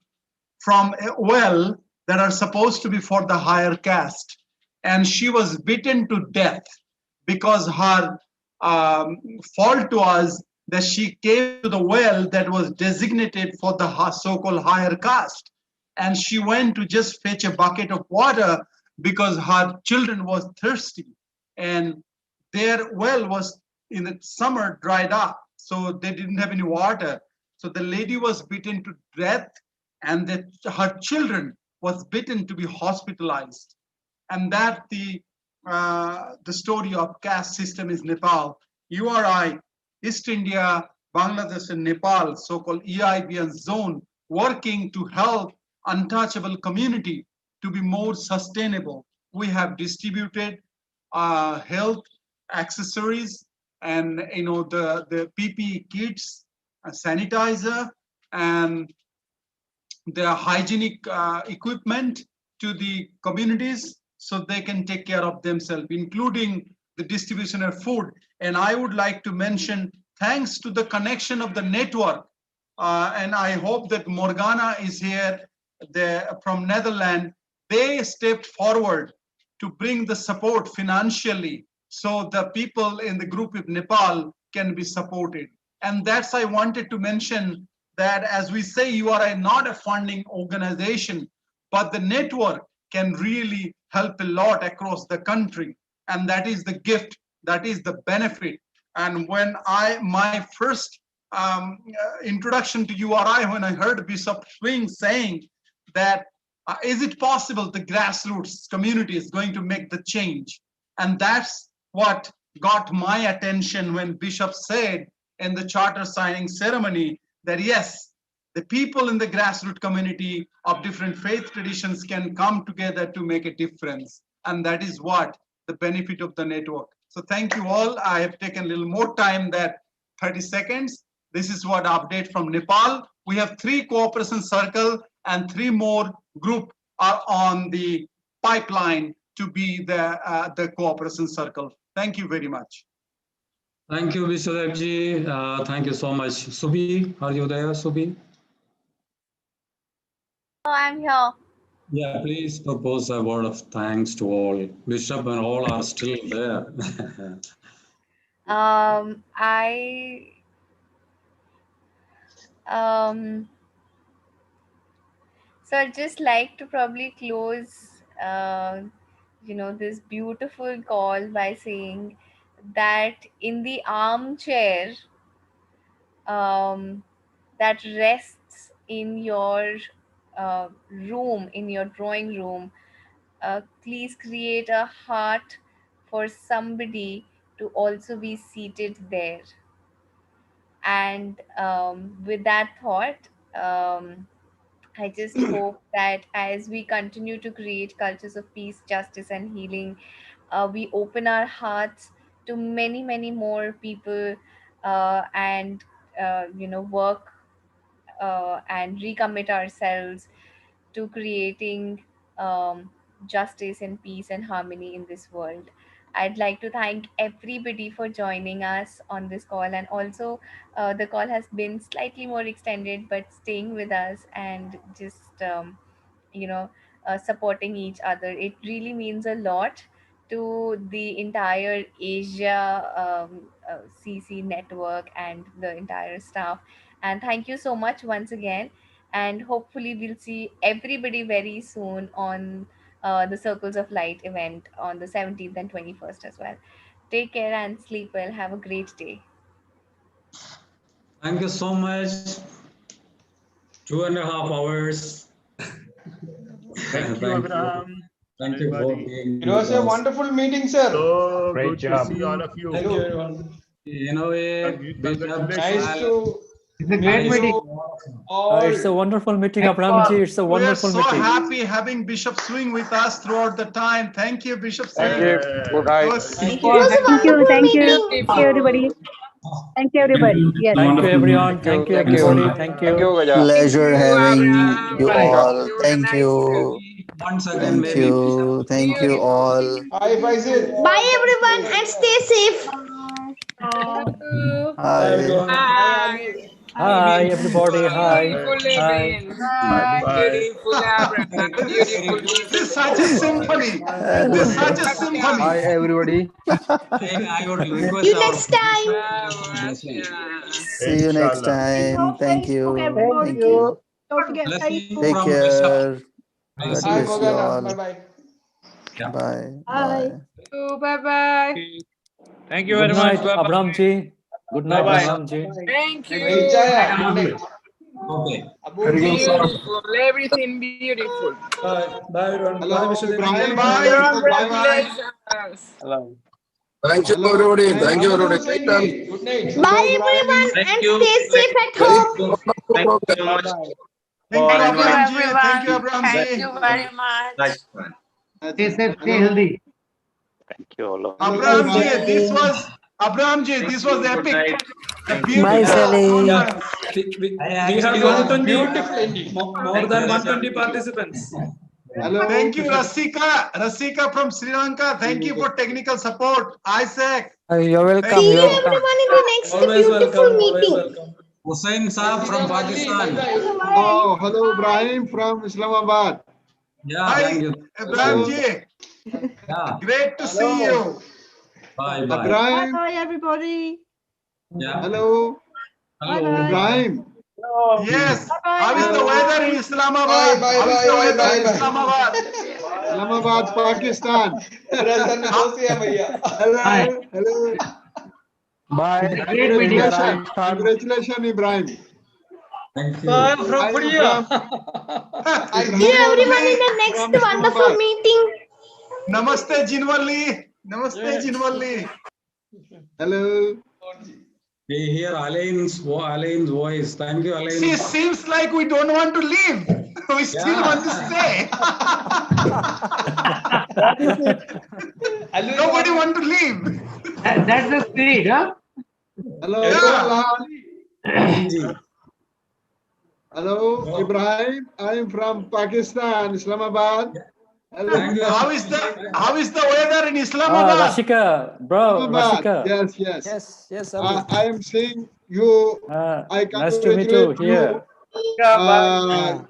from a well that are supposed to be for the higher caste. And she was beaten to death because her fault was that she came to the well that was designated for the so-called higher caste. And she went to just fetch a bucket of water because her children was thirsty. And their well was in the summer dried up, so they didn't have any water. So the lady was beaten to death, and her children was bitten to be hospitalized. And that the story of caste system is Nepal. URI, East India, Bangladesh, and Nepal, so-called EIBN zone, working to help untouchable community to be more sustainable. We have distributed health accessories and the PPE kits, sanitizer, and the hygienic equipment to the communities so they can take care of themselves, including the distribution of food. And I would like to mention, thanks to the connection of the network, and I hope that Morgana is here from Netherlands, they stepped forward to bring the support financially so the people in the group of Nepal can be supported. And that's I wanted to mention that, as we say, you are not a funding organization, but the network can really help a lot across the country. And that is the gift, that is the benefit. And when my first introduction to URI, when I heard Bishop Swing saying that, is it possible the grassroots community is going to make the change? And that's what got my attention when Bishop said in the charter signing ceremony that yes, the people in the grassroots community of different faith traditions can come together to make a difference. And that is what the benefit of the network. So thank you all. I have taken a little more time than 30 seconds. This is what update from Nepal. We have 3 cooperation circle and 3 more group are on the pipeline to be the cooperation circle. Thank you very much. Thank you, Vishwadevji. Thank you so much. Subi, are you there, Subi? Oh, I'm here. Yeah, please propose a word of thanks to all. Bishop and all are still there. So I'd just like to probably close, this beautiful call by saying that in the armchair that rests in your room, in your drawing room, please create a heart for somebody to also be seated there. And with that thought, I just hope that as we continue to create cultures of peace, justice, and healing, we open our hearts to many, many more people, and work and recommit ourselves to creating justice and peace and harmony in this world. I'd like to thank everybody for joining us on this call, and also the call has been slightly more extended, but staying with us and just supporting each other. It really means a lot to the entire Asia CC network and the entire staff. And thank you so much once again. And hopefully, we'll see everybody very soon on the Circles of Light event on the 17th and 21st as well. Take care and sleep well. Have a great day. Thank you so much. 2.5 hours. Thank you, Abraham. Thank you for being It was a wonderful meeting, sir. So Great good job. to see all of you. Thank you, everyone. In a way, Bishop, Nice to It's a great nice meeting. all. It's a wonderful meeting, Abramji. It's a We are wonderful so meeting. happy having Bishop Swing with us throughout the time. Thank you, Bishop Swing. Thank you. Good night. It was Thank It was a wonderful meeting. Thank you, everybody. Thank you, everybody. Yes. Thank you, everyone. Thank you, everybody. Thank you. Pleasure having you all. Thank you. once again, Thank maybe. you. Thank you all. Hi, Faisal. Bye everyone and stay safe. Hi. Everyone. Hi. Hi, everybody. Hi. Hi. Bye. This is such a symphony. This is such a symphony. Hi, everybody. I would request See you our next time. blessing. See you next Inshallah. time. Thank you. everybody. Thank you. Don't forget Blessing Take from Bishop. care. God Hi, bless you Morgana. all. Bye-bye. Yeah. Bye. Bye. Bye. Bye-bye. Thank you Good very much. night, Bye-bye. Abramji. Good night, Bye-bye. Abramji. Thank you. Hey, Jaya. Good night. Okay. Abu, Beautiful. Everything beautiful. Bye. Bye, everyone. Hello, Bye, Vishnu. Ibrahim. Bye. Congratulations. Hello. Thank you, everybody. Thank you, Abu, everybody. good night. Bye everyone Thank and you. stay safe at home. Thank you so much. Thank you, for Abraham inviting ji. Thank you, Abraham ji. Thank you very much. Nice one. Stay safe, stay healthy. Thank you all of Abraham ji, this was Good epic. night. The Thank beautiful you. conference. We actually have want 120, Beautiful ending. more than 120 participants. Hello. Thank you, Rasika from Sri Lanka. Thank you for technical support. Isaac. You're welcome. See you You're welcome. everyone in the next Always beautiful welcome. Always meeting. welcome. Hussain Saab from Pakistan. Oh, hello, Ibrahim from Islamabad. Yeah, thank Hi, you. Abraham ji. Yeah. Great to see you. Bye bye. Ibrahim. Bye, everybody. Yeah. Hello. Hello. Ibrahim. Yes. Bye-bye. How is the weather in Islamabad? Bye, How is the bye, weather bye, in bye. Islamabad? Islamabad, Pakistan. Prasanna Joshi hai bhaiya. Hello. Hello. Bye. Great meeting. Congratulations. Congratulations, Ibrahim. Thank you. I'm from I am Korea. See you everyone in the next From wonderful Islamabad. meeting. Namaste, Jinwali. Namaste, Jinwali. Hello. We hear Alain's voice. Thank you, Alain. See, seems like we don't want to leave. We still want to stay. Nobody want to leave. That's the spirit, huh? Hello. Yeah. Hello, Ibrahim. I am from Pakistan, Islamabad. Hello. Thank you. How is the weather in Islamabad? Rashika, bro, Islamabad. Rashika. Yes. Yes, I am seeing you. I Nice to meet you congratulate here.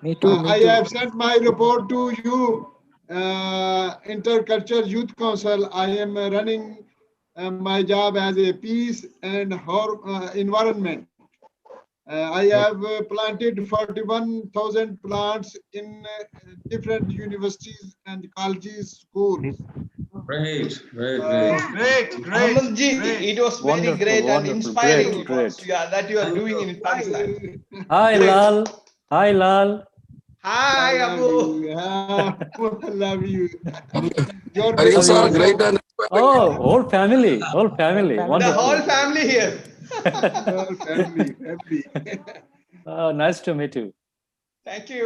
Me too. I have sent my report to you, Intercultural Youth Council. I am running my job as a peace and environment. I have planted 41,000 plants in different universities and colleges, schools. Great. Great. Ahmed ji, it was very Wonderful, great and wonderful. inspiring Great. that you are doing in Pakistan. Hi, Lal. Hi, Lal. Hi, Abu. Love you. Your Great. Oh, whole family. Whole family. The Wonderful. whole family here. family. Nice to meet you. Thank you.